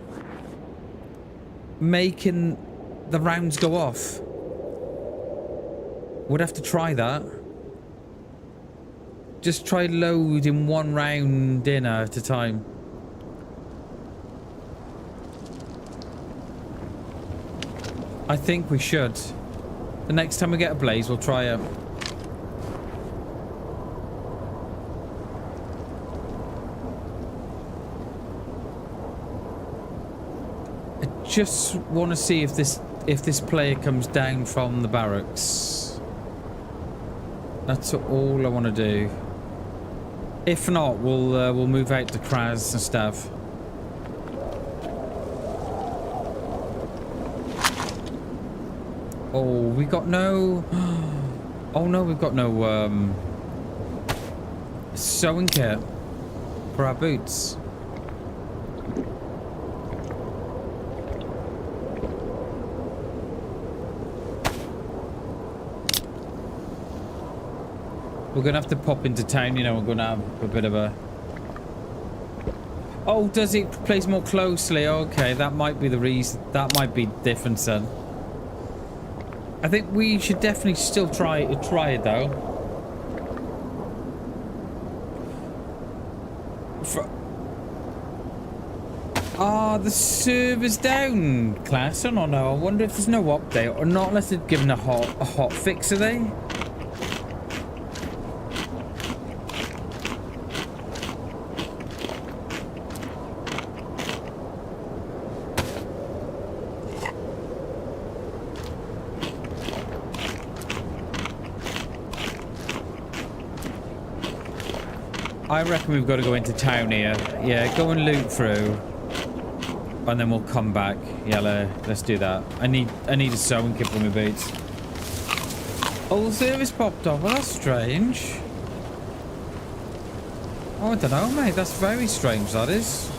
making the rounds go off? Would have to try that. Just try loading 1 round in at a time. I think we should. The next time we get a Blaze, we'll try it. I just want to see if this player comes down from the barracks. That's all I want to do. If not, we'll move out to Kraz and stuff. Oh, we got no... Oh no, we've got no sewing kit for our boots. We're gonna have to pop into town, you know, we're gonna have a bit of a... Oh, does it place more closely? Okay, that might be the reason. That might be different then. I think we should definitely still try it though. The server's down, class. I don't know. I wonder if there's no update or not, unless they've given a hot fix, are they? I reckon we've got to go into town here. Yeah, go and loot through. And then we'll come back. Yeah, let's do that. I need a sewing kit for my boots. Oh, the service popped up. Well, that's strange. Oh, I don't know, mate. That's very strange, that is.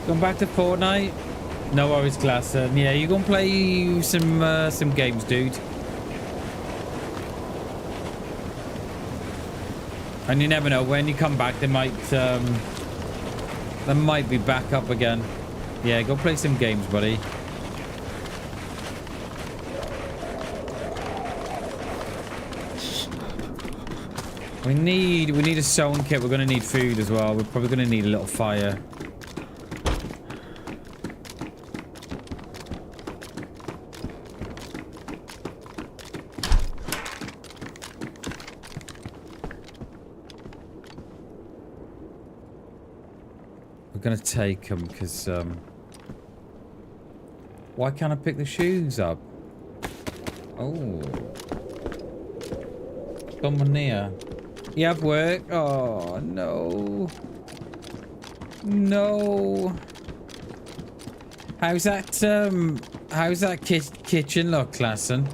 Going back to Fortnite? No worries, class. Yeah, you gonna play some games, dude. And you never know, when you come back, they might be back up again. Yeah, go play some games, buddy. We need a sewing kit. We're gonna need food as well. We're probably gonna need a little fire. We're gonna take them because why can't I pick the shoes up? Oh, someone near. You have work? Oh no, no. How's that kitchen look, Klassen?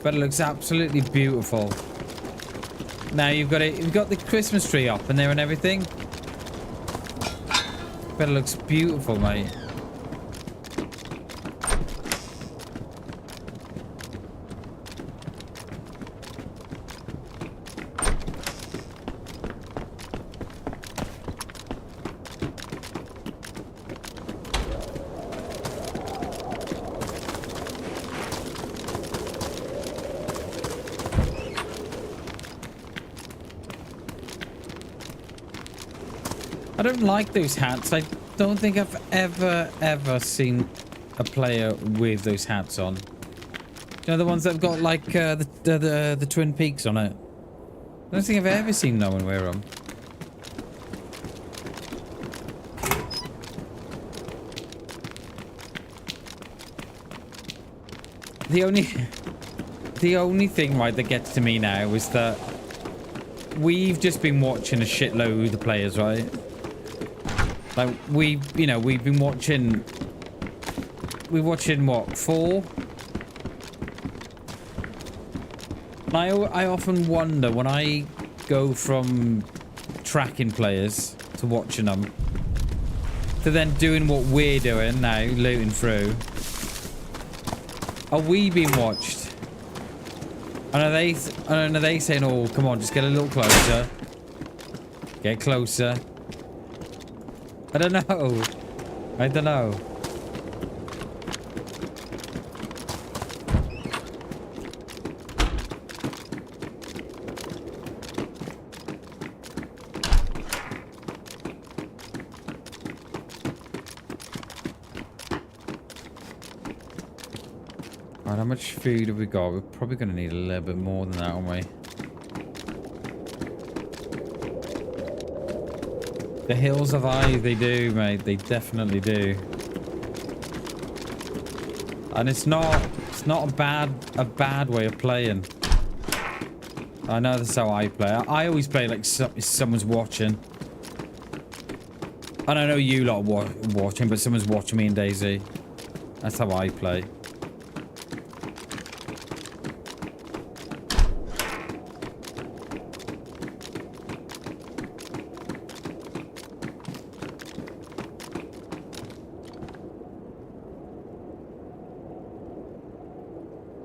But it looks absolutely beautiful. Now you've got it. You've got the Christmas tree up in there and everything. But it looks beautiful, mate. I don't like those hats. I don't think I've ever seen a player with those hats on. You know, the ones that have got like the Twin Peaks on it. I don't think I've ever seen no one wear them. The only thing, right, that gets to me now is that we've just been watching a shitload of the players, right? Like, we've been watching... We're watching, what, 4? I often wonder, when I go from tracking players to watching them, to then doing what we're doing now, looting through, are we being watched? And are they saying, oh, come on, just get a little closer. Get closer. I don't know. I don't know. Right, how much food have we got? We're probably going to need a little bit more than that, aren't we? The hills of eyes, they do, mate. They definitely do. And it's not a bad way of playing. I know that's how I play. I always play like someone's watching. And I know you lot are watching, but someone's watching me in DayZ. That's how I play.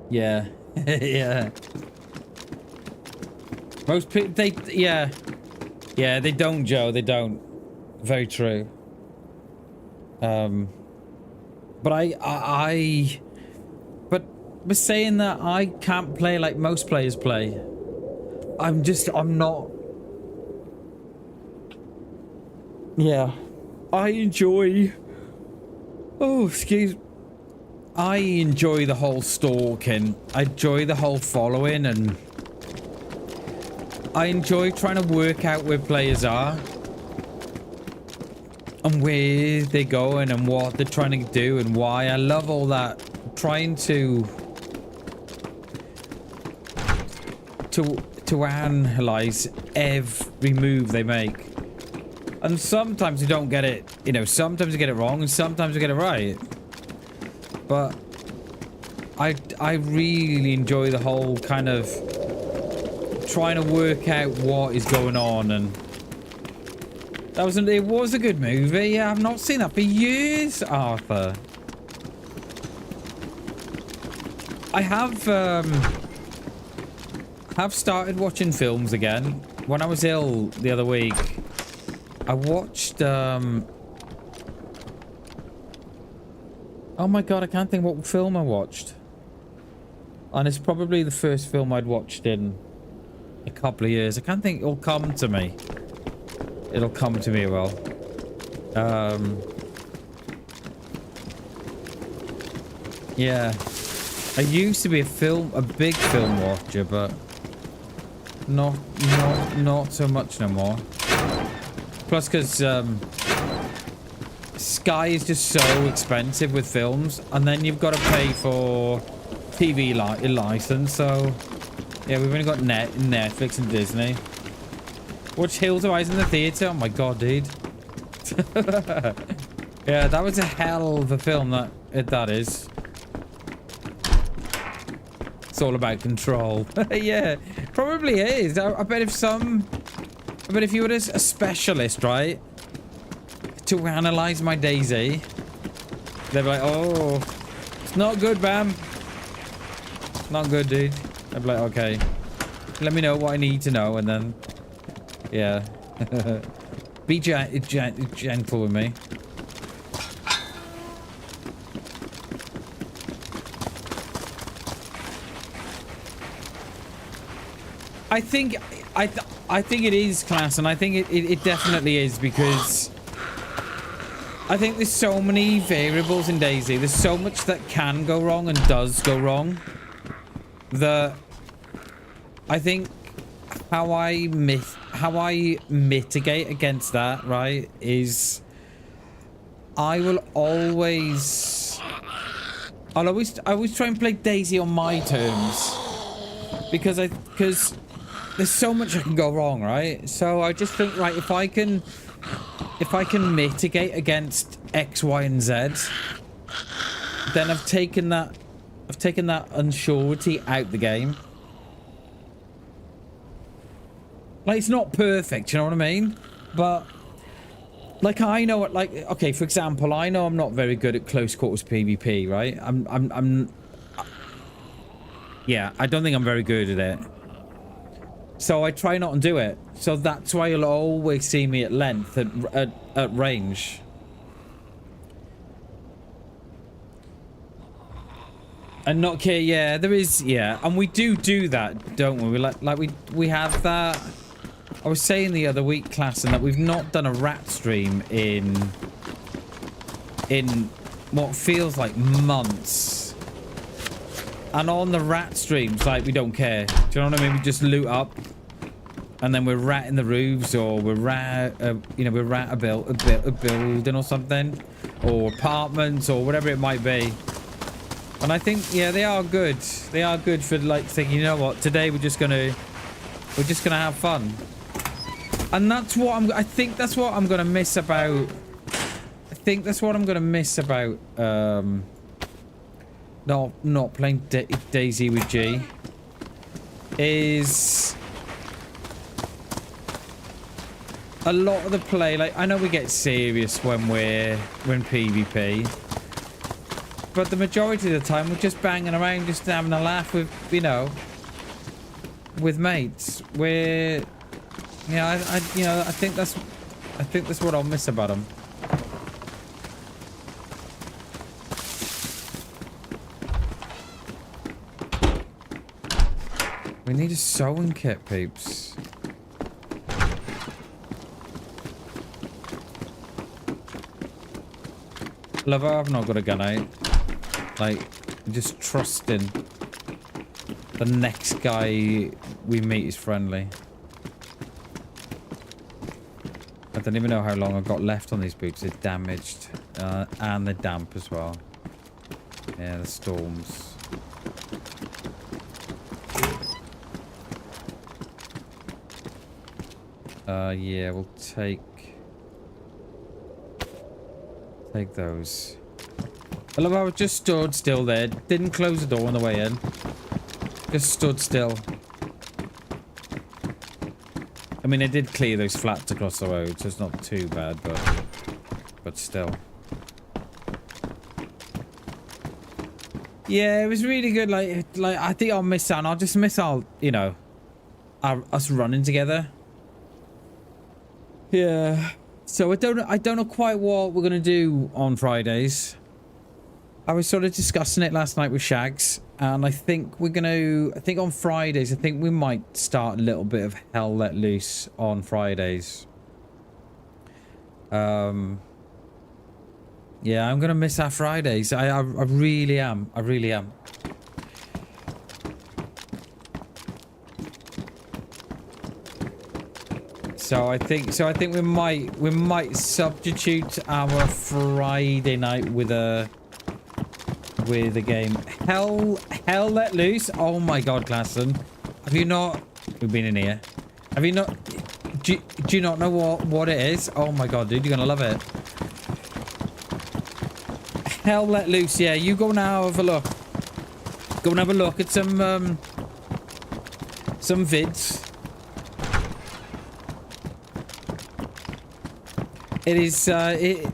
Yeah. Yeah. Most people, yeah, they don't, Joe. They don't. Very true. But but saying that, I can't play like most players play. I'm not. Yeah. I enjoy. Oh, excuse. I enjoy the whole stalking. I enjoy the whole following, and I enjoy trying to work out where players are and where they're going and what they're trying to do and why. I love all that. Trying to analyze every move they make. And sometimes you don't get it, you know, sometimes you get it wrong and sometimes you get it right. But I really enjoy the whole kind of trying to work out what is going on and It was a good movie. Yeah, I've not seen that for years, Arthur. I have started watching films again. When I was ill the other week, I watched oh my god, I can't think what film I watched. And it's probably the first film I'd watched in a couple of years. I can't think. It'll come to me. It'll come to me well. Yeah. I used to be a big film watcher, but not so much no more. Plus, because Sky is just so expensive with films, and then you've got to pay for TV license. So yeah, we've only got Netflix and Disney. Watch Hills of Eyes in the theater. Oh my god, dude. Yeah, that was a hell of a film. That is. It's all about control. Yeah, probably is. I bet if you were a specialist, right, to analyze my DayZ, they'd be like, oh, it's not good, Bam. Not good, dude. I'd be like, okay, let me know what I need to know, and then, yeah. Be gentle with me. I think it is, class, and I think it definitely is, because I think there's so many variables in DayZ. There's so much that can go wrong and does go wrong. That I think how I mitigate against that, right, is I'll always try and play DayZ on my terms, because there's so much that can go wrong, right? So I just think, right, if I can mitigate against X, Y, and Z, then I've taken that unsurety out the game. Like, it's not perfect, you know what I mean? But like, I know it, like, okay, for example, I know I'm not very good at close quarters PvP, right? Yeah, I don't think I'm very good at it. So I try not to do it. So that's why you'll always see me at length, at range. And not care, yeah, there is, yeah. And we do that, don't we? We have that. I was saying the other week, class, and that we've not done a rat stream in what feels like months. And on the rat streams, like, we don't care. Do you know what I mean? We just loot up, and then we're ratting the roofs, or we're rat a building or something, or apartments, or whatever it might be. And I think, yeah, they are good. They are good for, like, thinking, you know what? Today we're just gonna have fun. And that's what I think that's what I'm gonna miss about. I think that's what I'm gonna miss about. Not playing DayZ with G is a lot of the play. Like, I know we get serious when PvP, but the majority of the time we're just banging around, just having a laugh with, you know, with mates. We're, yeah, I think that's what I'll miss about them. We need a sewing kit, peeps. Lover, I've not got a gun out. Like, just trusting the next guy we meet is friendly. I don't even know how long I've got left on these boots. They're damaged. And they're damp as well. Yeah, the storms. Yeah, we'll take those. I love how I just stood still there. Didn't close the door on the way in. Just stood still. I mean, I did clear those flats across the road, so it's not too bad, but still. Yeah, it was really good. Like I think I'll miss out. I'll just miss out, you know, us running together. Yeah. So I don't know quite what we're gonna do on Fridays. I was sort of discussing it last night with Shags, and I think we're gonna. I think on Fridays, I think we might start a little bit of Hell Let Loose on Fridays. Yeah, I'm gonna miss our Fridays. I really am. I really am. So I think we might substitute our Friday night with a game. Hell Let Loose. Oh my God, Klassen. Have you not? We've been in here. Have you not? Do you not know what it is? Oh my God, dude, you're gonna love it. Hell Let Loose. Yeah, you go now, have a look. Go and have a look at some vids. It is,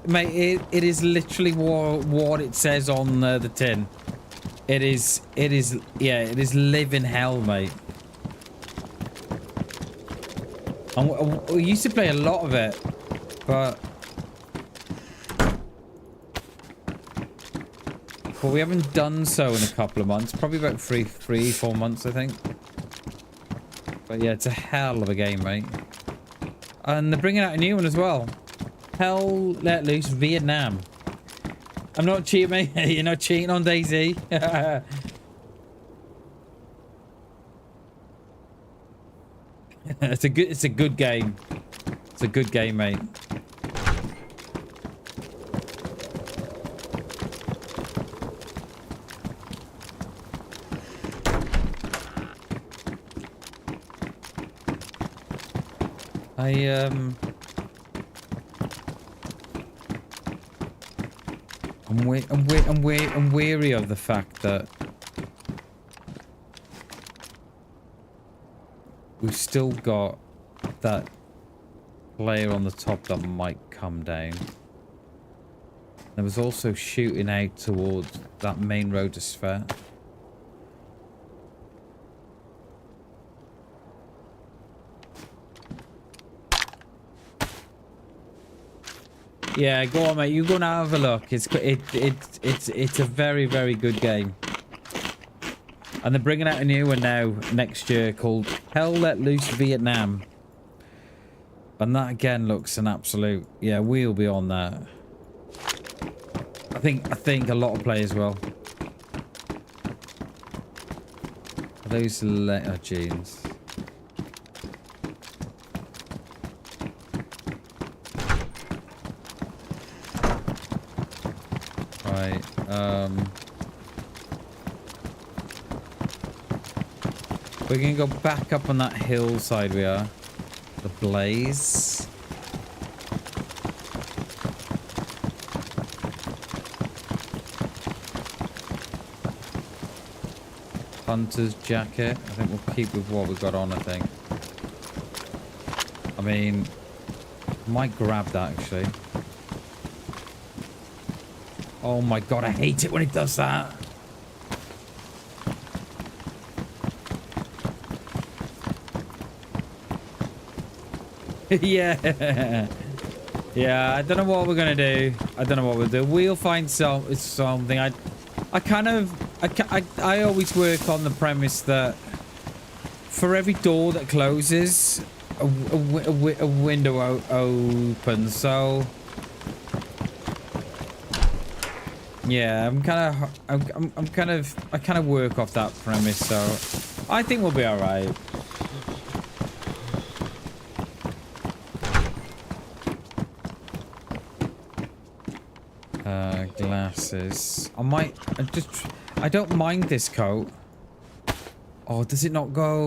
mate. It is literally what it says on the tin. It is. Yeah, it is living hell, mate. We used to play a lot of it, but we haven't done so in a couple of months. Probably about 4 months, I think. But yeah, it's a hell of a game, mate. And they're bringing out a new one as well. Hell Let Loose Vietnam. I'm not cheating, mate. You're not cheating on DayZ. It's a good game. It's a good game, mate. I'm weary of the fact that we've still got that player on the top that might come down. There was also shooting out towards that main rotosphere. Yeah, go on, mate. You go and have a look. It's a very, very good game. And they're bringing out a new one now next year called Hell Let Loose Vietnam. And that again looks an absolute. Yeah, we'll be on that. I think a lot of players will. Are those letter jeans? Right, we're gonna go back up on that hillside we are. The blaze. Hunter's jacket. I think we'll keep with what we've got on, I think. I mean, I might grab that actually. Oh my God, I hate it when it does that. Yeah. Yeah, I don't know what we're gonna do. I don't know what we'll do. We'll find something. I always work on the premise that for every door that closes, a window opens. So yeah, I kind of work off that premise. So I think we'll be all right. Glasses. I don't mind this coat. Oh, does it not go?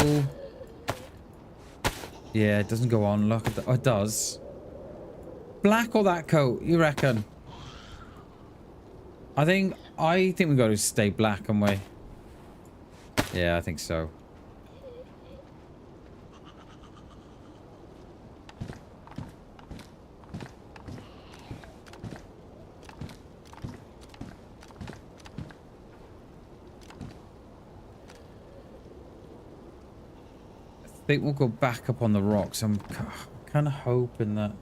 Yeah, it doesn't go on. Look, oh, it does. Black or that coat, you reckon? I think we got to stay black, haven't we? Yeah, I think so. think we'll go back up on the rocks. I'm kind of hoping that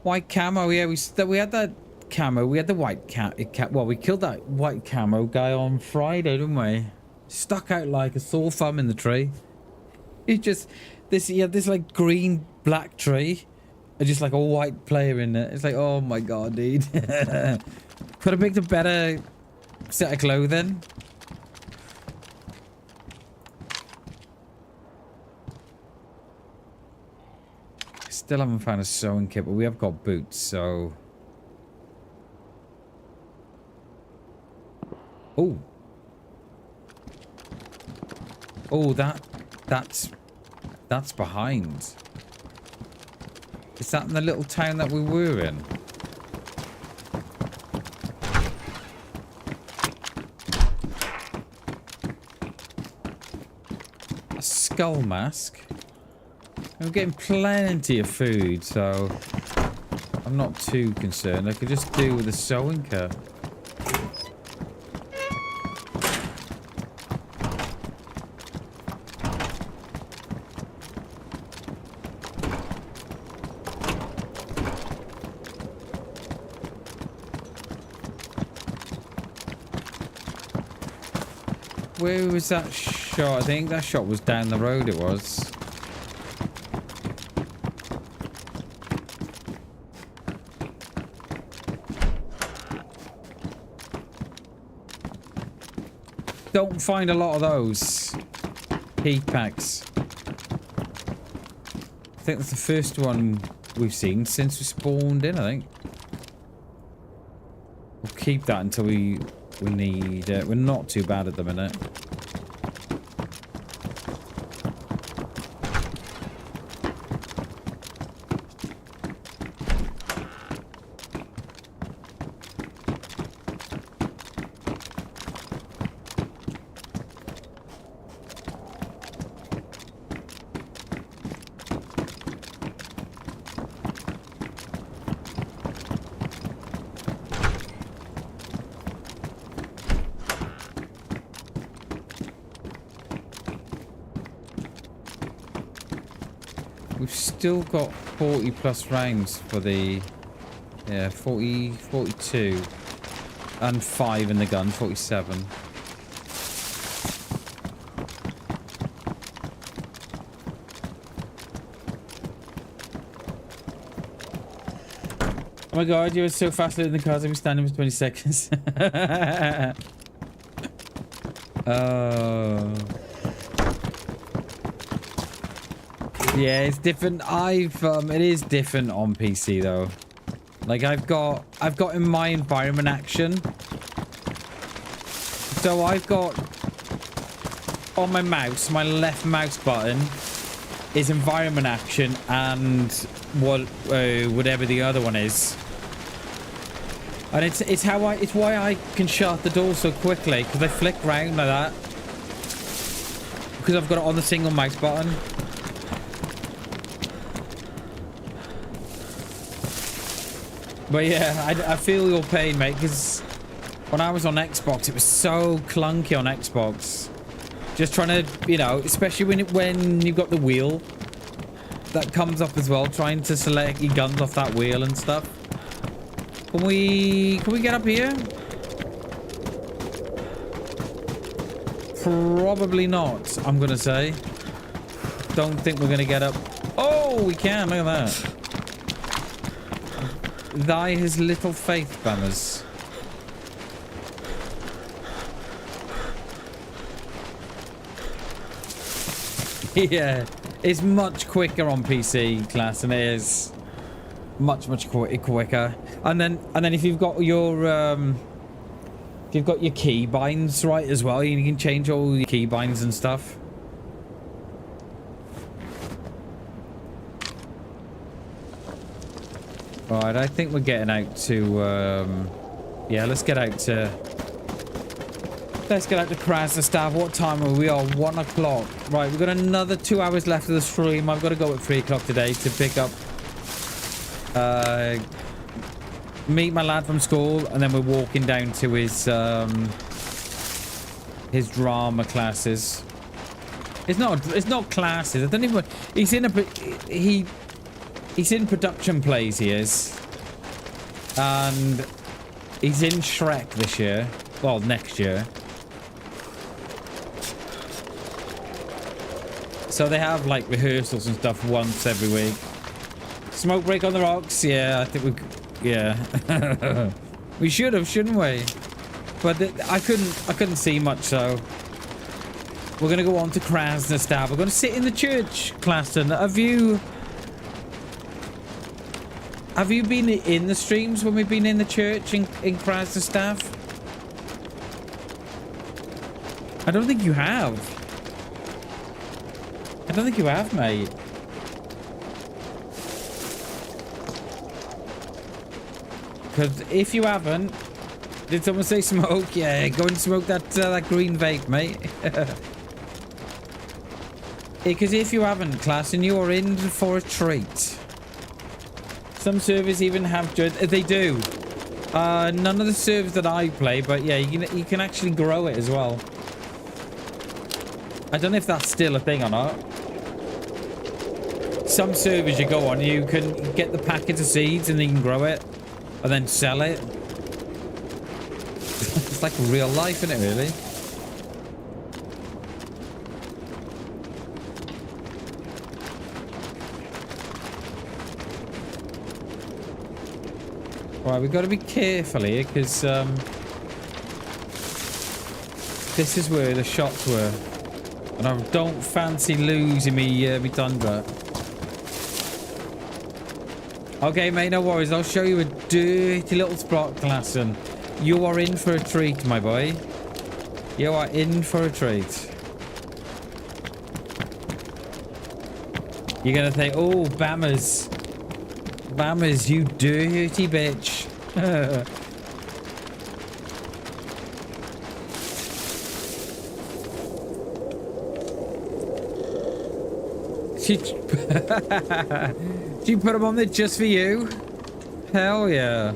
white camo. Yeah, we had that camo. We had the white cat. Well, we killed that white camo guy on Friday, didn't we? Stuck out like a sore thumb in the tree. He just this like green black tree, and just like a white player in it. It's like, oh my god, dude. Could have picked a better set of clothing. Still haven't found a sewing kit, but we have got boots, so... Oh. Oh, that's behind. Is that in the little town that we were in? A skull mask? I'm getting plenty of food, so I'm not too concerned. I could just do with a sewing kit. Where was that shot? I think that shot was down the road, it was. Don't find a lot of those heat packs. I think that's the first one we've seen since we spawned in, I think. We'll keep that until we need it. We're not too bad at the minute. We've still got 40 plus rounds for the, yeah, 40, 42 and 5 in the gun, 47. Oh my god, you were so fast in the cars, I've been standing for 20 seconds. Oh. Yeah, it's different. It is different on PC though. Like I've got in my environment action. So I've got on my mouse, my left mouse button is environment action and whatever the other one is. And it's why I can shut the door so quickly, because I flick round like that. Because I've got it on the single mouse button. But yeah, I feel your pain, mate, because when I was on Xbox, it was so clunky on Xbox. Just trying to, you know, especially when you've got the wheel that comes up as well, trying to select your guns off that wheel and stuff. Can we get up here? Probably not, I'm gonna say. Don't think we're gonna get up. Oh, we can, look at that. Thy his little faith, bammers. Yeah, it's much quicker on PC, class, and it is much quicker. And then if you've got your key binds right as well, you can change all your key binds and stuff. Alright, I think we're getting out to, yeah, let's get out to Krasnostav. What time are we on? 1 o'clock. Right, we've got another 2 hours left of the stream. I've got to go at 3 o'clock today to pick up, meet my lad from school, and then we're walking down to his drama classes. It's not classes. I don't even. He's in he's in production plays. He is, and he's in Shrek this year. Well, next year. So they have like rehearsals and stuff once every week. Smoke break on the rocks. Yeah, I think we. Yeah, we should have, shouldn't we? But I couldn't see much. So we're gonna go on to Krasnostav. We're gonna sit in the church, Klassen. Have you been in the streams when we've been in the church in Krasnostav? I don't think you have. I don't think you have, mate. Because if you haven't, did someone say smoke? Yeah, go and smoke that green vape, mate. Because if you haven't, class, and you are in for a treat. Some servers even have they do. None of the servers that I play, but yeah, you can actually grow it as well. I don't know if that's still a thing or not. Some servers you go on, you can get the packet of seeds and then you can grow it and then sell it. It's like real life, isn't it, really? Right, we've got to be careful here because this is where the shots were. And I don't fancy losing me Tundra. Okay, mate, no worries. I'll show you a dirty little spot, Klassen. You are in for a treat, my boy. You are in for a treat. You're going to think, oh, Bammers. Bammers, you dirty bitch. She put them on there just for you? Hell yeah.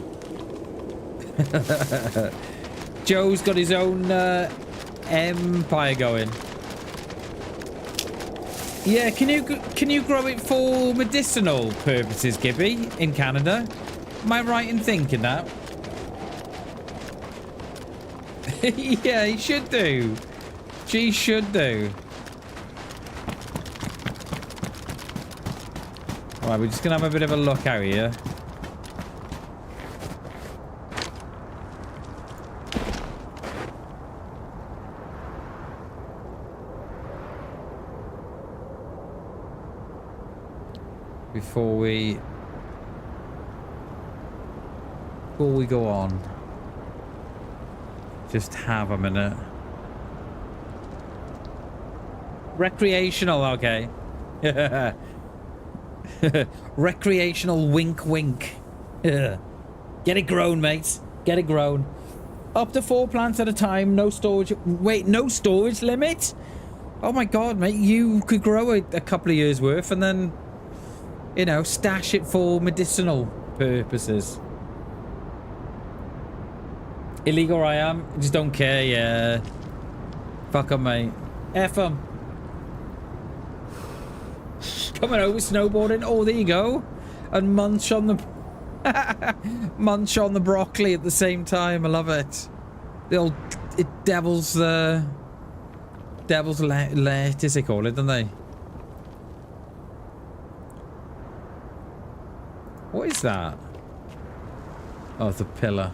Joe's got his own empire going. Yeah, can you grow it for medicinal purposes, Gibby, in Canada? Am I right in thinking that? Yeah, he should do. She should do. Right, we're just gonna have a bit of a look out here. Before we go on, just have a minute. Recreational, okay. Recreational wink wink. Get it grown, mates. Get it grown. Up to 4 plants at a time. No storage. Wait, no storage limit? Oh my god, mate. You could grow a couple of years worth and then, you know, stash it for medicinal purposes. Illegal I am. Just don't care, yeah. Fuck 'em, mate. F 'em. Coming over snowboarding. Oh, there you go. And munch on the munch on the broccoli at the same time. I love it. The old devil's lettuce they call it, don't they? What is that? Oh, it's a pillar.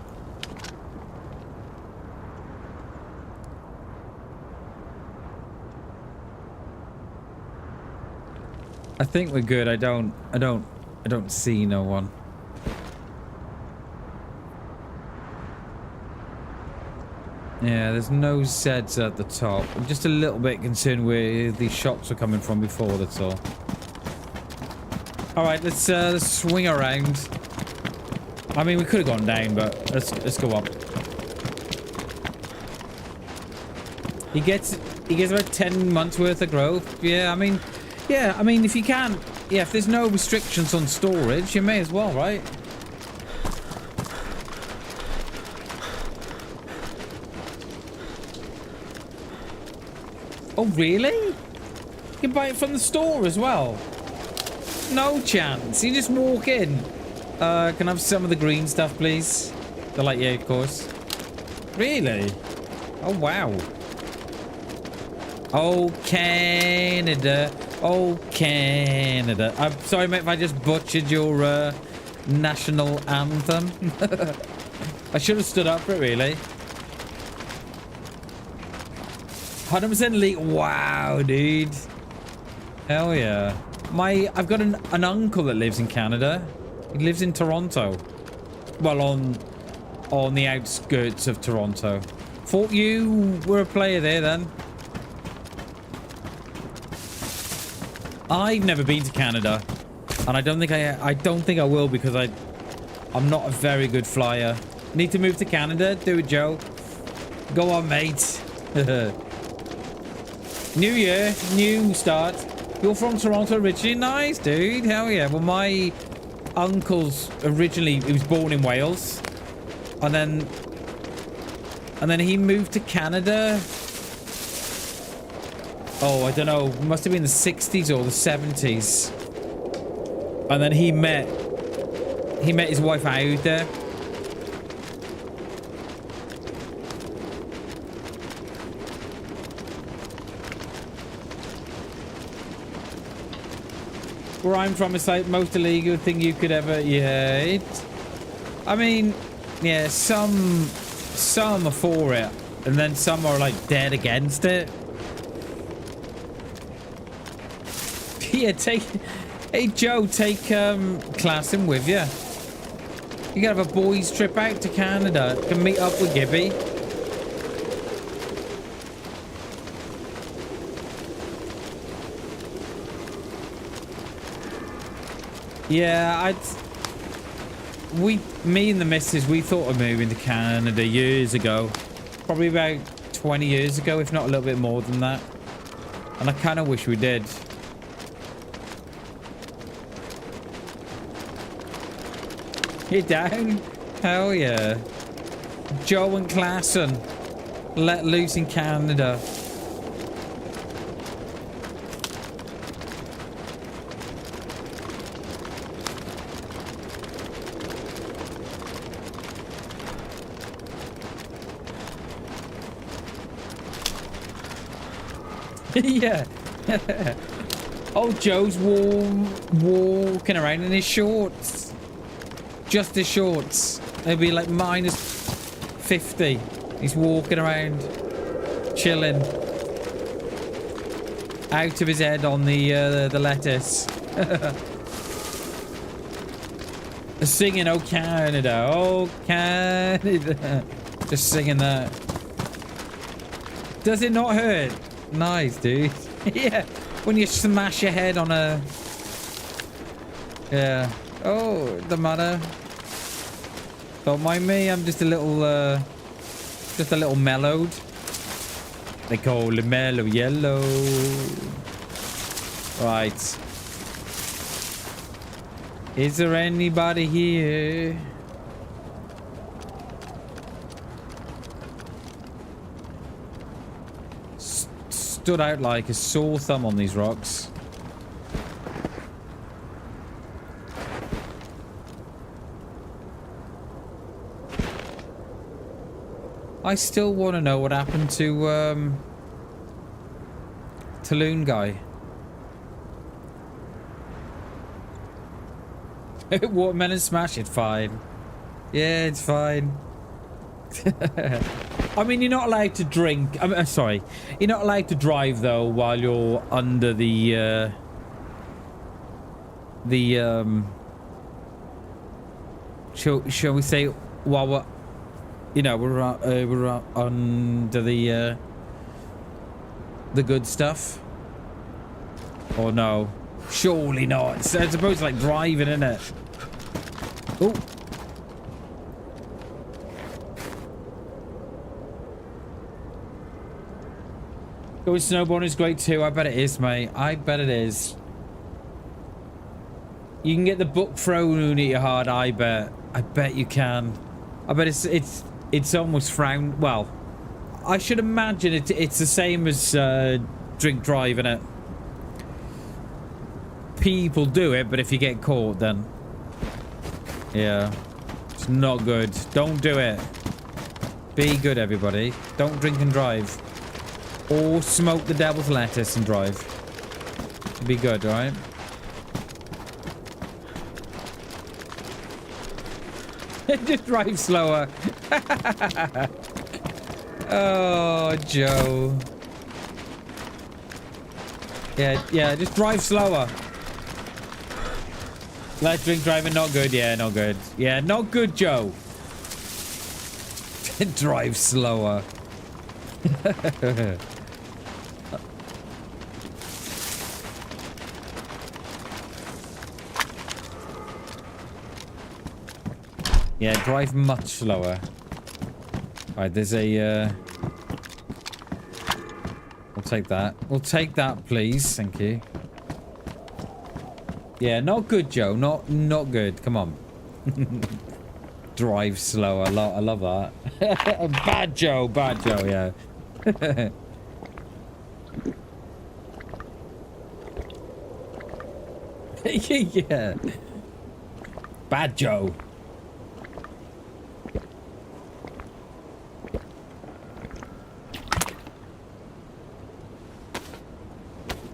I think we're good. I don't see no one. Yeah, there's no Zeds at the top. I'm just a little bit concerned where these shots are coming from before, that's all. Alright, let's swing around. I mean, we could have gone down, but let's go up. He gets about 10 months worth of growth. Yeah, I mean, if you can, yeah, if there's no restrictions on storage, you may as well, right? Oh, really? You can buy it from the store as well. No chance. You just walk in. Can I have some of the green stuff, please? The light, yeah, of course. Really? Oh, wow. Oh, Canada. Oh, Canada. I'm sorry, mate, if I just butchered your national anthem. I should have stood up for it, really. 100% elite. Wow, dude. Hell yeah. I've got an uncle that lives in Canada. He lives in Toronto. Well, on the outskirts of Toronto. Thought you were a player there then. I've never been to Canada, and I don't think I will because I'm not a very good flyer. Need to move to Canada? Do it, Joe. Go on, mate. New year, new start. You're from Toronto originally? Nice, dude. Hell yeah. Well, my uncle's originally, he was born in Wales. And then he moved to Canada. Oh, I don't know. It must have been the 60s or the 70s. And then he met his wife out there. Where I'm from, it's like most illegal thing you could ever... Yeah, I mean, yeah, some are for it, and then some are like dead against it. Yeah, hey Joe, take Klassen with you. You can have a boys trip out to Canada. You can meet up with Gibby. Yeah, me and the missus, we thought of moving to Canada years ago. Probably about 20 years ago, if not a little bit more than that. And I kind of wish we did. You're down? Hell yeah. Joe and Klassen. Let loose in Canada. Yeah. Oh, Joe's walking around in his shorts. Just his shorts. They'd be like minus 50. He's walking around, chilling. Out of his head on the lettuce. Singing, oh Canada, oh Canada. Just singing that. Does it not hurt? Nice, dude. Yeah, when you smash your head on a... Yeah. Oh, the matter. Don't mind me, I'm just a little mellowed. They call it mellow yellow. Right. Is there anybody here? Stood out like a sore thumb on these rocks. I still want to know what happened to Loon Guy. Watermelon smash it, fine. Yeah, it's fine. I mean, you're not allowed to drink. I'm sorry. You're not allowed to drive, though, while you're under the shall we say, while we're, you know, we're under the good stuff? Or no? Surely not. It's supposed to like driving, isn't it? Oh. Going snowboarding is great too. I bet it is, mate. I bet it is. You can get the book thrown at you hard. I bet you can. I bet it's almost frowned. Well, I should imagine it's the same as drink driving it. people do it, but if you get caught, then yeah, it's not good. Don't do it. Be good, everybody. Don't drink and drive, or smoke the devil's lettuce and drive. Be good, all right? Just drive slower. Oh, Joe. Yeah, just drive slower. Light drink driving, not good. Yeah, not good. Yeah, not good, Joe. Drive slower. Yeah, drive much slower. Alright, there's a... We'll take that. We'll take that, please. Thank you. Yeah, not good, Joe. Not good. Come on. Drive slower. I love that. Bad Joe. Bad Joe, yeah. Yeah. Bad Joe.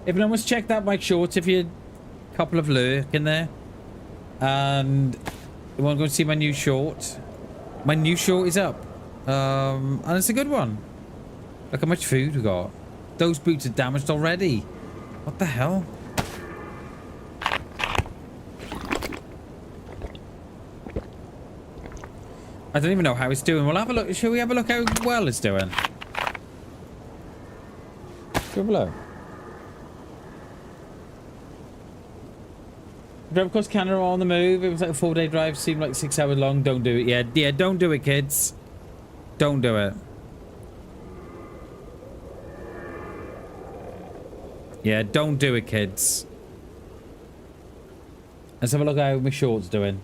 If no one's checked out my shorts, if you're a couple of lurk in there and you want to go see my new short is up. And it's a good one. Look how much food we got. Those boots are damaged already. What the hell? I don't even know how it's doing. We'll have a look. Shall we have a look how well it's doing? Shall we have a look? Drive across Canada on the move. It was like a 4-day drive. Seemed like 6 hours long. Don't do it. Yeah, don't do it, kids. Don't do it. Yeah, don't do it, kids. Let's have a look at how my short's doing.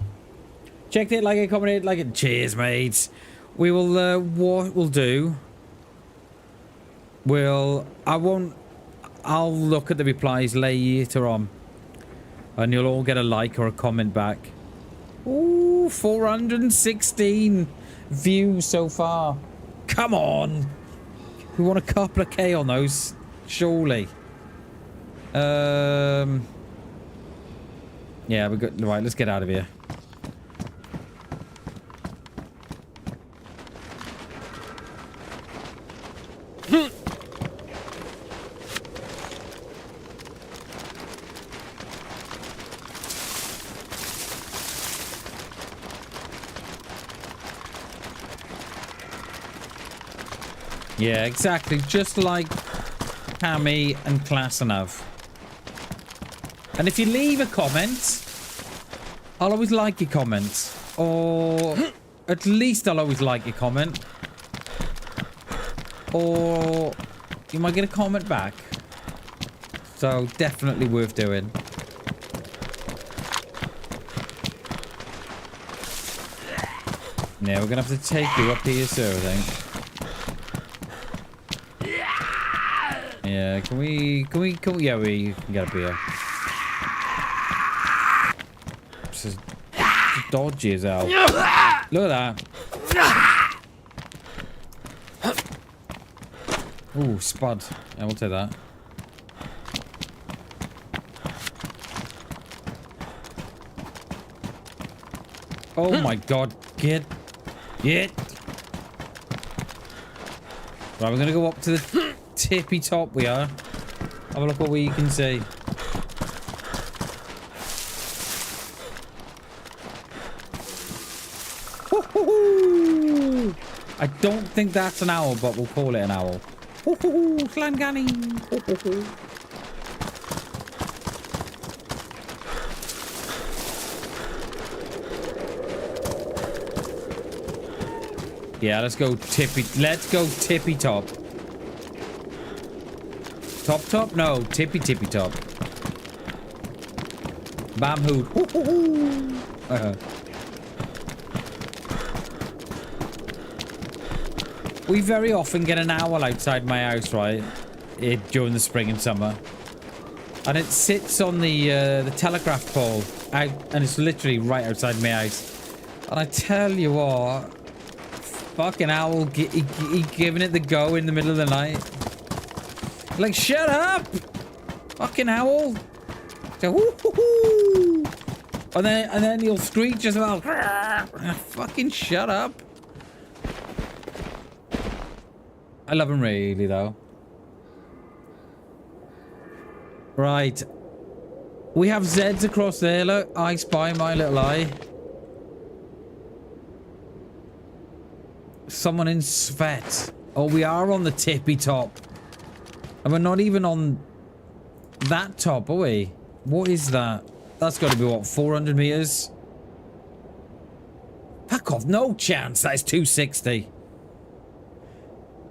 Checked it, like it, commented, like it. Cheers, mates. We will, what we'll do... I'll look at the replies later on. And you'll all get a like or a comment back. Ooh, 416 views so far. Come on. We want a couple of K on those, surely. Yeah, we got right. Let's get out of here. Yeah, exactly. Just like Hammy and Klasanav. And if you leave a comment, I'll always like your comment. Or at least I'll always like your comment. Or you might get a comment back. So definitely worth doing. Yeah, we're gonna have to take you up here, sir, I think. Yeah, can we, yeah, we can get up here. This is dodgy as hell. Look at that. Ooh, spud. Yeah, we'll take that. Oh my god, get. Right, we're gonna go up to the tippy top, we are. Have a look what we can see. I don't think that's an owl, but we'll call it an owl. Slangani. Yeah, let's go tippy top. Top? No, tippy top. Bam hoot. We very often get an owl outside my house, right? During the spring and summer. And it sits on the telegraph pole, out, and it's literally right outside my house. And I tell you what, fucking owl, he giving it the go in the middle of the night. Like, shut up, fucking owl. So, woo-hoo-hoo. And then he'll screech as well. Fucking shut up. I love him really though. Right. We have Zeds across there, look. I spy my little eye. Someone in Svet. Oh, we are on the tippy top. And we're not even on that top, are we? What is that? That's got to be, what, 400 meters? Fuck off. No chance. That is 260.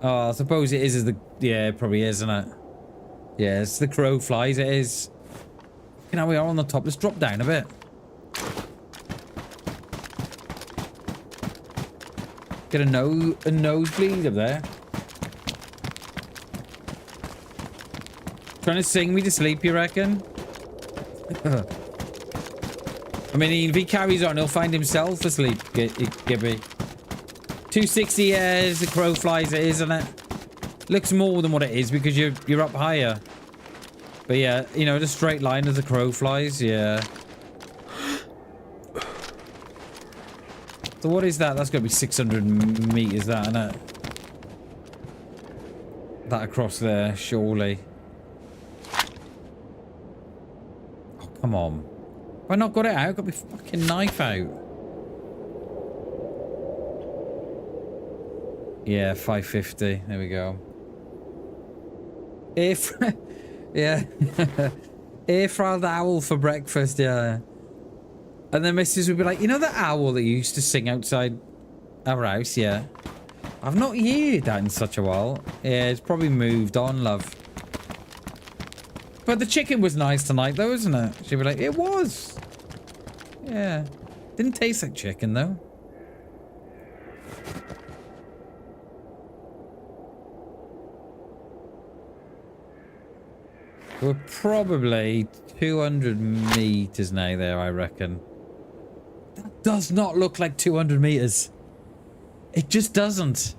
Oh, I suppose it is the... Yeah, it probably is, isn't it? Yeah, it's the crow flies, it is. You know, we are on the top. Let's drop down a bit. Get a nosebleed up there. Trying to sing me to sleep, you reckon? I mean, if he carries on, he'll find himself asleep, Gibby. 260, yeah, as the crow flies, it is, isn't it? Looks more than what it is because you're up higher. But yeah, you know, the straight line as the crow flies, yeah. So what is that? That's got to be 600 meters, that, isn't it? That across there, surely. Oh, come on. Have I not got it out? I've got my fucking knife out. Yeah, 550. There we go. Yeah. Air fried owl for breakfast, yeah. And then Mrs. would be like, you know that owl that you used to sing outside our house, yeah? I've not heard that in such a while. Yeah, it's probably moved on, love. But the chicken was nice tonight, though, isn't it? She'd be like, it was. Yeah. Didn't taste like chicken, though. We're probably 200 meters now there, I reckon. That does not look like 200 meters. It just doesn't.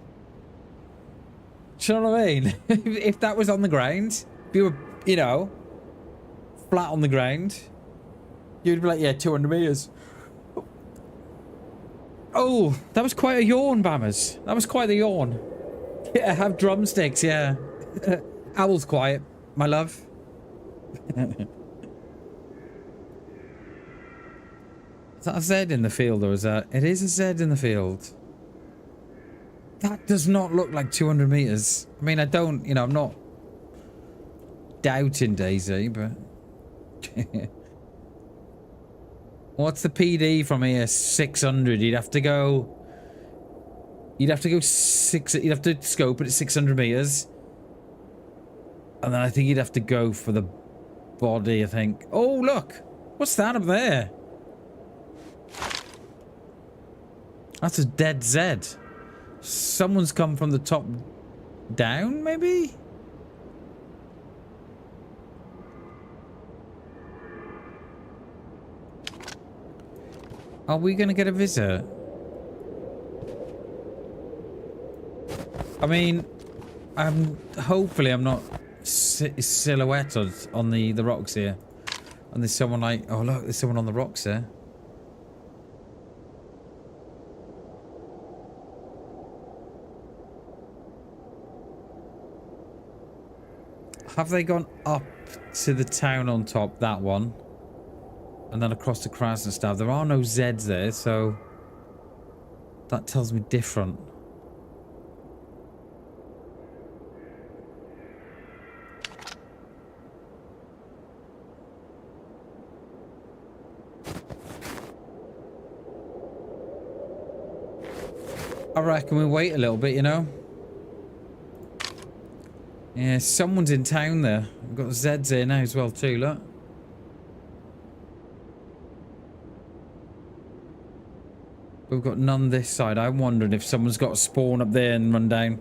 Do you know what I mean? If that was on the ground, if you were, you know, flat on the ground, you'd be like, yeah, 200 meters. Oh, that was quite a yawn, Bammers. That was quite a yawn. Yeah, have drumsticks, yeah. Owl's quiet, my love. Is that a Z in the field, or is that... It is a Z in the field. That does not look like 200 meters. I mean, I don't... You know, I'm not doubting DayZ, but... What's the PD from here? 600. You'd have to go... You'd have to go 6... You'd have to scope it at 600 meters. And then I think you'd have to go for the body, I think. Oh, look! What's that up there? That's a dead Z. Someone's come from the top down, maybe? Are we going to get a visit? I mean, hopefully I'm not silhouetted on the rocks here. And there's someone like... Oh, look, there's someone on the rocks there. Have they gone up to the town on top? That one. And then across the Krasnostav. There are no Zs there, so... That tells me different. I reckon we wait a little bit, you know? Yeah, someone's in town there. We've got Zeds here now as well too, look. We've got none this side. I'm wondering if someone's got a spawn up there and run down.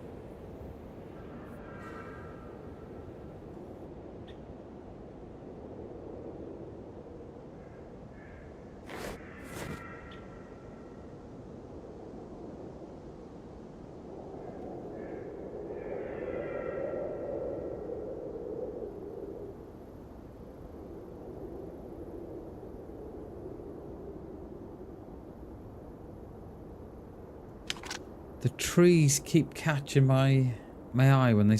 The trees keep catching my eye when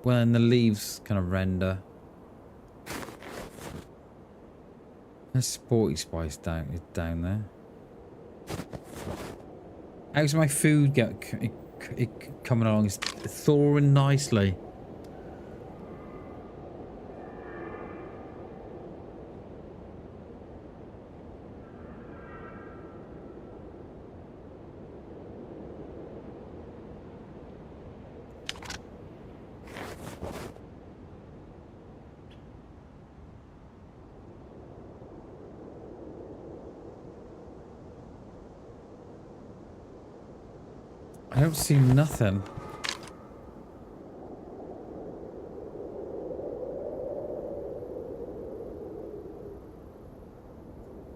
when the leaves kind of render. There's Sporty Spice down there. How's my food coming along? It's thawing nicely. I don't see nothing.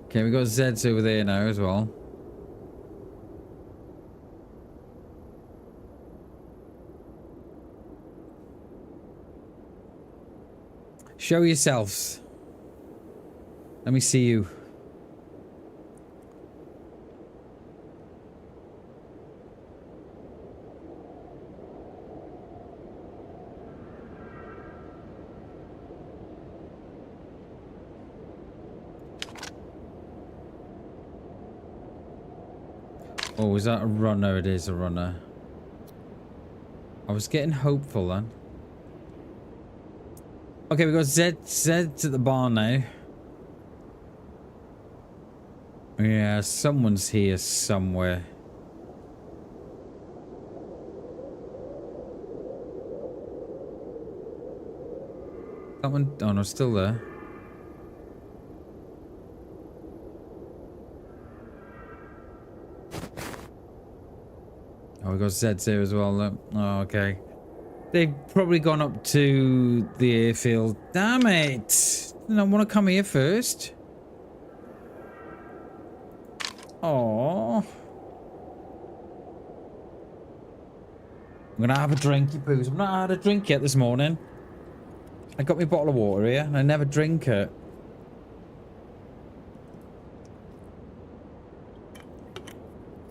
Okay, we got Zeds over there now as well. Show yourselves. Let me see you. Oh, is that a runner? It is a runner. I was getting hopeful then. Okay, we got Zed's at the barn now. Yeah, someone's here somewhere. Someone, oh no, still there. Oh, we got Zed's here as well. Look. Oh, okay. They've probably gone up to the airfield. Damn it! Didn't I want to come here first? Oh. I'm gonna have a drink, you boos. I've not had a drink yet this morning. I got my bottle of water here, and I never drink it.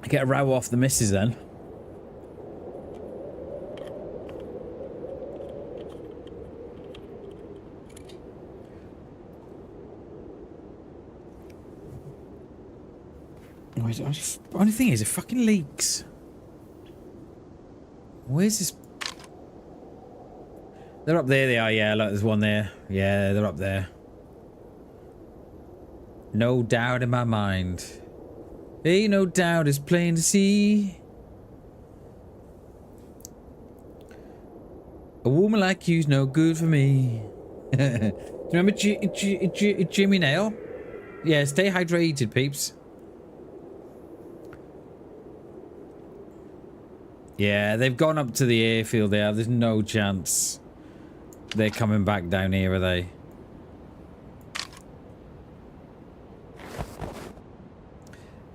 I get a row off the missus then. Only thing is, it fucking leaks. Where's this? They're up there, they are, yeah, look, there's one there. Yeah, they're up there. No doubt in my mind. Ain't no doubt, it's plain to see. A woman like you's no good for me. Do you remember Jimmy Nail? Yeah, stay hydrated, peeps. Yeah, they've gone up to the airfield there. There's no chance they're coming back down here, are they?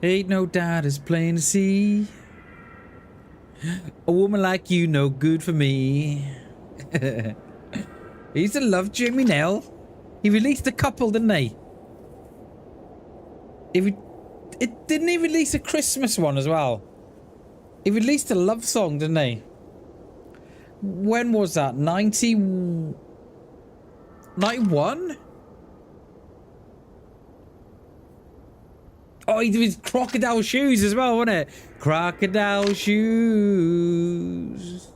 Ain't no doubt, it's plain to see. A woman like you, no good for me. He used to love Jimmy Nell. He released a couple, didn't he? Didn't he release a Christmas one as well? He released a love song, didn't he? When was that? 91? Oh, he did crocodile shoes as well, wasn't it? Crocodile shoes.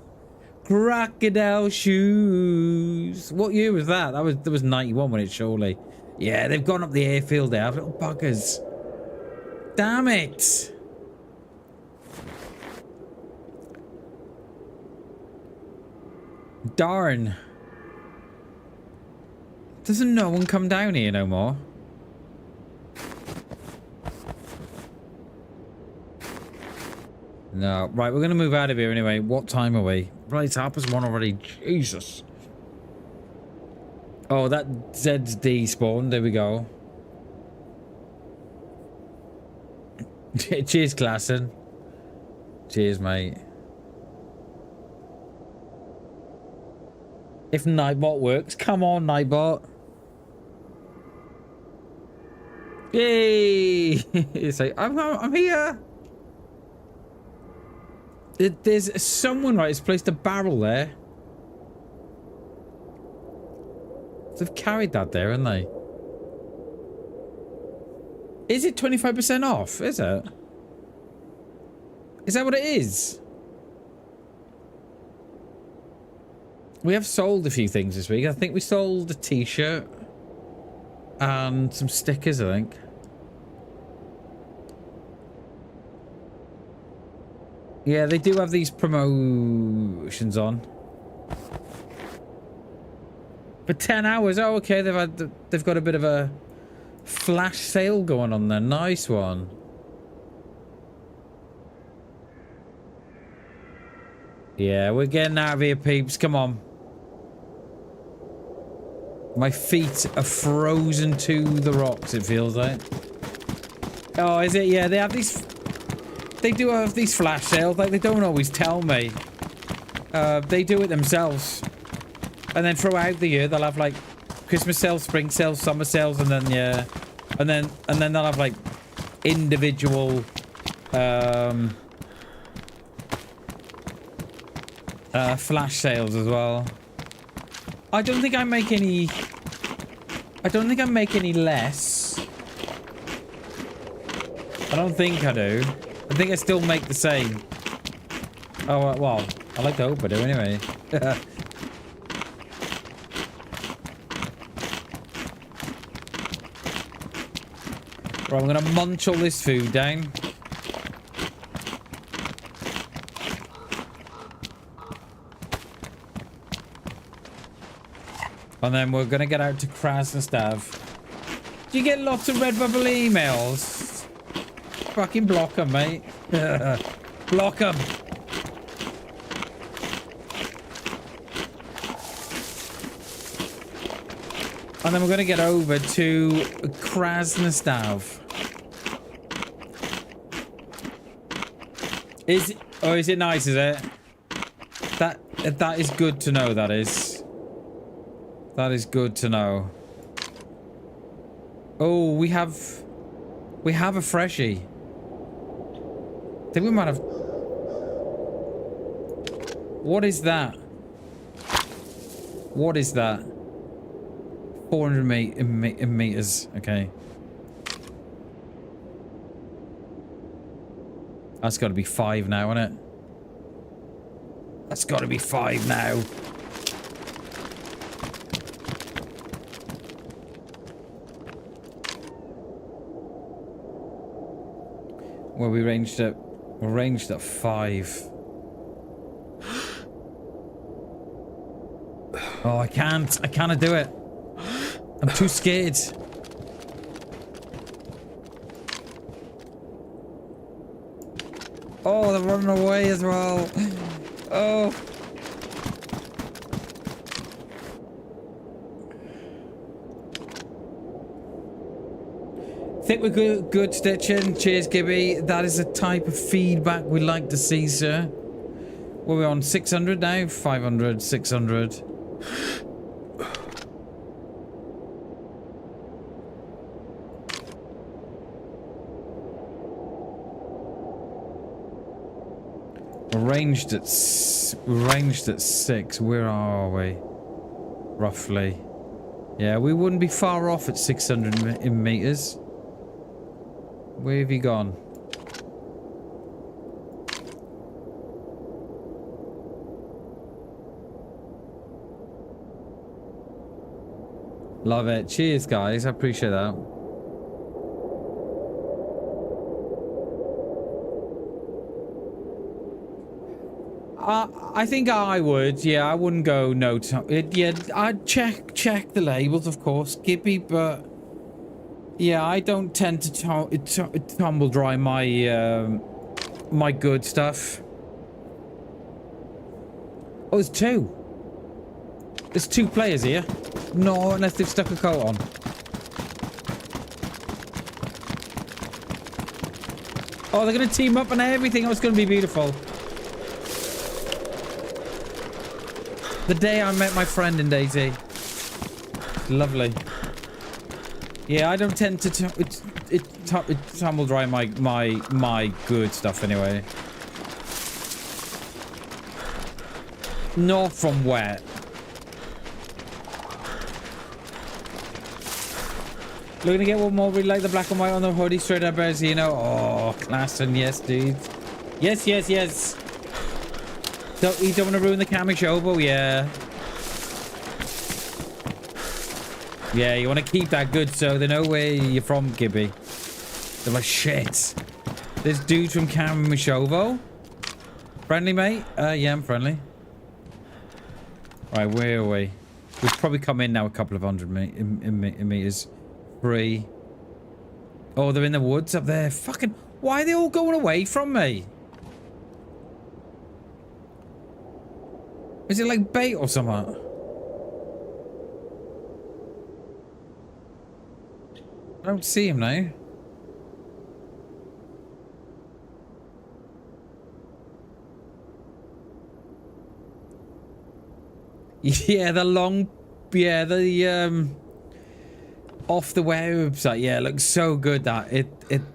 Crocodile shoes. What year was that? That was 91, wasn't it, surely? Yeah, they've gone up the airfield there, little buggers. Damn it. Darn. Doesn't no one come down here no more? No. Right, we're going to move out of here anyway. What time are we? Right, it's 1:30 already. Jesus. Oh, that Zed's despawned. There we go. Cheers, Klassen. Cheers, mate. If Nightbot works, come on, Nightbot. Yay! It's like, I'm here. There's someone, right, has placed a barrel there. They've carried that there, haven't they? Is it 25% off? Is it? Is that what it is? We have sold a few things this week. I think we sold a t-shirt and some stickers, I think. Yeah, they do have these promotions on. For 10 hours. Oh, okay. They've got a bit of a flash sale going on there. Nice one. Yeah, we're getting out of here, peeps. Come on. My feet are frozen to the rocks, it feels like. Oh, is it? Yeah, they have these... They do have these flash sales. Like, they don't always tell me. They do it themselves. And then throughout the year, they'll have, like, Christmas sales, spring sales, summer sales, and then, yeah. And then they'll have, like, individual... flash sales as well. I don't think I make any... I don't think I make any less. I don't think I do. I think I still make the same. Oh, well, I like to hope I do anyway. Right, I'm gonna munch all this food down. And then we're gonna get out to Krasnostav. Do you get lots of RedBubble emails? Fucking block them, mate. Block them. And then we're gonna get over to Krasnostav. Is it nice, is it? That is good to know, that is. That is good to know. Oh, we have a freshie. I think we might have... What is that? What is that? 400 meters. Okay. That's got to be 5 now, isn't it? That's got to be 5 now. Well, we're ranged at 5. Oh, I can't do it. I'm too scared. Oh, they're running away as well. Oh. Think we're good stitching. Cheers, Gibby. That is the type of feedback we like to see, sir. We're on 600 now? 500, 600. Ranged at 6. Where are we? Roughly. Yeah, we wouldn't be far off at 600 meters. Where have you gone? Love it. Cheers, guys. I appreciate that. I think I would. Yeah, I wouldn't go no. Yeah, I'd check the labels, of course, Gibby, but yeah, I don't tend to tumble dry my my good stuff. Oh, there's 2. There's 2 players here. No, unless they've stuck a coat on. Oh, they're gonna team up and everything. Oh, it's gonna be beautiful. The day I met my friend in DayZ. Lovely. Yeah, I don't tend to tumble dry my good stuff anyway. Not from wet. Looking to get one more. We like the black and white on the hoodie. Straight up as you know. Oh, class and yes, dude. Yes, yes, yes. You don't want to ruin the cami showbo, yeah. Yeah, you want to keep that good so they know where you're from, Gibby. They're like, shit. There's dudes from Cam Mishovo. Friendly, mate? Yeah, I'm friendly. Right, where are we? We've probably come in now a couple of hundred meters. 3. Oh, they're in the woods up there. Fucking, why are they all going away from me? Is it like bait or something? I don't see him now. Yeah, the long... Yeah, the, off the website. Yeah, it looks so good that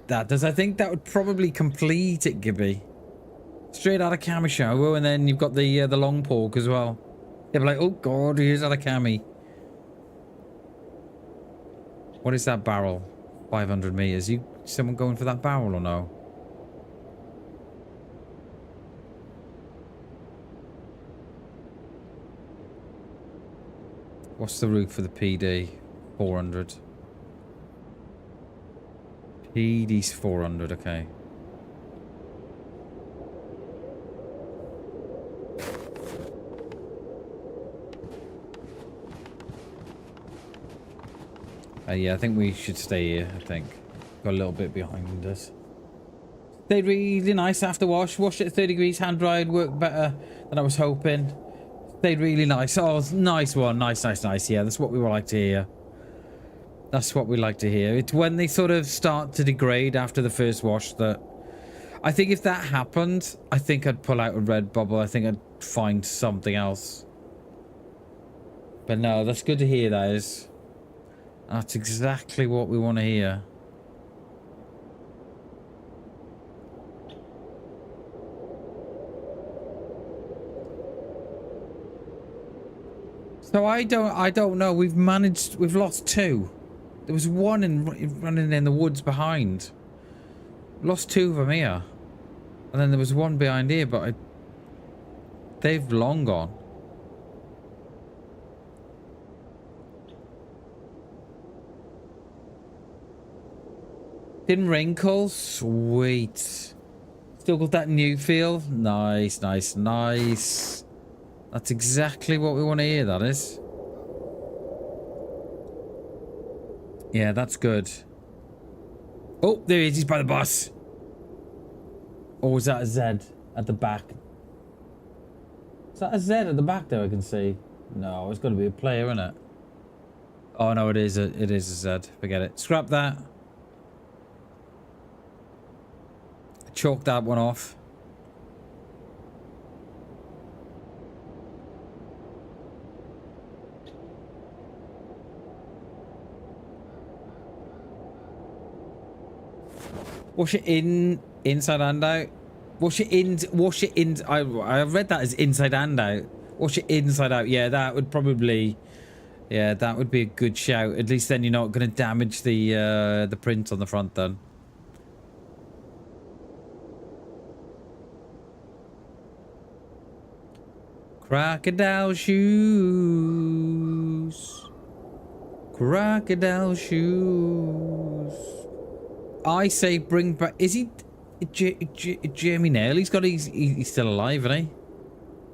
that does. I think that would probably complete it, Gibby. Straight out of Camisho, and then you've got the long pork as well. They'll be like, oh god, here's out of Cami. What is that barrel? 500 meters. Someone going for that barrel or no? What's the route for the PD? 400. PD's 400, okay. Yeah, I think we should stay here, I think. Got a little bit behind us. Stayed really nice after wash. Washed it at 30 degrees, hand dried, worked better than I was hoping. Stayed really nice. Oh, nice one. Nice, nice, nice. Yeah, that's what we would like to hear. That's what we like to hear. It's when they sort of start to degrade after the first wash that... I think if that happened, I think I'd pull out a RedBubble. I think I'd find something else. But no, that's good to hear, that is. That's exactly what we want to hear. So I don't know. We've lost 2. There was one running in the woods behind. Lost 2 of them here. And then there was one behind here, but they've long gone. Didn't wrinkle. Sweet. Still got that new feel. Nice, nice, nice. That's exactly what we want to hear, that is. Yeah, that's good. Oh, there he is. He's by the bus. Or was that a Z at the back? Is that a Z at the back there I can see? No, it's got to be a player, isn't it? Oh, no, it is a Z. Forget it. Scrap that. Chalk that one off. Wash it inside and out. Wash it in. I read that as inside and out. Wash it inside out. Yeah, that would probably. Yeah, that would be a good shout. At least then you're not going to damage the print on the front then. Crocodile shoes. Crocodile shoes. I say bring back... Is he... Jeremy Nail? He's still alive, isn't he?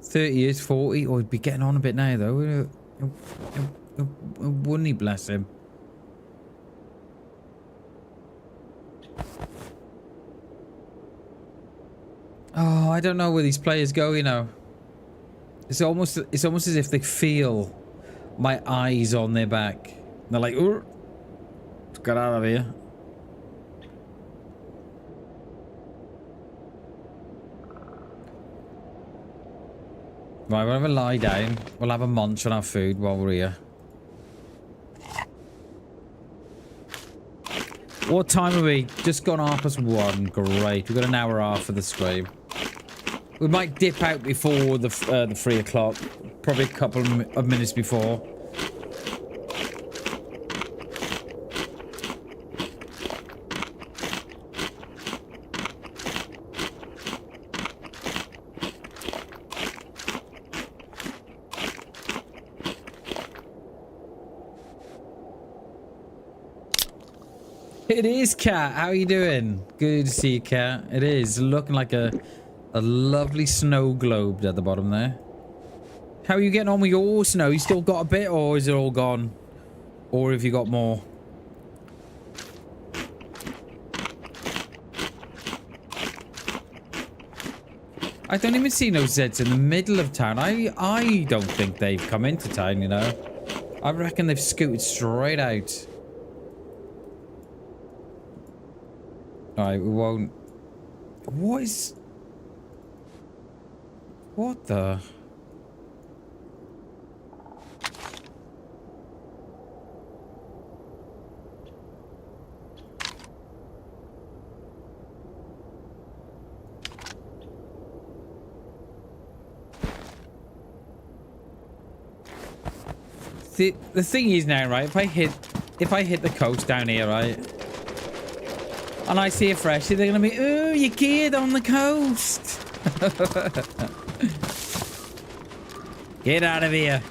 30 years, 40. Oh, he'd be getting on a bit now, though. Wouldn't he, bless him? Oh, I don't know where these players go, you know. It's almost as if they feel my eyes on their back. They're like, "Ooh, let's get out of here." Right, we'll have a lie down. We'll have a munch on our food while we're here. What time are we? Just gone 1:30. Great. We've got an hour off for the stream. We might dip out before the 3 o'clock. Probably a couple of minutes before. It is, Cat. How are you doing? Good to see you, Cat. It is looking like a lovely snow globe at the bottom there. How are you getting on with your snow? You still got a bit, or is it all gone? Or have you got more? I don't even see no Zeds in the middle of town. I don't think they've come into town, you know. I reckon they've scooted straight out. Alright, we won't... What is... What the... The thing is now, right, if I hit the coast down here, right, and I see a freshie, they're gonna be, oh, you geared on the coast. Get out of here.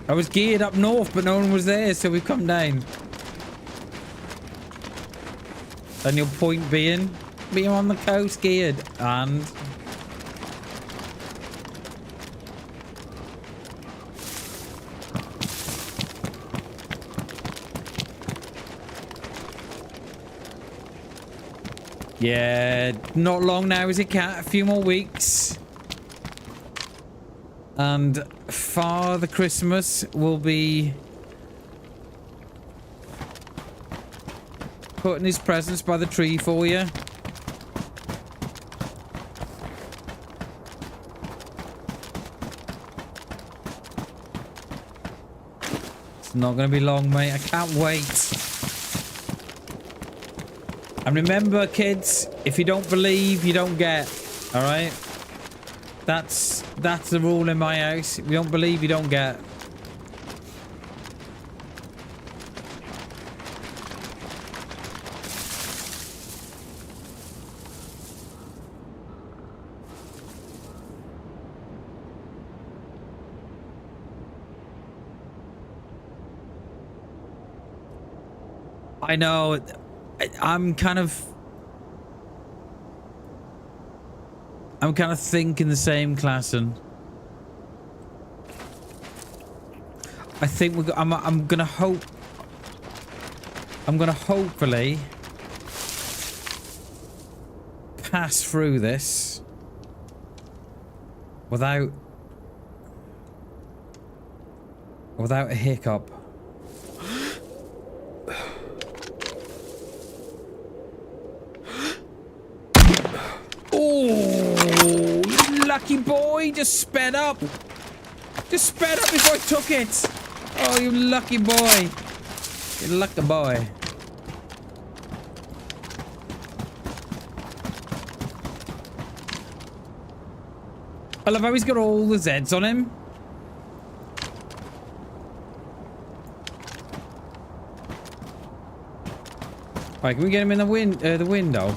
I was geared up north, but no one was there, so we've come down. And your point being on the coast geared, and... Yeah, not long now, is it, Cat? A few more weeks. And Father Christmas will be putting his presents by the tree for you. It's not going to be long, mate. I can't wait. And remember, kids, if you don't believe, you don't get. All right? That's the rule in my house. If you don't believe, you don't get. I know. I'm kind of thinking the same, Klassen. I think I'm gonna hopefully pass through this without a hiccup. Oh, lucky boy, just sped up. Just sped up before I took it. Oh, you lucky boy. You lucky boy. I love how he's got all the Zeds on him. Right, can we get him in the window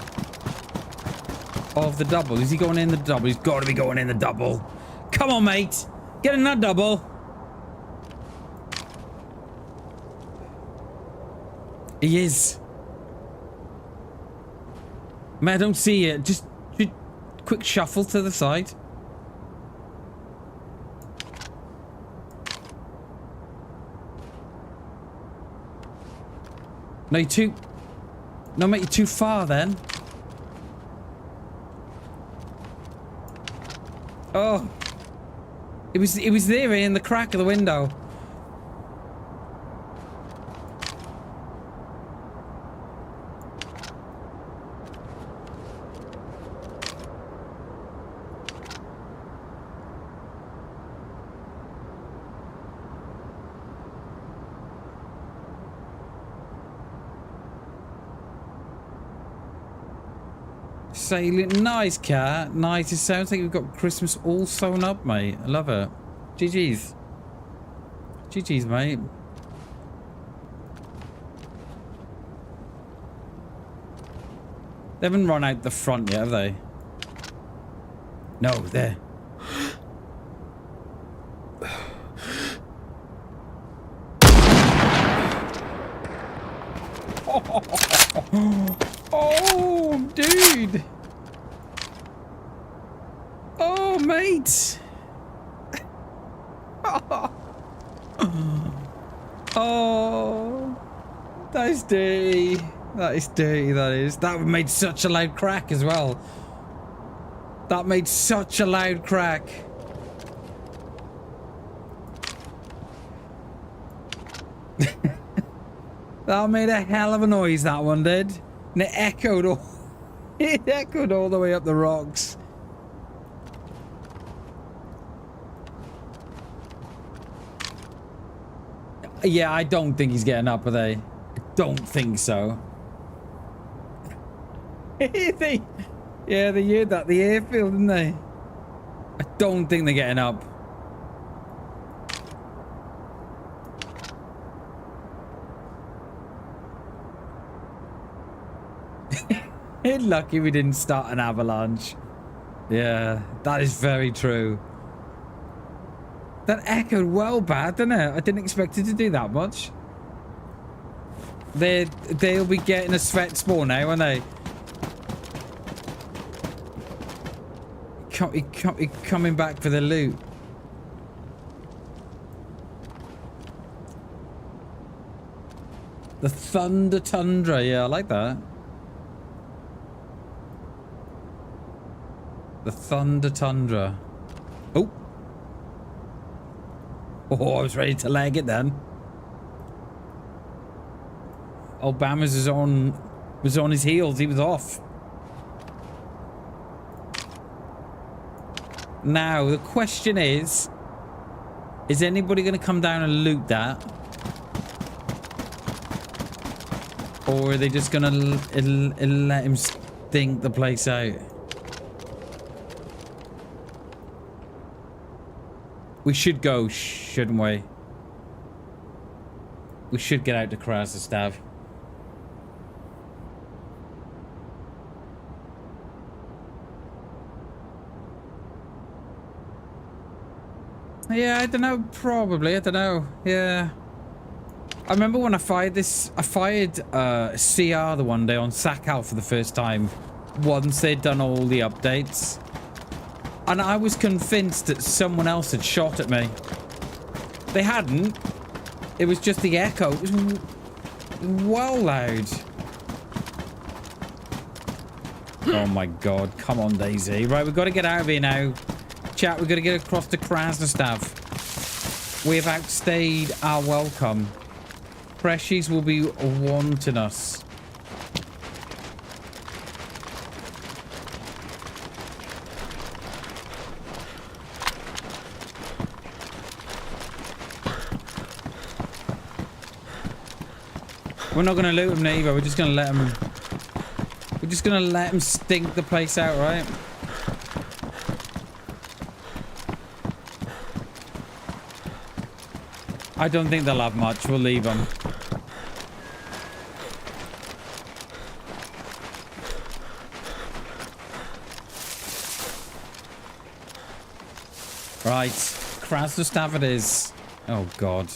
of the double? Is he going in the double? He's got to be going in the double. Come on, mate. Get in that double. He is. Man, I don't see it. Just quick shuffle to the side. No, you're too... No, mate, you're too far then. Oh. It was there in the crack of the window. Salient. Nice, cat. Nice. It sounds like we've got Christmas all sewn up, mate. I love it. GG's. GG's, mate. They haven't run out the front yet, have they? No, there. Oh, dude. Oh, mate. Oh, that is dirty. That is dirty, that is. That made such a loud crack as well. That made such a loud crack. That made a hell of a noise, that one did. And it echoed all, it echoed all the way up the rocks. Yeah, I don't think he's getting up, are they? I don't think so. Yeah, they heard that, the airfield, didn't they? I don't think they're getting up. Lucky we didn't start an avalanche. Yeah, that is very true. That echoed well bad, didn't it? I didn't expect it to do that much. They'll be getting a sweat spawn now, won't they? Coming back for the loot. The Thunder Tundra, yeah, I like that. The Thunder Tundra. Oh. Oh, I was ready to leg it then. Obama's was on his heels. He was off. Now, the question is anybody going to come down and loot that? Or are they just going to let him stink the place out? We should go, shouldn't we? We should get out to Krasnostav. Yeah, I don't know. Probably. I don't know. Yeah. I remember when I fired this. I fired CR the one day on Sakal for the first time. Once they'd done all the updates. And I was convinced that someone else had shot at me. They hadn't. It was just the echo. It was well loud. Oh my god. Come on, DayZ. Right, we've got to get out of here now. Chat, we've got to get across to Krasnostav. We have outstayed our welcome. Freshies will be wanting us. We're not going to loot him either. We're just going to let him... We're just going to let him stink the place out, right? I don't think they'll have much. We'll leave them. Right. Krasnostav it is. Oh, God.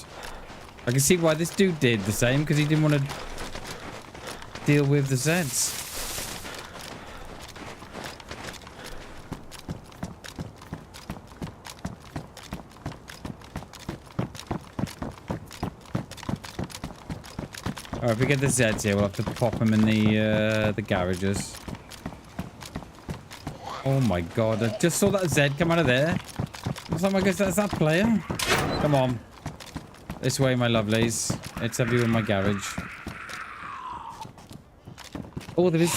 I can see why this dude did the same, because he didn't want to deal with the Zeds. Alright, if we get the Zeds here, we'll have to pop them in the garages. Oh my god, I just saw that Zed come out of there. Looks like, I guess that's that player. Come on. This way, my lovelies. Let's have you in my garage. Oh, there's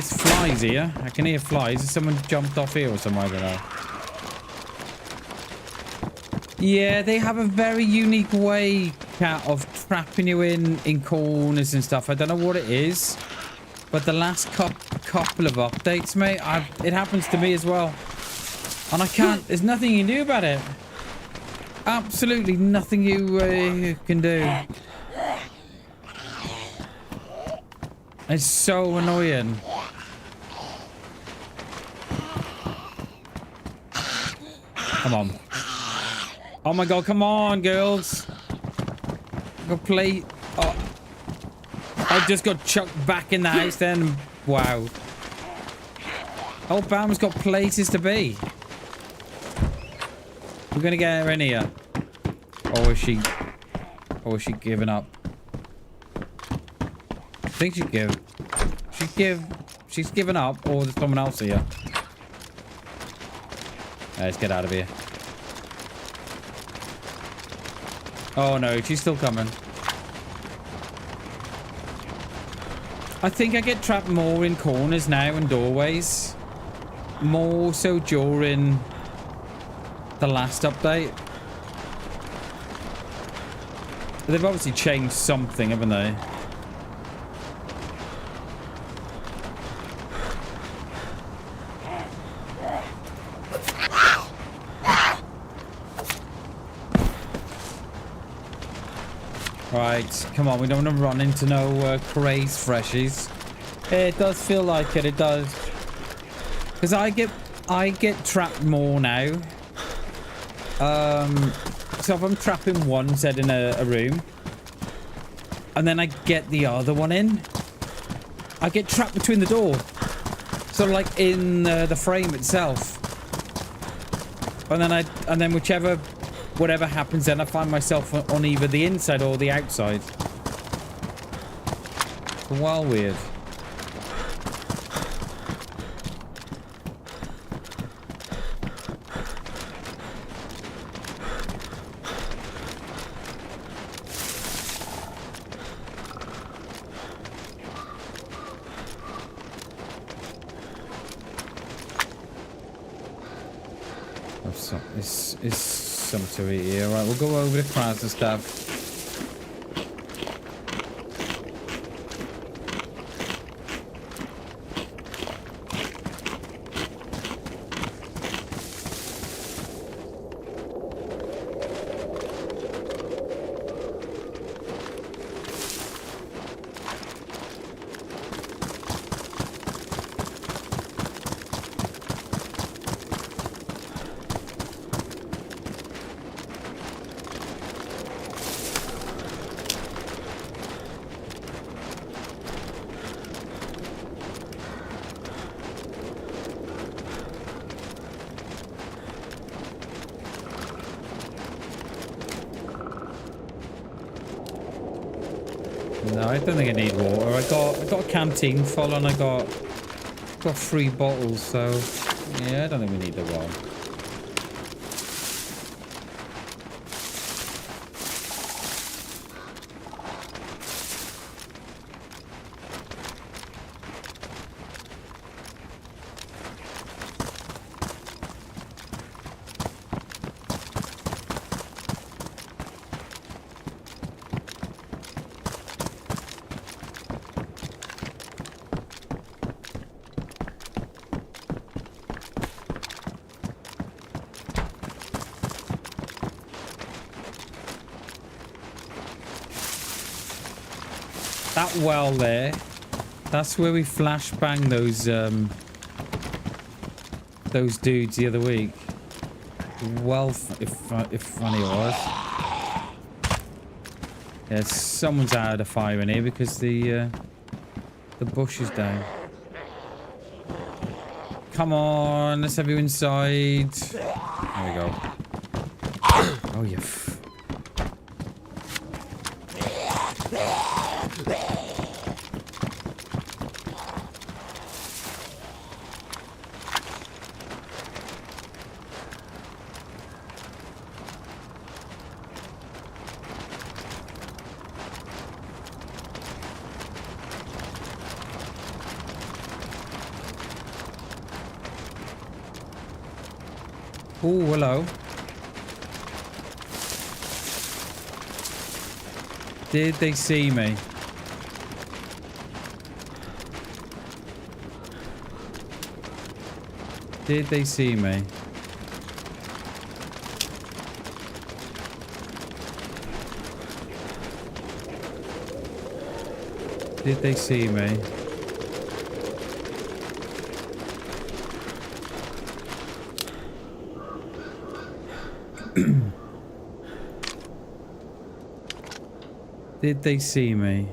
flies here. I can hear flies. Has someone jumped off here or something? I don't know. Yeah, they have a very unique way, Cat, of trapping you in corners and stuff. I don't know what it is. But the last couple of updates, mate, it happens to me as well. And I can't... There's nothing you can do about it. Absolutely nothing you can do. It's so annoying. Come on. Oh my god, come on, girls. Go play. Oh. I just got chucked back in the house then. Wow. Oh, Bam's got places to be. We're gonna get her in here. Or is she... Or is she giving up? I think she's given up, or there's someone else here. Let's get out of here. Oh no, she's still coming. I think I get trapped more in corners now and doorways. More so during the last update. They've obviously changed something, haven't they? Right, come on, we don't want to run into no crazed freshies. It does feel like it, it does. Because I get trapped more now. So if I'm trapping one set in a room, and then I get the other one in, I get trapped between the door. So like in the frame itself. And then whatever happens, then I find myself on either the inside or the outside. It's well weird. It's something to eat here. Right, we'll go over the crowds and stuff. No, I don't think I need water. I got a canteen full and I got 3 bottles, so yeah, I don't think we need the water. That well there, that's where we flashbang those dudes the other week. Well, if funny it was. Yeah, someone's out of the fire in here because the bush is down. Come on, let's have you inside. There we go. Oh, yeah. Oh, hello. Did they see me? Did they see me? Did they see me? Did they see me?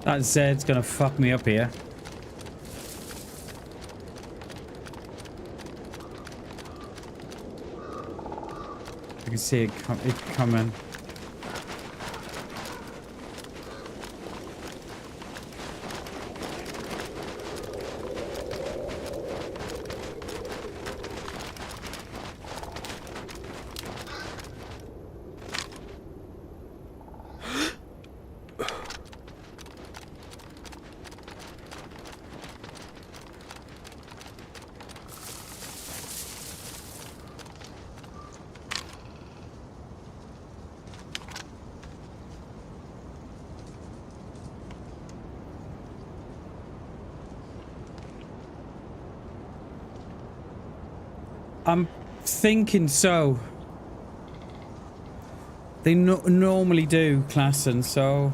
That Zed's gonna fuck me up here. I can see it coming. I'm thinking so. They normally do, Klassen, so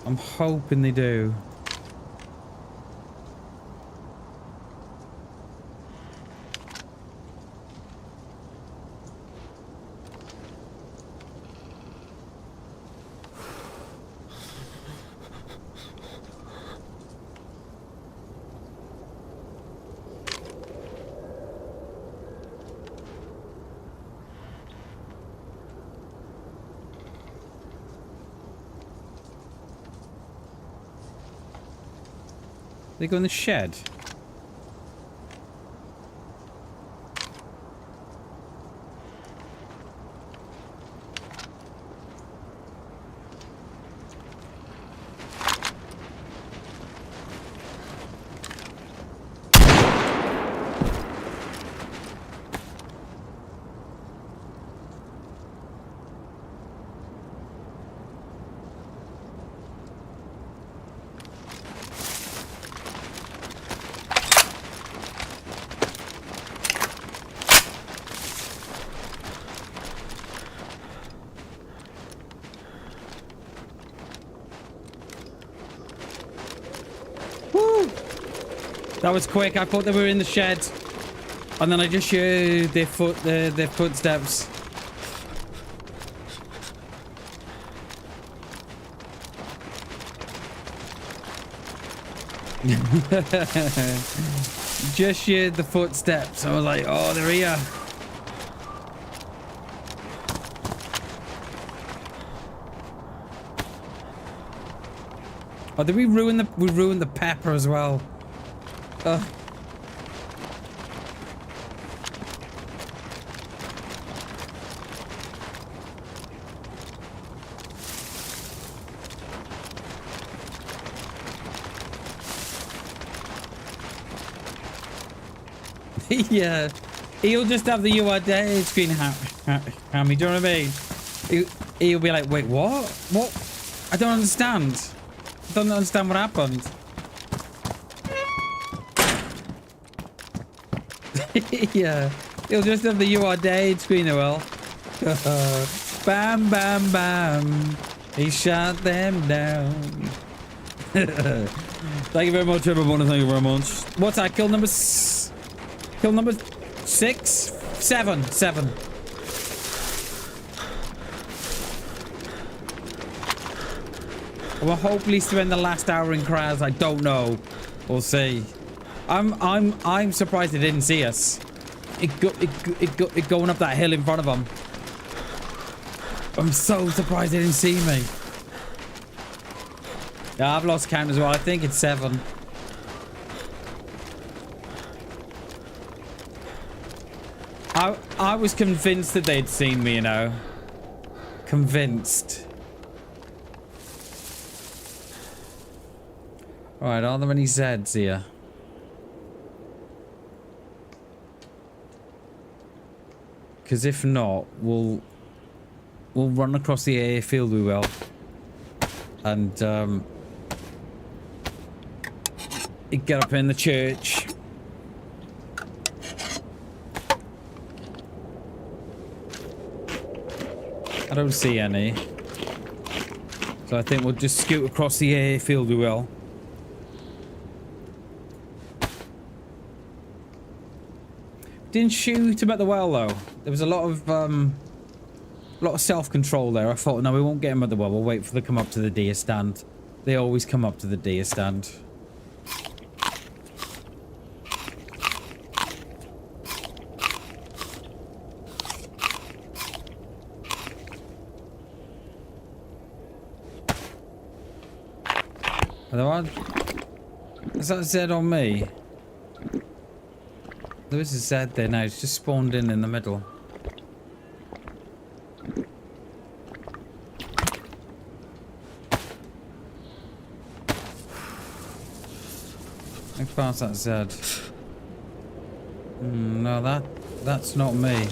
I'm hoping they do. They go in the shed. That was quick. I thought they were in the shed, and then I just heard their footsteps. Just heard the footsteps. I was like, oh, they're here. Oh, did we ruin the pepper as well? Yeah, he'll just have the URD screen, Hammy. Do you know what I mean? He'll be like, wait, what? What? I don't understand. I don't understand what happened. Yeah, he'll just have the URD screen as well. Bam, bam, bam. He shot them down. Thank you very much, everyone. Thank you very much. What's that? Kill number 6? 7. We'll hopefully spend the last hour in crowds. I don't know. We'll see. I'm surprised they didn't see us. It going up that hill in front of them. I'm so surprised they didn't see me. Yeah, I've lost count as well. I think it's 7. I was convinced that they'd seen me, you know. Convinced. Alright, are there any Zeds here? Because if not, we'll run across the airfield, we will. And, get up in the church. I don't see any. So I think we'll just scoot across the airfield, we will. Didn't shoot him at the well, though. There was a lot of self-control there. I thought, no, we won't get him at the well. We'll wait for them to come up to the deer stand. They always come up to the deer stand. Are there one? Is that Z on me? There is a Z there now. It's just spawned in the middle. How far's that Z? No, that's not me.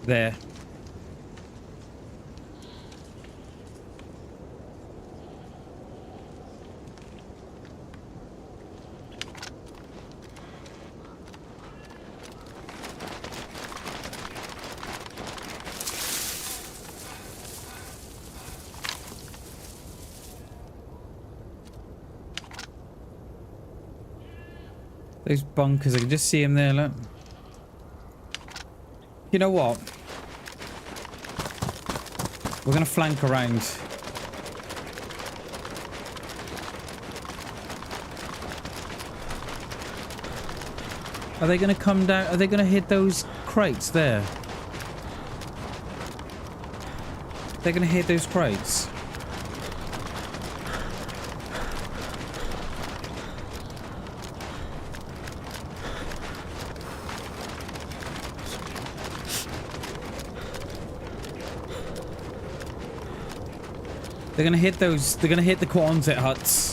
There. Those bunkers, I can just see him there, look. You know what? We're gonna flank around. Are they gonna come down? Are they gonna hit those crates there? They're gonna hit those crates. They're gonna hit those. They're gonna hit the Quonset huts.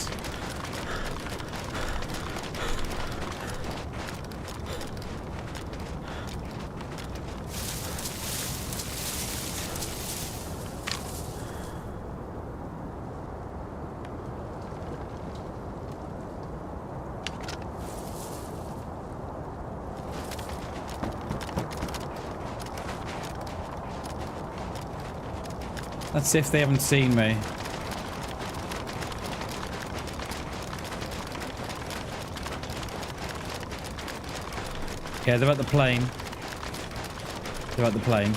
That's if they haven't seen me. Yeah, they're at the plane. They're at the plane.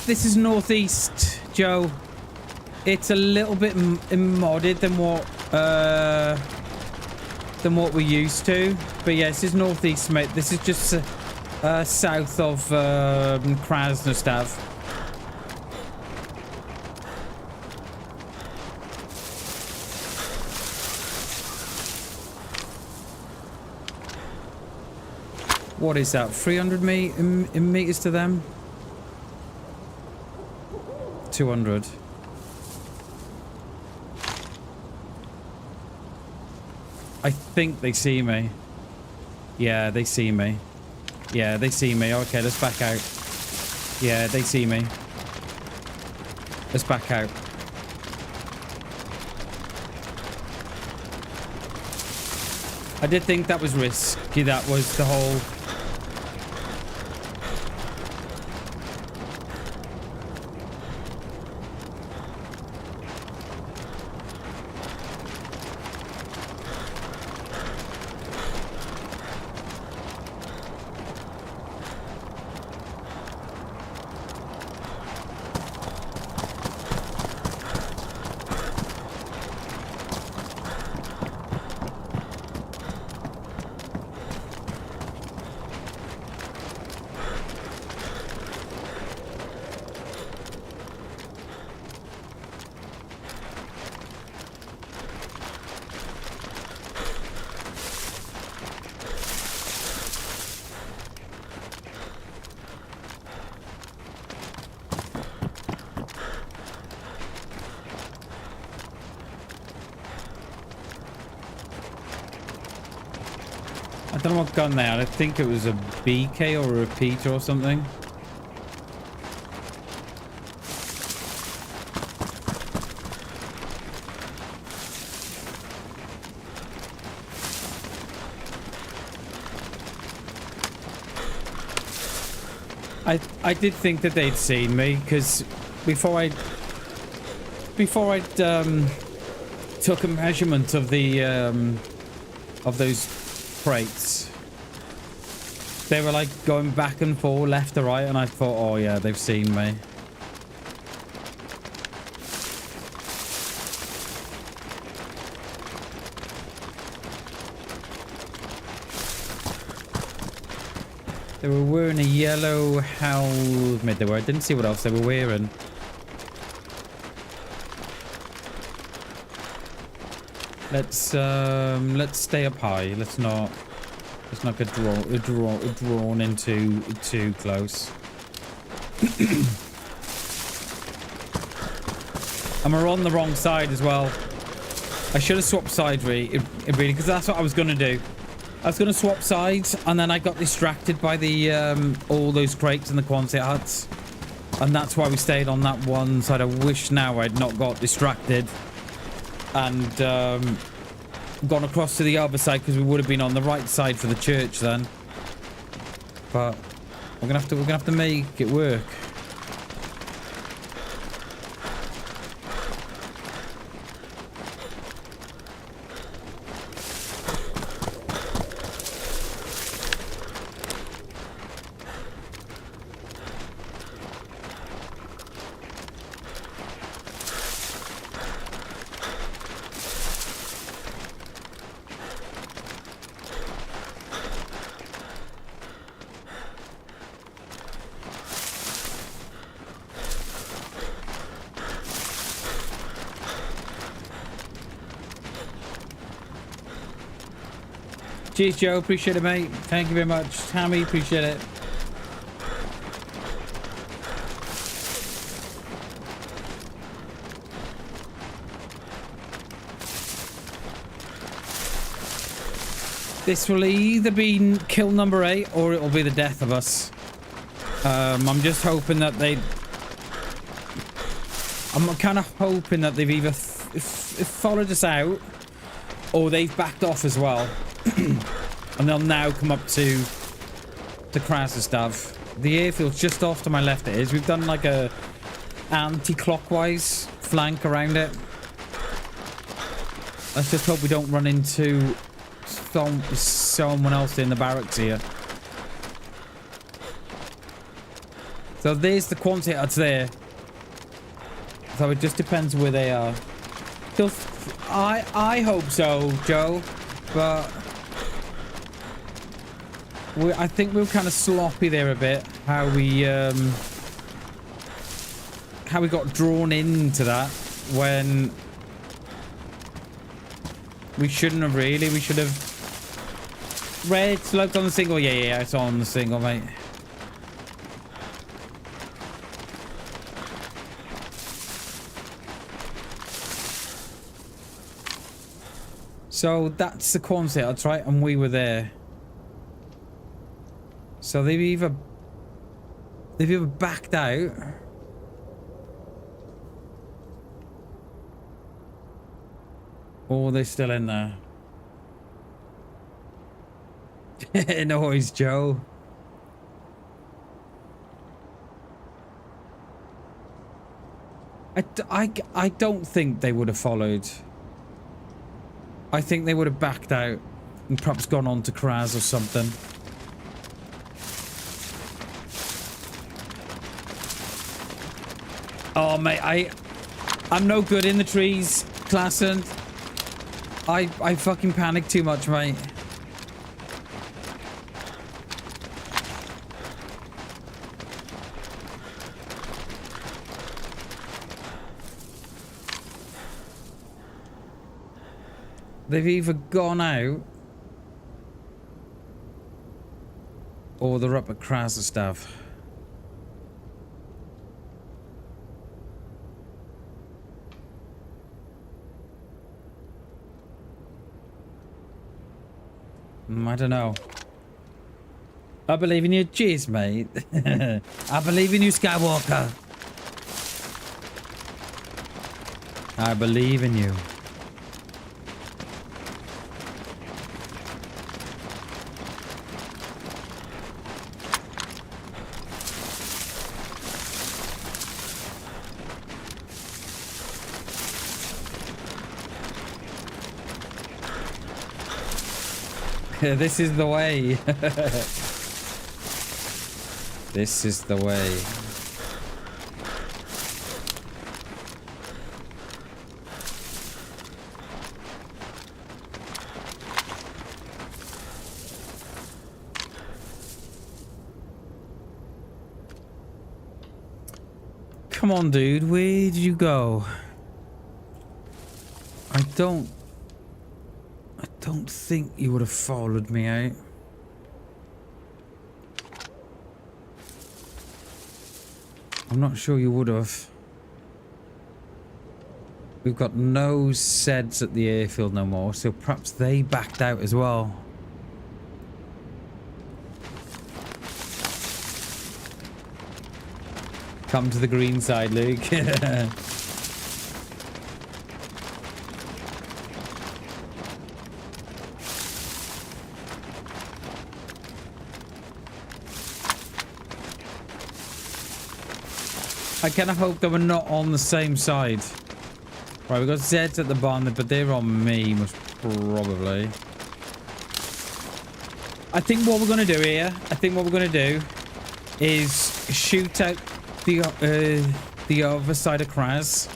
This is northeast, Joe. It's a little bit modded than what we're used to. But yeah, this is northeast, mate. This is just south of Krasnostav. What is that? 300 meters to them? 200. I think they see me. Yeah, they see me. Yeah, they see me. Okay, let's back out. Yeah, they see me. Let's back out. I did think that was risky. That was the whole... don't know what gun they had. I think it was a BK or a repeater or something. I did think that they'd seen me because before I took a measurement of the of those crates, they were like going back and forth, left to right, and I thought, oh yeah, they've seen me. They were wearing a yellow helmet. They were. I didn't see what else they were wearing. Let's stay up high. Let's not get drawn in too close. And we're on the wrong side as well. I should have swapped sides really, because that's what I was gonna do. I was gonna swap sides, and then I got distracted by the all those crates and the Quonset huts, and that's why we stayed on that one side. I wish now I'd not got distracted and gone across to the other side, because we would have been on the right side for the church then. But we're gonna have to make it work. Cheers, Joe. Appreciate it, mate. Thank you very much. Hammy, appreciate it. This will either be kill number 8 or it will be the death of us. I'm just hoping that I'm kind of hoping that they've either followed us out or they've backed off as well. And they'll now come up to the Kras and stuff. The airfield's just off to my left. It is. We've done like a anti-clockwise flank around it. Let's just hope we don't run into someone else in the barracks here. So there's the Quonset huts there. So it just depends where they are. I hope so, Joe. But I think we were kind of sloppy there a bit. How we got drawn into that when we shouldn't have really. We should have. Red slugged on the single. Yeah, it's on the single, mate. So that's the Quonset huts, right? And we were there. So they've either backed out or they're still in there. Noise, Joe. I don't think they would have followed. I think they would have backed out and perhaps gone on to Kras or something. Oh, mate, I'm no good in the trees, Klassen. I fucking panic too much, mate. They've either gone out or they're up at Kras and stuff. I don't know. I believe in you. Cheers, mate. I believe in you, Skywalker. I believe in you. This is the way. This is the way. Come on, dude. Where did you go? I don't think you would have followed me out. I'm not sure you would have. We've got no Zeds at the airfield no more, so perhaps they backed out as well. Come to the green side, Luke. I kind of hope that we're not on the same side. Right, we've got Zeds at the barn, but they're on me, most probably. I think what we're going to do here, is shoot out the other side of Kraz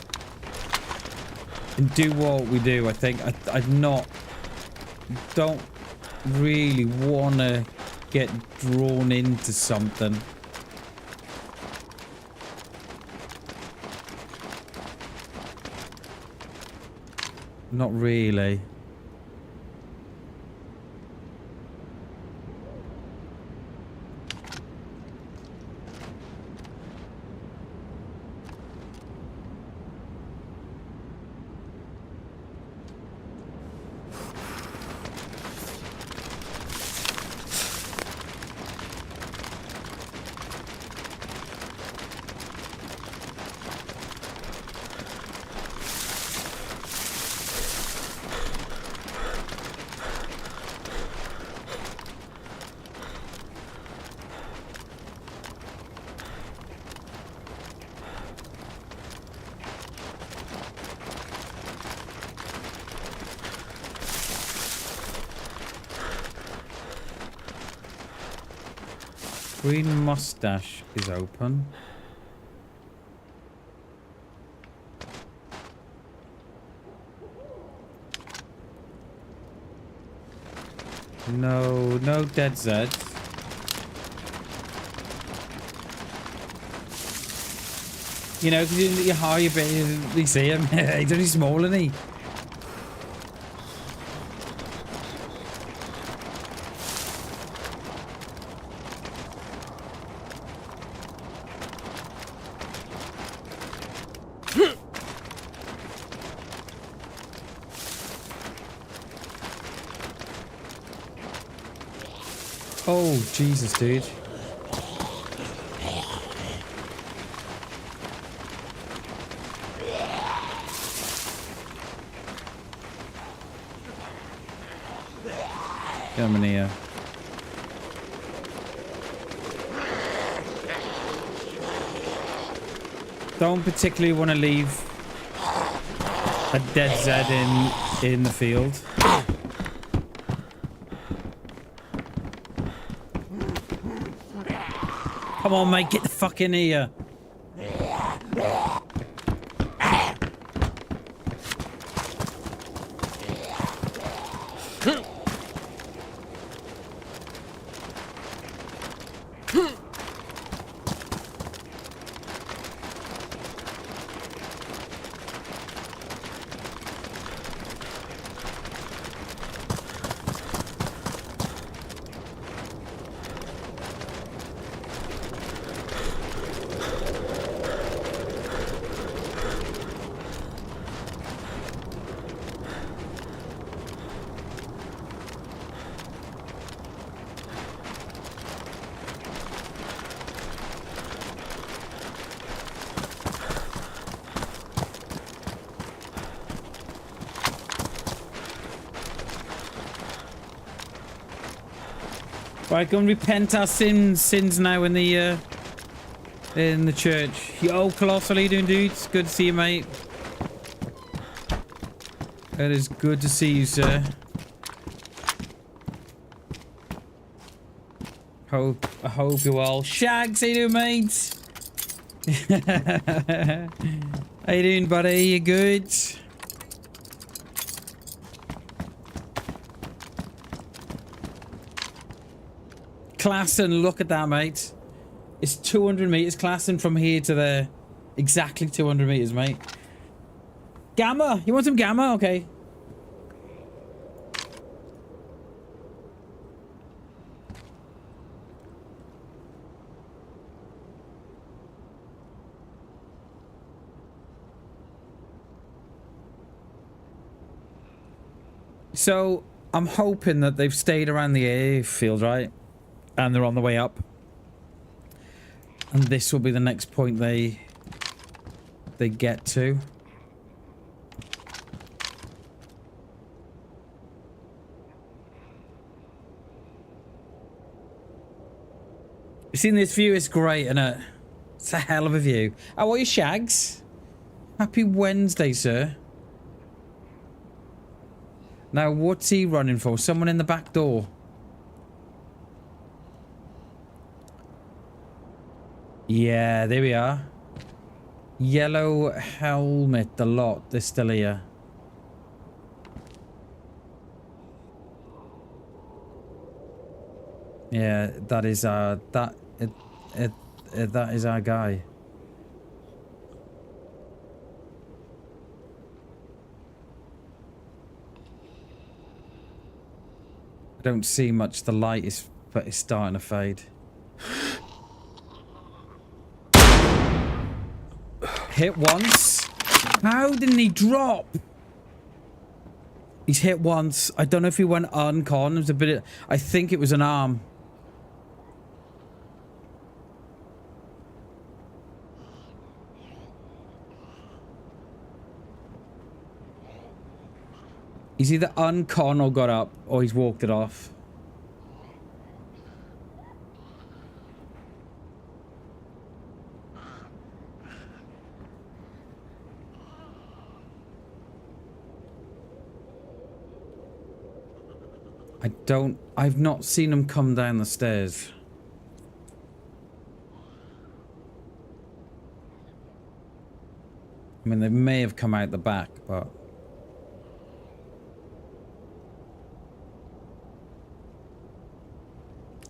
and do what we do. I think don't really want to get drawn into something. Not really. Green mustache is open. No dead Zeds. You know, because you're high, you see him. He's only small, isn't he? Oh, Jesus, dude. Come in here. Don't particularly want to leave a dead Zed in the field. Come on, mate, get the fuck in here. Right, go and repent our sins now in the church. Yo, Colossal, how you doing, dude? It's good to see you, mate. It is good to see you, sir. I hope you're well. Shags, how you doing, mate? How you doing, buddy? You good? Classen, look at that, mate. It's 200 meters, Classen, from here to there. Exactly 200 meters, mate. Gamma! You want some gamma? Okay. So, I'm hoping that they've stayed around the airfield, right? And they're on the way up. And this will be the next point they get to. You've seen this view? It's great, isn't it? It's a hell of a view. Oh, what are your shags? Happy Wednesday, sir. Now, what's he running for? Someone in the back door. Yeah, there we are. Yellow helmet, the lot. They're still here. Yeah, that is that is our guy. I don't see much. The light is, but it's starting to fade. Hit once. How didn't he drop? He's hit once. I don't know if he went uncon. It was a bit of, I think it was an arm. He's either uncon or got up, or he's walked it off. I've not seen him come down the stairs. I mean, they may have come out the back, but...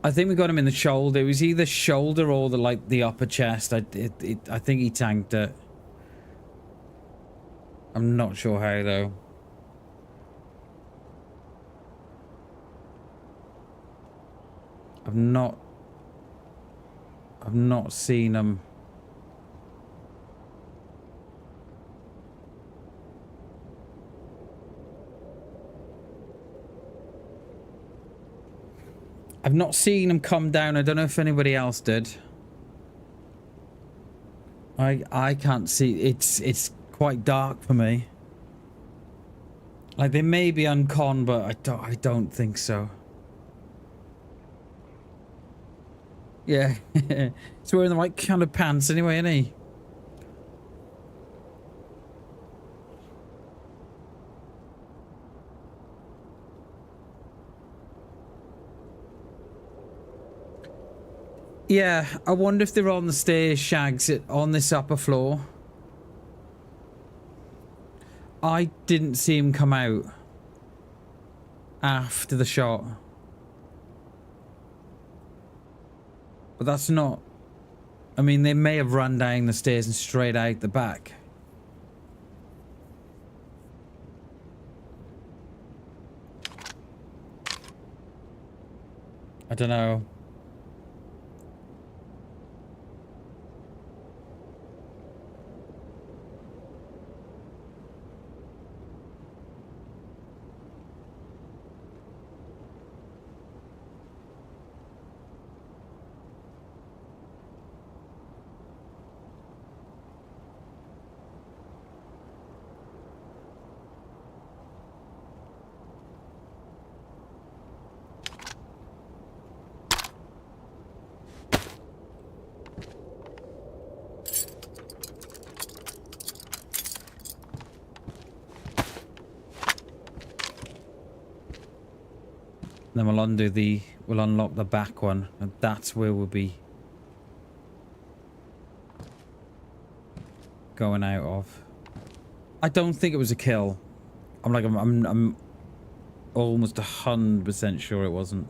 I think we got him in the shoulder. It was either shoulder or the upper chest. I think he tanked it. I'm not sure how though. I've not seen him. I've not seen him come down. I don't know if anybody else did. I can't see. It's quite dark for me. Like, they may be uncon, but I don't think so. Yeah. He's wearing the right kind of pants anyway, isn't he? Yeah, I wonder if they're on the stairs, Shags, on this upper floor. I didn't see him come out after the shot. But that's not... I mean, they may have run down the stairs and straight out the back. I don't know. Then we'll undo the... We'll unlock the back one. And that's where we'll be... going out of. I don't think it was a kill. I'm almost 100% sure it wasn't.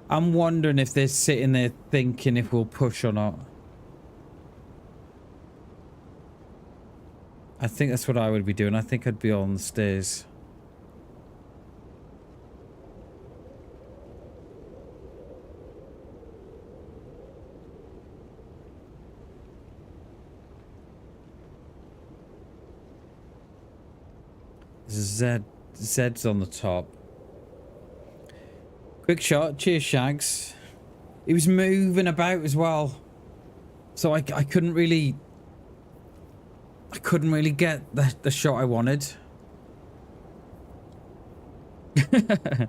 I'm wondering if they're sitting there thinking if we'll push or not. I think that's what I would be doing. I think I'd be on the stairs. Zed's on the top. Quick shot. Cheers, Shags. He was moving about as well. So I couldn't really... I couldn't really get the shot I wanted. To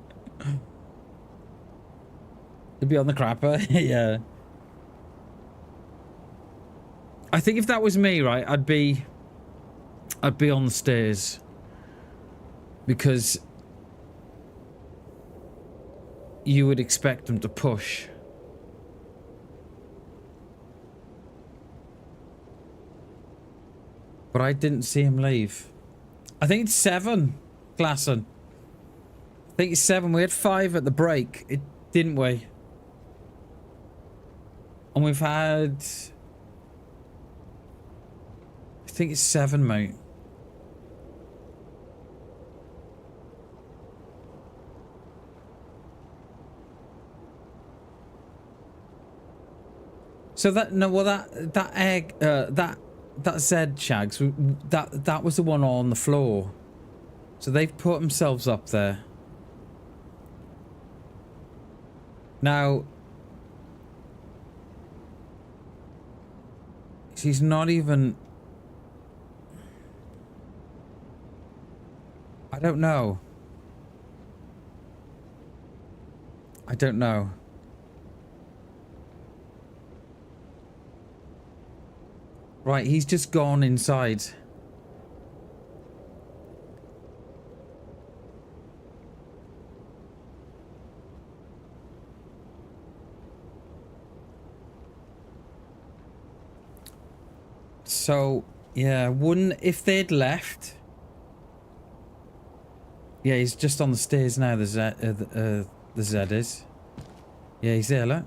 be on the crapper. Yeah. I think if that was me, right, I'd be on the stairs. Because you would expect them to push. But I didn't see him leave. I think it's 7, Glasson. I think it's 7. We had 5 at the break, didn't we? And we've had... I think it's 7, mate. So that... No, well, that egg... That Z Shags, that was the one on the floor. So they've put themselves up there. Now, she's not even... I don't know. I don't know. Right, he's just gone inside. So, yeah, wouldn't... If they'd left... Yeah, he's just on the stairs now, the Z is. Yeah, he's there, look.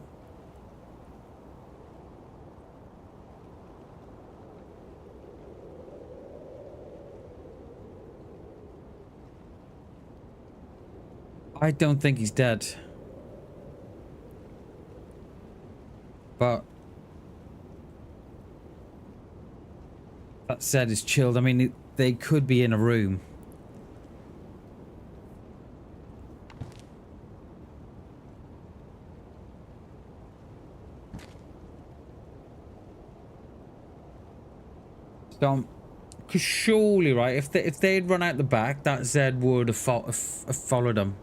I don't think he's dead. But that said is chilled. I mean, they could be in a room. So, because surely, right, if they'd run out the back, that Z would have followed them.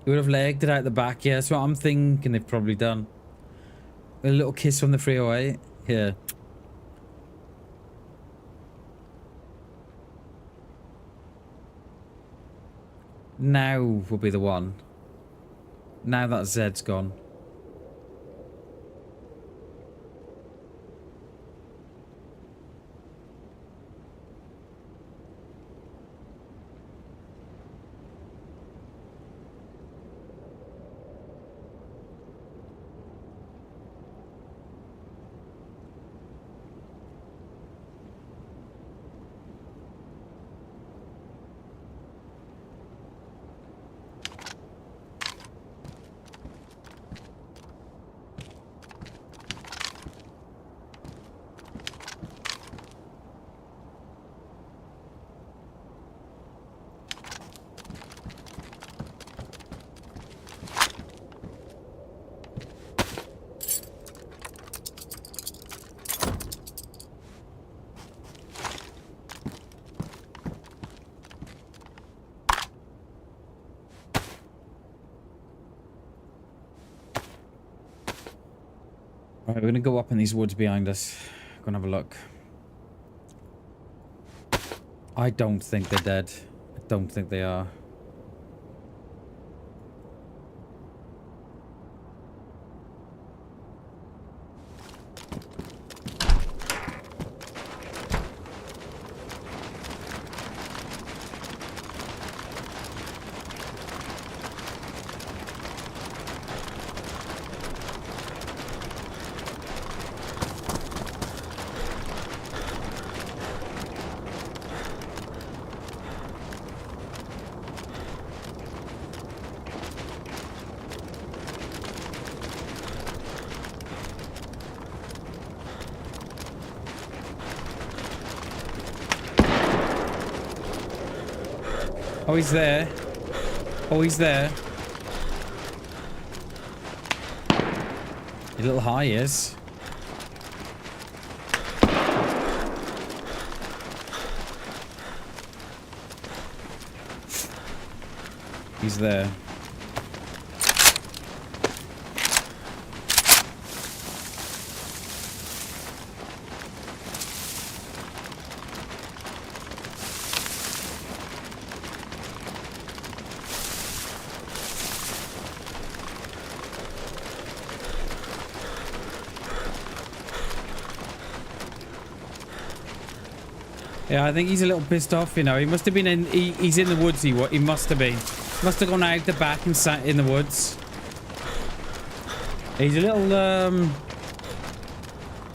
He would have legged it out the back, yeah, that's what I'm thinking they've probably done. A little kiss from the 308, yeah. Now will be the one. Now that Zed's gone. Right, we're gonna go up in these woods behind us. Gonna have a look. I don't think they're dead. I don't think they are. Oh, he's there. Oh, he's there. A little high, is. He's there. Yeah, I think he's a little pissed off, you know. He must have been in... He's in the woods, he must have been. Must have gone out the back and sat in the woods. He's a little,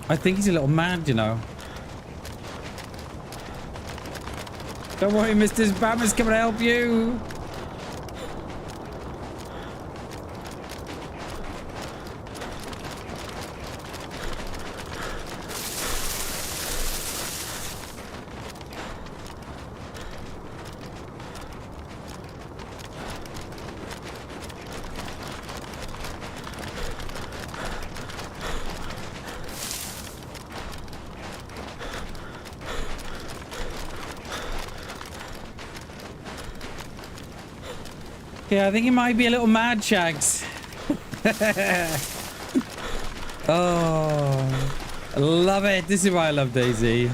I think he's a little mad, you know. Don't worry, Mr. Bam is coming to help you. Yeah, I think he might be a little mad, Shags. Oh, I love it. This is why I love DayZ.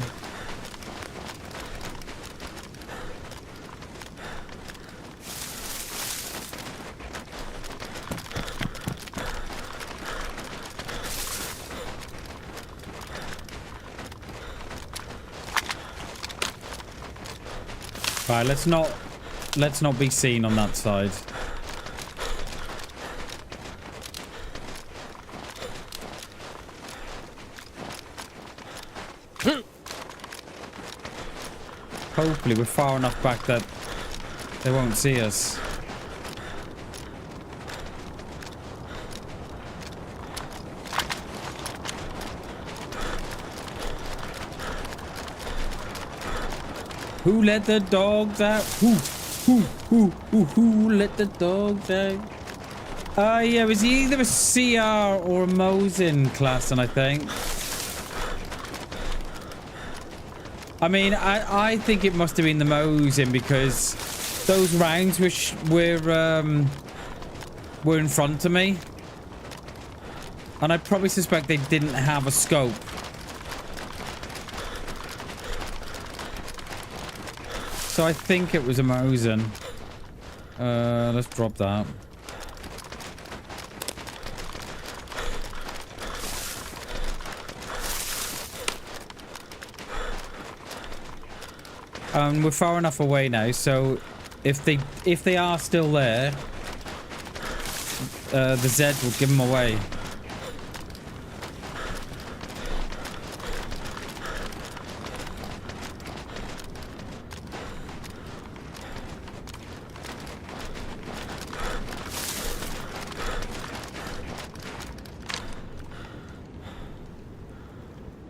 Right, let's not be seen on that side. Hopefully we're far enough back that they won't see us. Who let the dogs out? Who let the dogs out? Yeah, it was either a CR or a Mosin class, and I think. I mean, I think it must have been the Mosin because those rounds were in front of me, and I probably suspect they didn't have a scope. So I think it was a Mosin. Let's drop that. We're far enough away now, so if they are still there, the Z will give them away.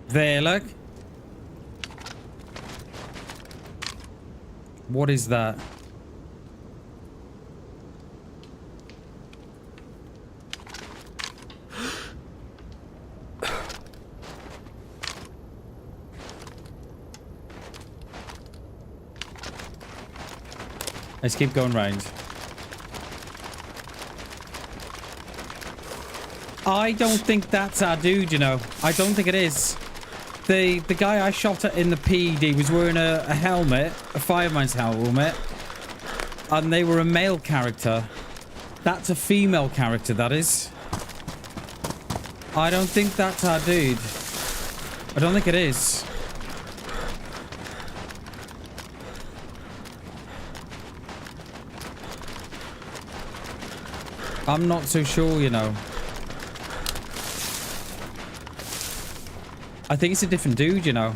There, look. What is that? Let's keep going round. I don't think that's our dude, you know. I don't think it is. The guy I shot at in the PED was wearing a helmet, a fireman's helmet, and they were a male character. That's a female character, that is. I don't think that's our dude. I don't think it is. I'm not so sure, you know. I think it's a different dude, you know.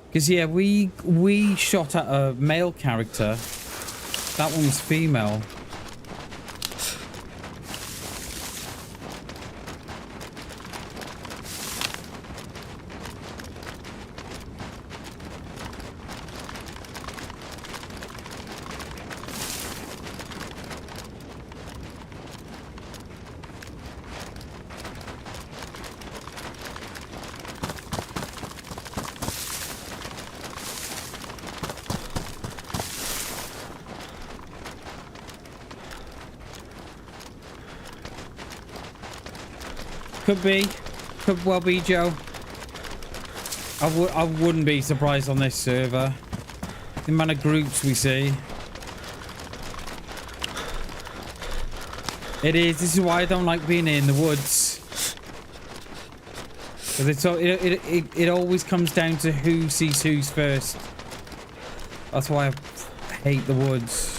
Because, yeah, we shot at a male character. That one was female. Could be. Could well be, Joe. I wouldn't be surprised on this server. The amount of groups we see. It is. This is why I don't like being in the woods. Because it always comes down to who sees who's first. That's why I hate the woods.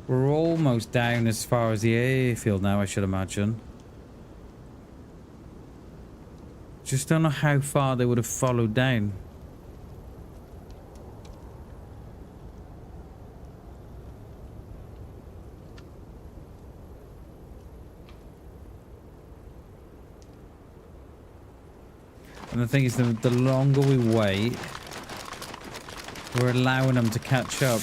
We're almost down as far as the airfield now, I should imagine. Just don't know how far they would have followed down. And the thing is, the longer we wait, we're allowing them to catch up.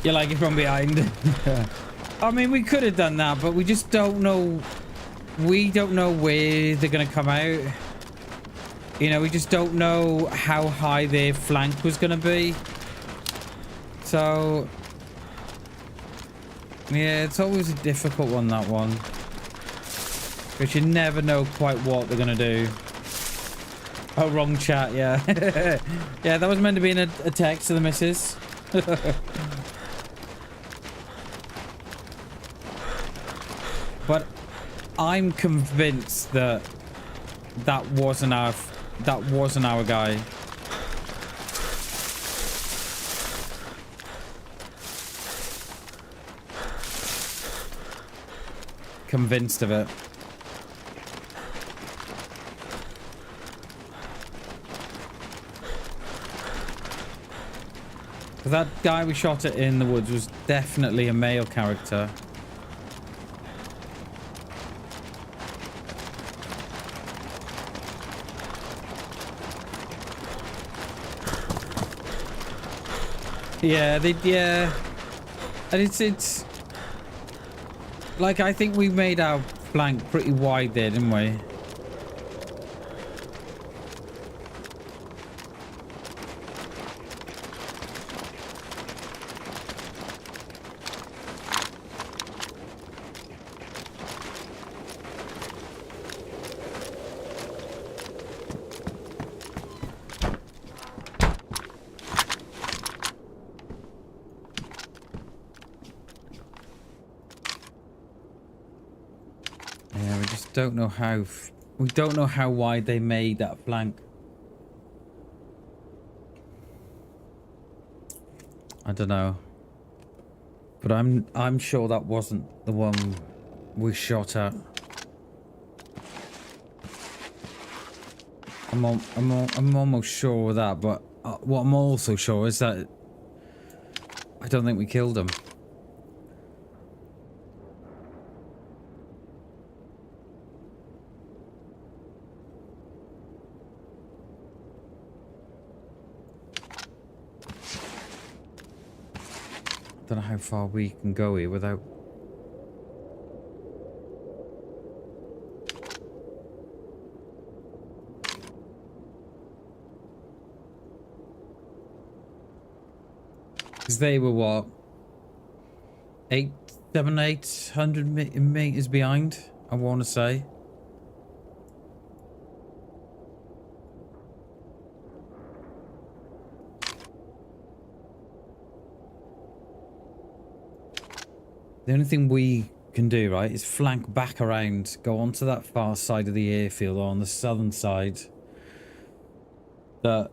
You like it from behind. I mean, we could have done that, but we just don't know. We don't know where they're going to come out. You know, we just don't know how high their flank was going to be. So, yeah, it's always a difficult one, that one. Because you never know quite what they're going to do. Oh, wrong chat, yeah. Yeah, that was meant to be a text to the missus. But I'm convinced that that wasn't our guy. Convinced of it. That guy we shot at in the woods was definitely a male character. Yeah, yeah. And it's like, I think we made our flank pretty wide there, didn't we? don't know how... We don't know how wide they made that flank. I don't know. But I'm sure that wasn't the one we shot at. I'm almost sure of that, but what I'm also sure is that I don't think we killed him. I don't know how far we can go here without... Because they were what? 800 meters behind, I want to say. The only thing we can do, right, is flank back around, go onto that far side of the airfield on the southern side. That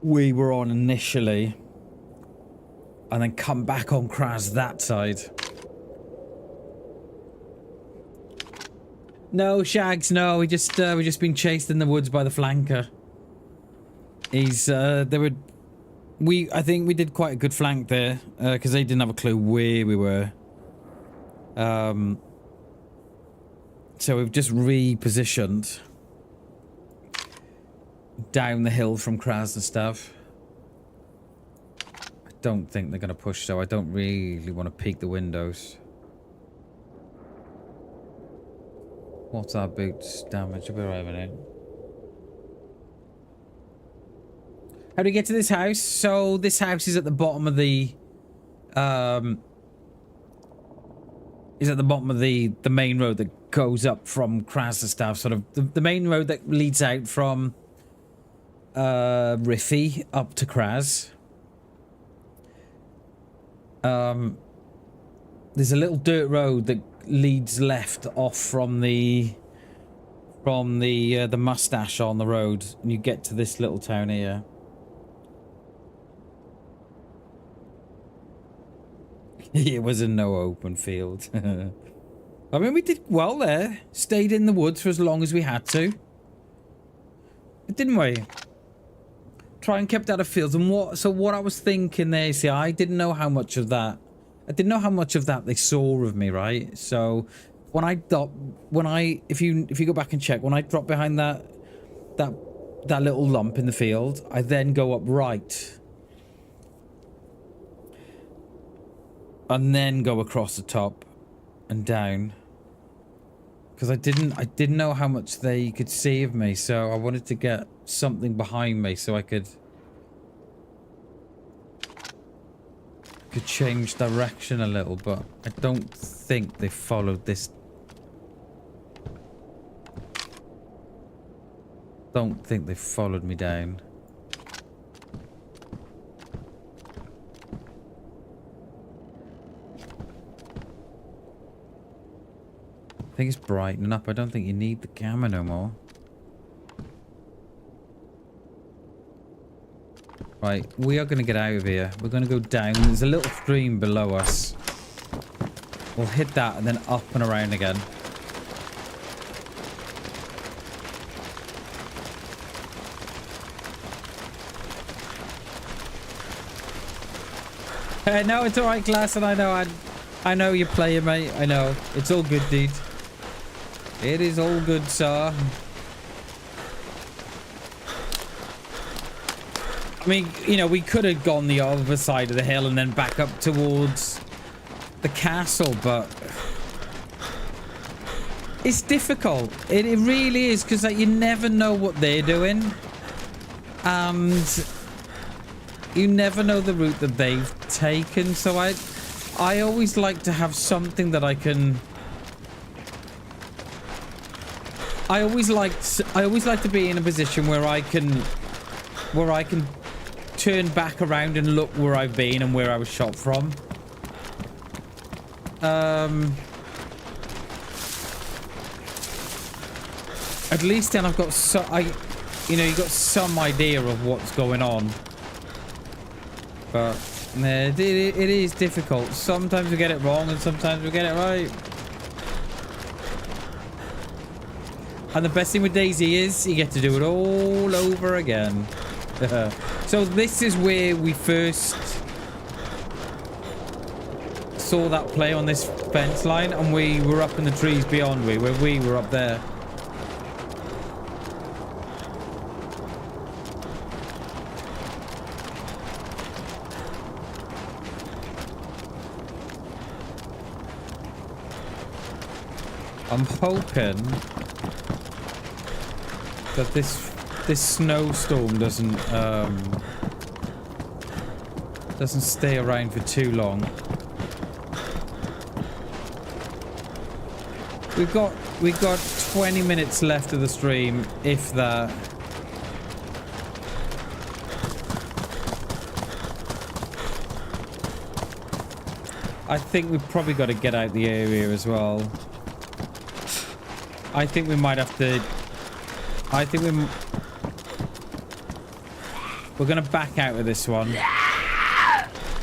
we were on initially, and then come back on Kraz that side. No, Shags, no, we just been chased in the woods by the flanker. He's I think we did quite a good flank there, because they didn't have a clue where we were. So we've just repositioned down the hill from Kraz and stuff. I don't think they're going to push, though. I don't really want to peek the windows. What's our boots damage? I'll be right a minute. How do we get to this house? So this house is at the bottom of the the main road that goes up from Kraz and stuff. Sort of the main road that leads out from Riffy up to Kraz. There's a little dirt road that leads left off from the mustache on the road, and you get to this little town here. It was a no open field. I mean, we did well there. Stayed in the woods for as long as we had to. Didn't we? Try and kept out of fields. And what I was thinking there, see, I didn't know how much of that. I didn't know how much of that they saw of me, right? So if you go back and check, when I drop behind that little lump in the field, I then go up right. And then go across the top and down, because I didn't know how much they could see of me, so I wanted to get something behind me so I could change direction a little. But I don't think they followed this. Don't think they followed me down. I think it's brightening up. I don't think you need the camera no more. Right, we are going to get out of here. We're going to go down. There's a little stream below us. We'll hit that and then up and around again. No, it's alright, class, and I know you're playing, mate. I know. It's all good, dude. It is all good, sir. I mean, you know, we could have gone the other side of the hill and then back up towards the castle, but it's difficult. It really is, because like, you never know what they're doing, and you never know the route that they've taken. So I always like to have something that I can. I always like to be in a position where I can turn back around and look where I've been and where I was shot from. at least then I've got you know, you got some idea of what's going on. But it is difficult. Sometimes we get it wrong and sometimes we get it right. And the best thing with DayZ is you get to do it all over again. So this is where we first saw that play on this fence line, and we were up in the trees beyond where we were up there. I'm hoping that this snowstorm doesn't stay around for too long. We've got 20 minutes left of the stream, if that. I think we've probably got to get out the area as well. I think we might have to. We're gonna back out of this one.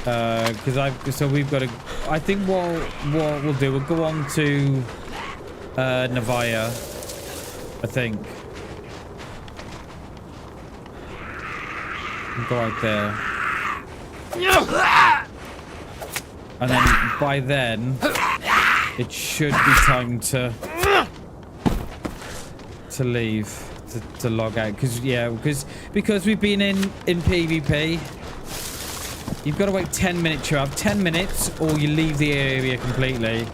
So we've got to. I think what we'll do, we'll go on to Navaya, I think. We'll go out there. And then by then it should be time to leave, to log out, because we've been in PvP. You've got to wait 10 minutes. You have 10 minutes or you leave the area completely.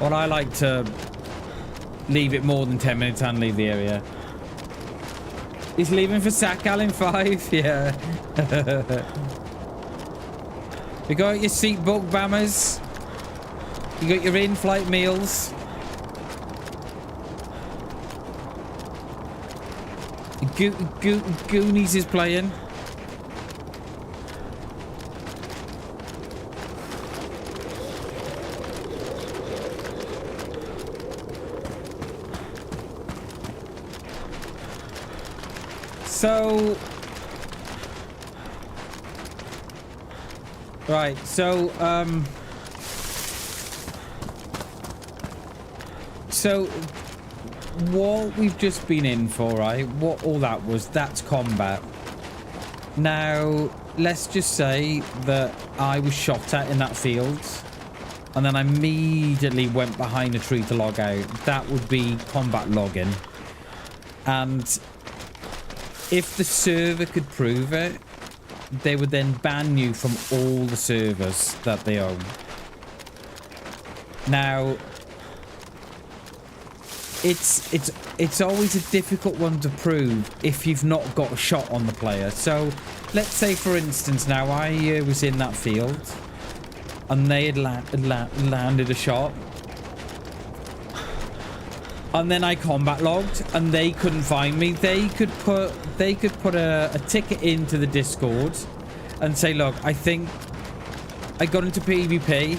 Well, I like to leave it more than 10 minutes and leave the area. He's leaving for Sakal in 5. Yeah. You got your seat book, Bammers. You got your in-flight meals. Goonies is playing. So, right, so what we've just been in for, right, what all that was, that's combat. Now, let's just say that I was shot at in that field, and then I immediately went behind a tree to log out. That would be combat logging. And if the server could prove it, they would then ban you from all the servers that they own. Now, it's always a difficult one to prove if you've not got a shot on the player. So let's say, for instance, now I was in that field and they had landed a shot, and then I combat logged and they couldn't find me. They could put a ticket into the Discord and say, look, I think I got into PvP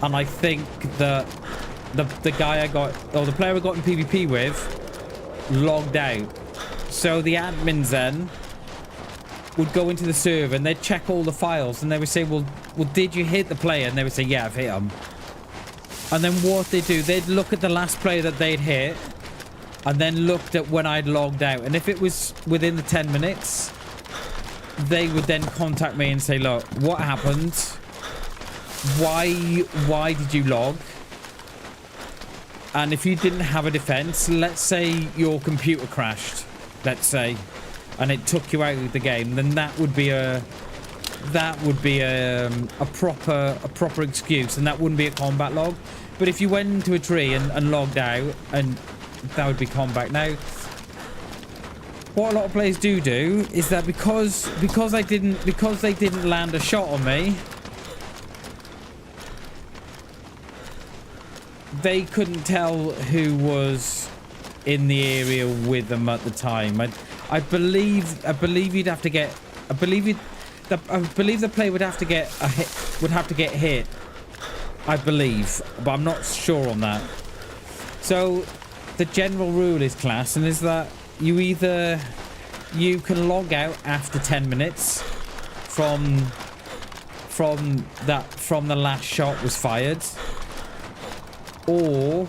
and I think that the guy I got, or the player I got in PvP with, logged out. So the admins then would go into the server and they'd check all the files and they would say, well, did you hit the player? And they would say, yeah, I've hit him. And then what they do, they'd look at the last player that they'd hit and then looked at when I'd logged out. And if it was within the 10 minutes, they would then contact me and say, look, what happened? Why did you log? And if you didn't have a defense, let's say your computer crashed, let's say, and it took you out of the game, then that would be a proper excuse, and that wouldn't be a combat log. But if you went into a tree and logged out, and that would be combat. Now, what a lot of players do is that because they didn't land a shot on me, they couldn't tell who was in the area with them at the time. I believe you'd have to get. I believe the player would have to get a hit. Would have to get hit. I believe, but I'm not sure on that. So the general rule is, class, and is that you can log out after 10 minutes from the last shot was fired, or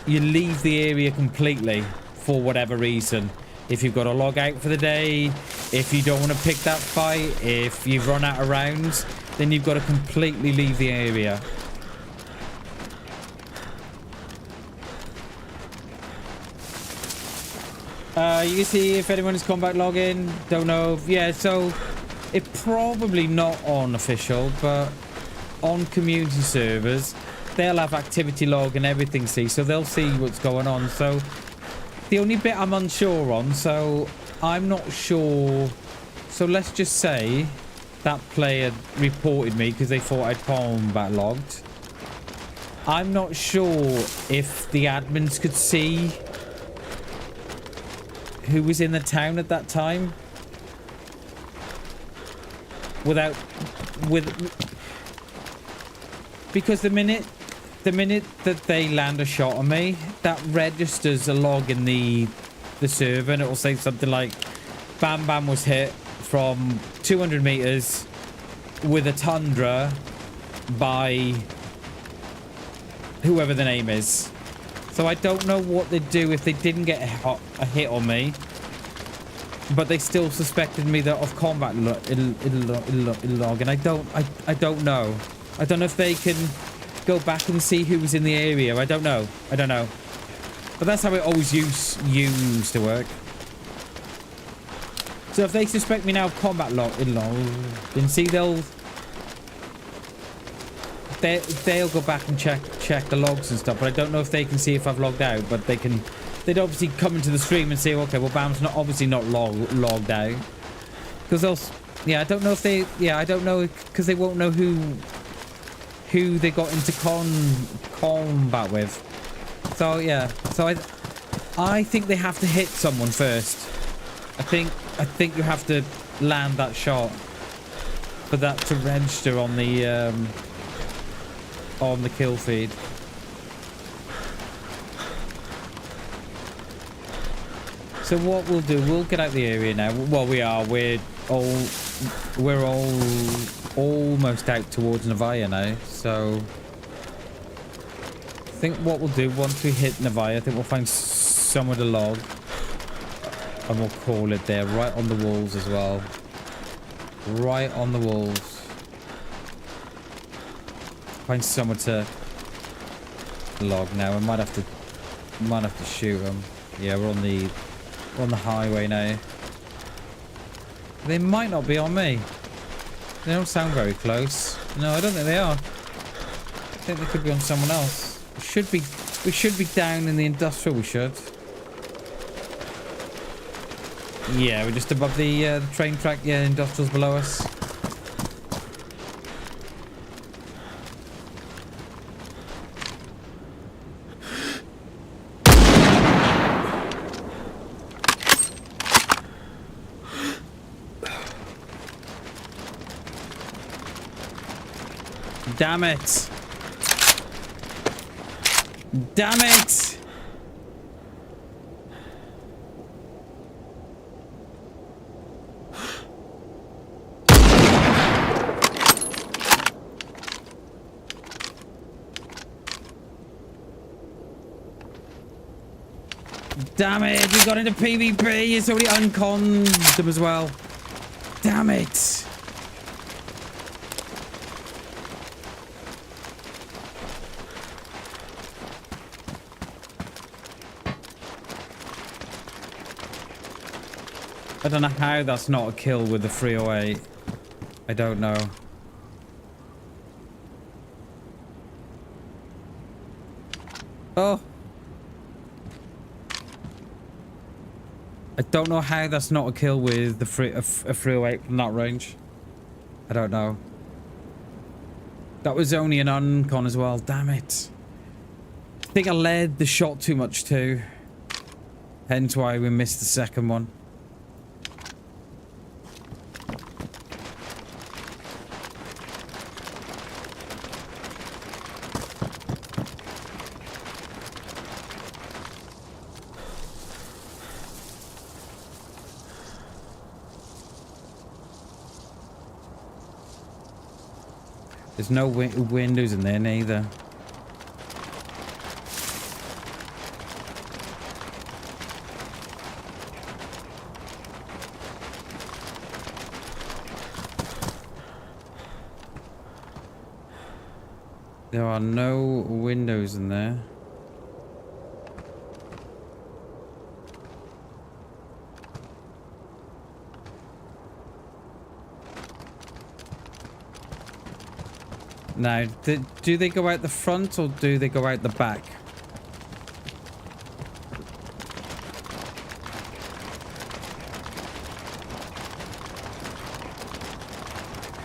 you leave the area completely for whatever reason. If you've got to log out for the day, if you don't want to pick that fight, if you've run out of rounds, then you've got to completely leave the area. You can see if anyone has come back login. Don't know. Yeah, so it's probably not on official, but on community servers, they'll have activity log and everything, see, so they'll see what's going on. So the only bit I'm unsure on, so I'm not sure. So let's just say that player reported me because they thought I'd combat logged. I'm not sure if the admins could see who was in the town at that time because the minute that they land a shot on me, that registers a log in the server, and it will say something like BamBam was hit from 200 meters with a Tundra by whoever the name is. So I don't know what they'd do if they didn't get a hit on me, but they still suspected me of combat log, and I don't know. I don't know if they can go back and see who was in the area. I don't know. But that's how it always used to work. So if they suspect me now of combat log, then see they'll go back and check the logs and stuff. But I don't know if they can see if I've logged out. But they'd obviously come into the stream and say, okay, well, Bam's obviously not logged out, because they'll. I don't know if they. I don't know, because they won't know who they got into combat with. So yeah, so I think they have to hit someone first. I think you have to land that shot for that to register on the kill feed. So what we'll do, we'll get out the area now. Well, we're almost out towards Navaya now. So I think what we'll do, once we hit Navaya, I think we'll find somewhere to log, and we'll call it there, right on the walls as well. Right on the walls. Find somewhere to log now. We might have to shoot them. Yeah, we're on the highway now. They might not be on me. They don't sound very close. No, I don't think they are. I think they could be on someone else. We should be down in the industrial. We should. Yeah, we're just above the train track. Yeah, industrial's below us. Damn it! Damn it! Damn it! We got into PvP. It's already unconned them as well. Damn it! I don't know how that's not a kill with the 308. I don't know. Oh. I don't know how that's not a kill with the 308 from that range. I don't know. That was only an uncon as well. Damn it. I think I led the shot too much too. Hence why we missed the second one. There's no windows in there neither. There are no windows in there. Now, do they go out the front or do they go out the back?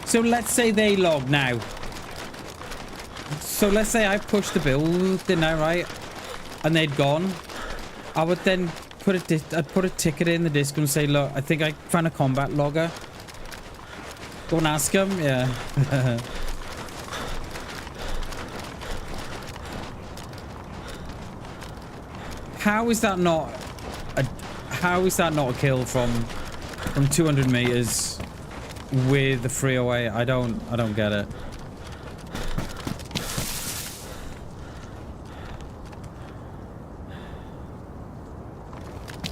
So let's say they log now. So let's say I pushed the building now, right? And they'd gone. I would then I'd put a ticket in the Discord and say, look, I think I found a combat logger. Go and ask him. Yeah. How is that not a kill from 200 meters with the 308? I don't get it.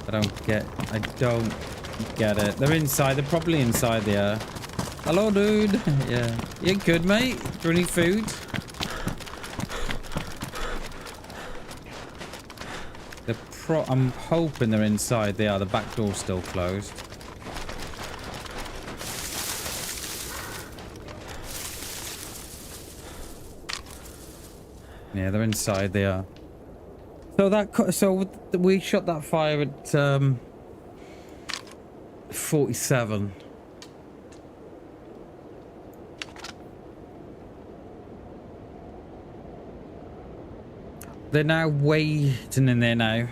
I don't get it. They're inside. They're probably inside the Hello, dude. Yeah. You good, mate? Do you need food? I'm hoping they're inside. They are. The back door's still closed. Yeah, they're inside. They are. So we shot that fire at 47. They're now waiting in there now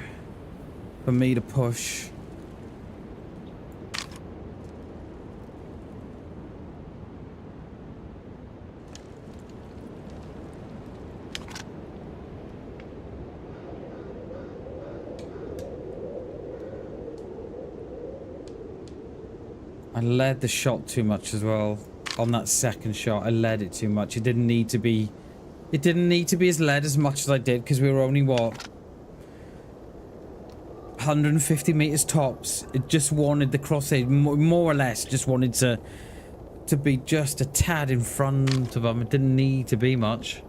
for me to push. I led the shot too much as well. On that second shot, I led it too much. It didn't need to be as led as much as I did because we were only, what, 150 meters tops. It just wanted the crosshair, more or less, just wanted to be just a tad in front of them. It didn't need to be much.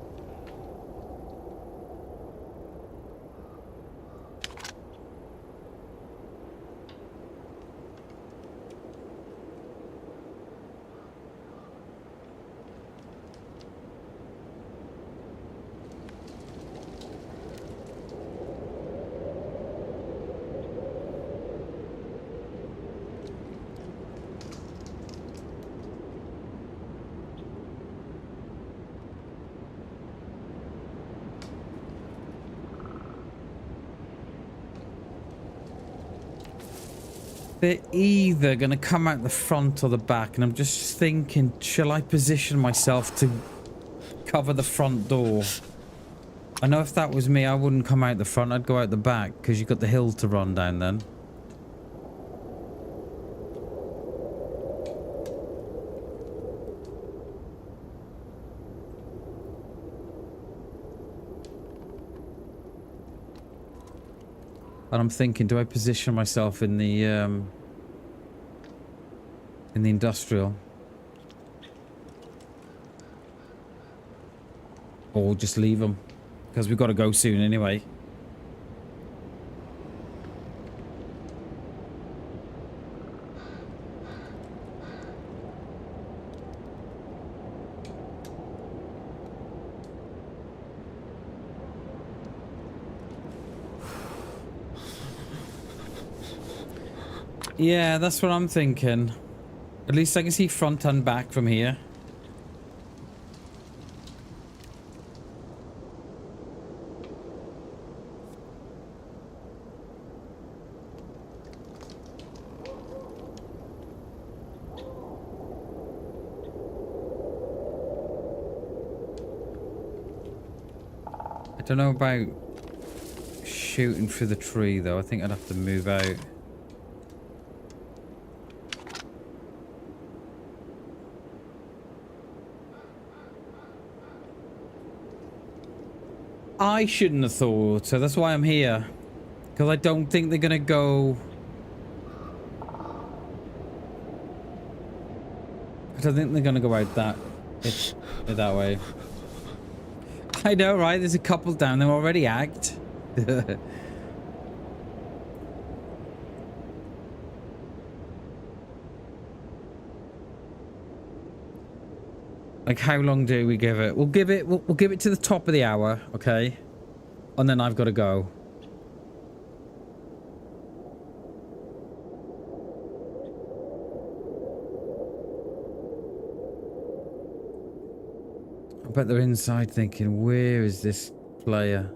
They're either going to come out the front or the back, and I'm just thinking, shall I position myself to cover the front door? I know if that was me, I wouldn't come out the front, I'd go out the back, because you've got the hill to run down then. And I'm thinking, do I position myself in the industrial? Or just leave them? Because we've got to go soon anyway. Yeah, that's what I'm thinking. At least I can see front and back from here. I don't know about shooting through the tree though. I think I'd have to move out. I shouldn't have thought, so that's why I'm here. Because I don't think they're gonna go... I don't think they're gonna go out that way. I know, right? There's a couple down there already act. Like, how long do we give it? We'll give it to the top of the hour, okay? And then I've got to go. I bet they're inside thinking, where is this player?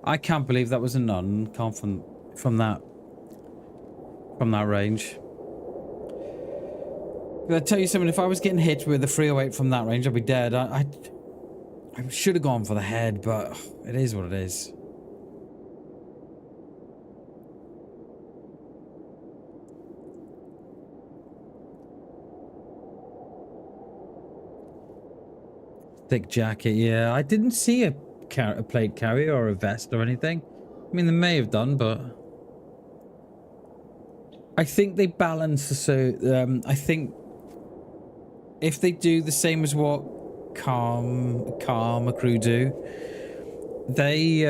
I can't believe that was a nun. Can't from that range. I'll tell you something. If I was getting hit with a 308 from that range, I'd be dead. I should have gone for the head, but it is what it is. Thick jacket, yeah. I didn't see a plate carrier or a vest or anything. I mean, they may have done, but I think they balance the so. I think if they do the same as what Karma crew do, they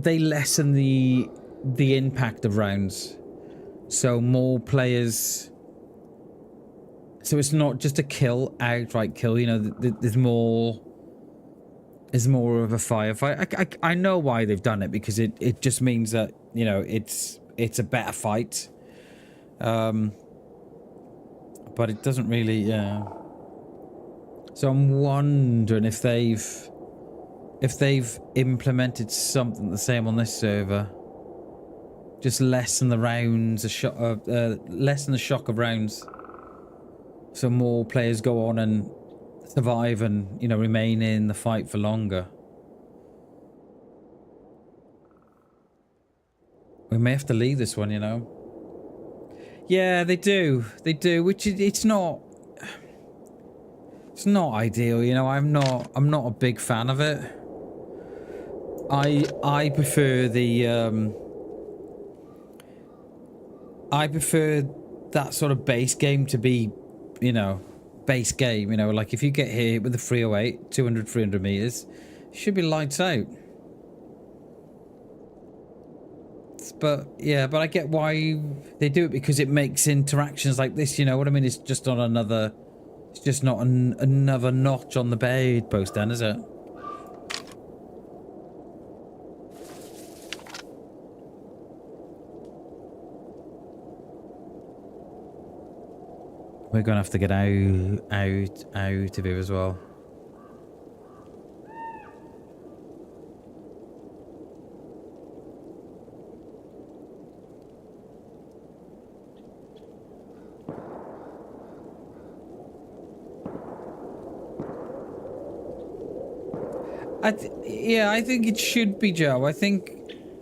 lessen the impact of rounds, so more players. So it's not just a kill, outright kill. You know, there's more. Is more of a firefight. I know why they've done it, because it just means that, you know, it's a better fight. But it doesn't really, yeah. So I'm wondering if they've implemented something the same on this server. Just lessen the rounds, lessen the shock of rounds. So more players go on and survive and, you know, remain in the fight for longer. We may have to leave this one, you know. Yeah, they do, which it's not ideal, you know. I'm not a big fan of it. I prefer the I prefer that sort of base game to be, you know, base game, you know, like if you get hit with a 308, 200, 300 meters, it should be lights out. But yeah, but I get why they do it, because it makes interactions like this, you know what I mean? It's just not another, it's just not another notch on the bedpost then, is it? We're gonna have to get out of here as well. Yeah, I think it should be, Joe. I think,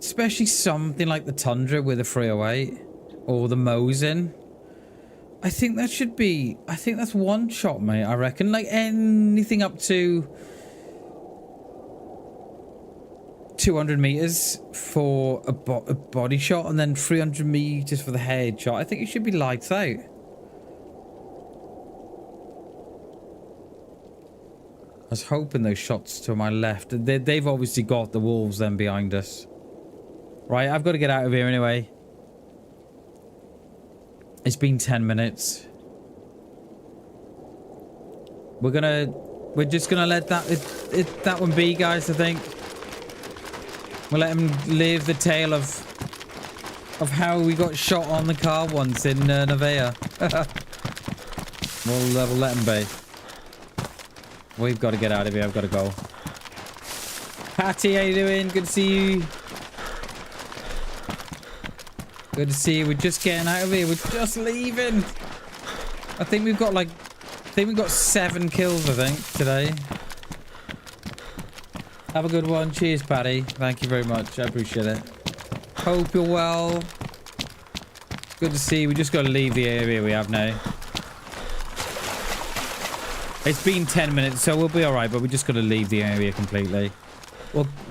especially something like the Tundra with a 308 or the Mosin. I think that should be, I think that's one shot, mate, I reckon. Like anything up to 200 meters for a body shot, and then 300 meters for the head shot. I think it should be lights out. I was hoping those shots to my left. They've obviously got the wolves then behind us. Right, I've got to get out of here anyway. It's been 10 minutes. We're just gonna let that one be, guys, I think. We'll let him live the tale of how we got shot on the car once in Nevea. We'll let him be. We've got to get out of here. I've got to go. Patty, how you doing? Good to see you. Good to see you. We're just getting out of here. We're just leaving. I think we've got 7 kills, I think, today. Have a good one. Cheers, Patty. Thank you very much. I appreciate it. Hope you're well. It's good to see you. We just got to leave the area we have now. It's been 10 minutes, so we'll be all right, but we just got to leave the area completely.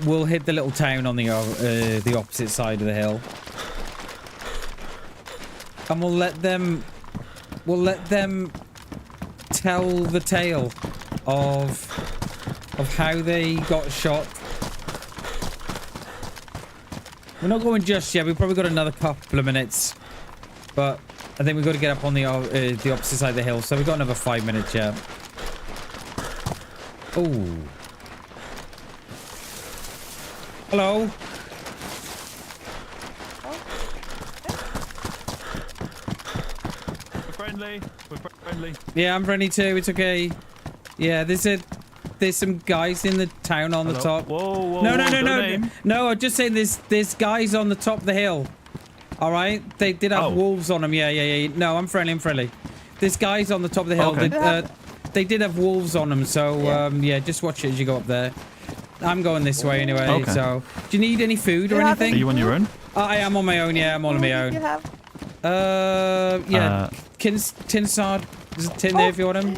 We'll hit the little town on the opposite side of the hill. And we'll let them tell the tale of how they got shot. We're not going just yet. We've probably got another couple of minutes, but I think we've got to get up on the opposite side of the hill. So we've got another 5 minutes yet. Oh, hello. We're friendly. Yeah, I'm friendly too. It's okay. Yeah, there's some guys in the town on the top. Whoa, no. No, I'm just saying there's guys on the top of the hill. All right, they did have wolves on them. Yeah. No, I'm friendly. There's guys on the top of the hill. Okay. They did have wolves on them, so yeah, just watch it as you go up there. I'm going this way anyway. Okay. So, do you need any food or anything? Are you on your own? I am on my own. Yeah, I'm on my own. Yeah. Tin sard. There's a tin there if you want them.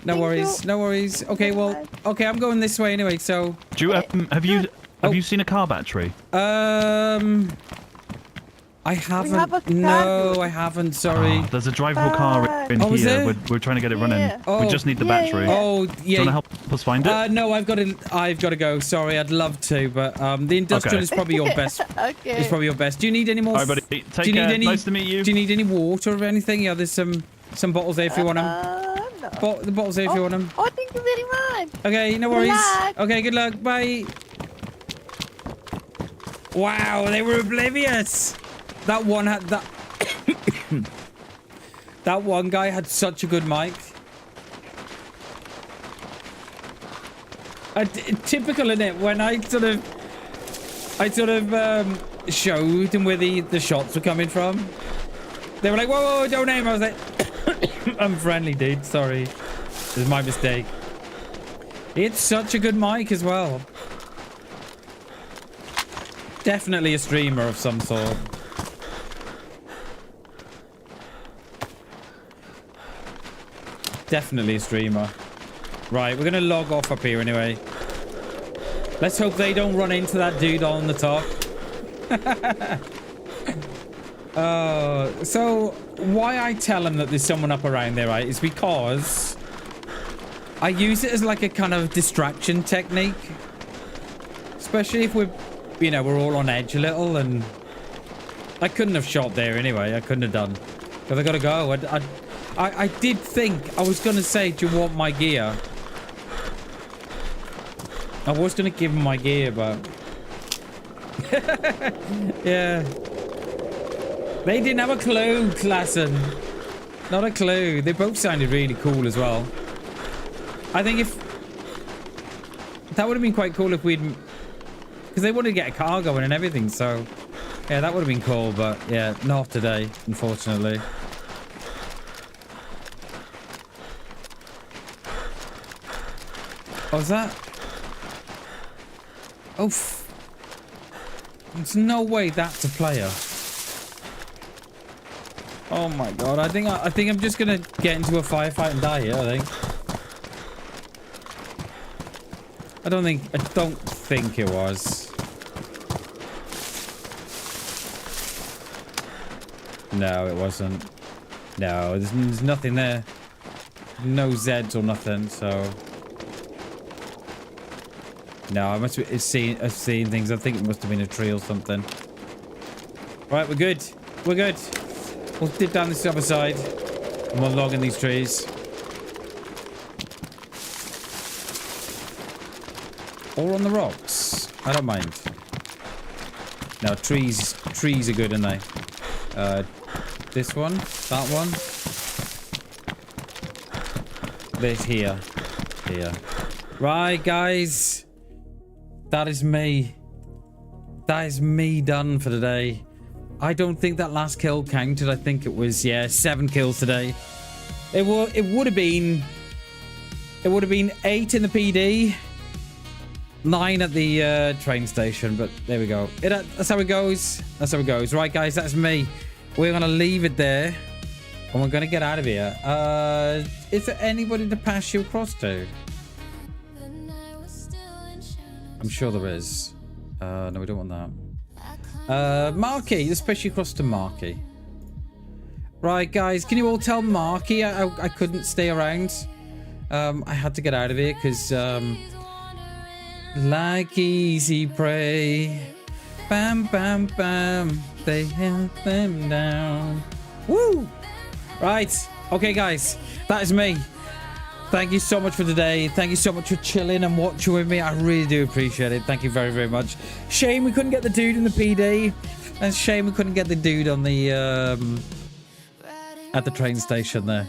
No worries. Okay, well, okay, I'm going this way anyway. So. Do you have you seen a car battery? I haven't. No, I haven't. Sorry. Oh, there's a drivable car in here. We're trying to get it running. We just need the battery. Oh, yeah. Do you want to help us find it? No, I've got to go. Sorry, I'd love to, but the industrial is probably your best. Okay. It's probably your best. Do you need any more? All right, buddy. Take care. Nice to meet you. Do you need any water or anything? Yeah, there's some bottles there if you want them. No. The bottles there if you want them. Oh, thank you very much. Okay, no worries. Good luck. Okay, good luck. Bye. Wow, they were oblivious. That one had that. That one guy had such a good mic. Typical, isn't it? When I sort of showed them where the shots were coming from. They were like, whoa, don't aim. I was like, I'm friendly, dude. Sorry. This is my mistake. It's such a good mic as well. Definitely a streamer of some sort. Definitely a streamer. Right, we're going to log off up here anyway. Let's hope they don't run into that dude on the top. So why I tell them that there's someone up around there, right, is because I use it as like a kind of distraction technique. Especially if we're all on edge a little, and I couldn't have shot there anyway. I couldn't have done. Because I got to go. I did think I was going to say, do you want my gear? I was going to give him my gear, but... yeah. They didn't have a clue, Klassen. Not a clue. They both sounded really cool as well. I think if... That would have been quite cool if we'd... Because they wanted to get a car going and everything, so... Yeah, that would have been cool, but yeah, not today, unfortunately. Oh, is that? Oh, there's no way that's a player. Oh my god! I think I'm just gonna get into a firefight and die here. I think. I don't think it was. No, it wasn't. No, there's nothing there. No Zeds or nothing. So. No, I must have seen things. I think it must have been a tree or something. Right, we're good. We're good. We'll dip down this other side. And we'll log in these trees. Or on the rocks. I don't mind. No, trees are good, aren't they? This one. That one. This here. Here. Right, guys. That is me. That is me done for today. I don't think that last kill counted. I think it was, yeah, 7 kills today. It would have been 8 in the PD, 9 at the train station, but there we go. That's how it goes. That's how it goes. Right, guys, that's me. We're going to leave it there, and we're going to get out of here. Is there anybody to pass you across to? I'm sure there is. No, we don't want that. Marky, especially across to Marky. Right, guys, can you all tell Marky I couldn't stay around? I had to get out of here because, like easy prey, bam, bam, bam, they held them down. Woo! Right, okay, guys, that is me. Thank you so much for today. Thank you so much for chilling and watching with me. I really do appreciate it. Thank you very, very much. Shame we couldn't get the dude in the PD. And shame we couldn't get the dude on the at the train station there.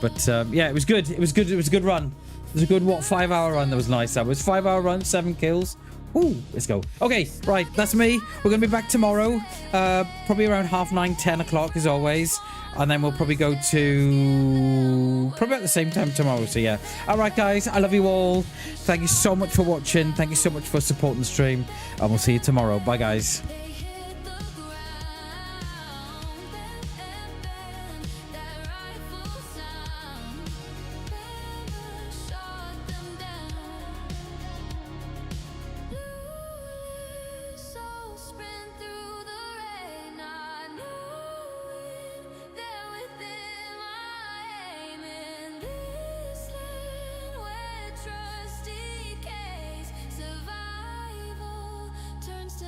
But yeah, it was good. It was good. It was a good run. It was a good, what, 5-hour run. That was nice. That was 5-hour run, 7 kills. Woo, let's go. Okay, right, that's me. We're going to be back tomorrow. Probably around 9:30, 10 o'clock as always. And then we'll probably go to probably at the same time tomorrow. So yeah. All right, guys, I love you all. Thank you so much for watching. Thank you so much for supporting the stream. And we'll see you tomorrow. Bye, guys. Turns to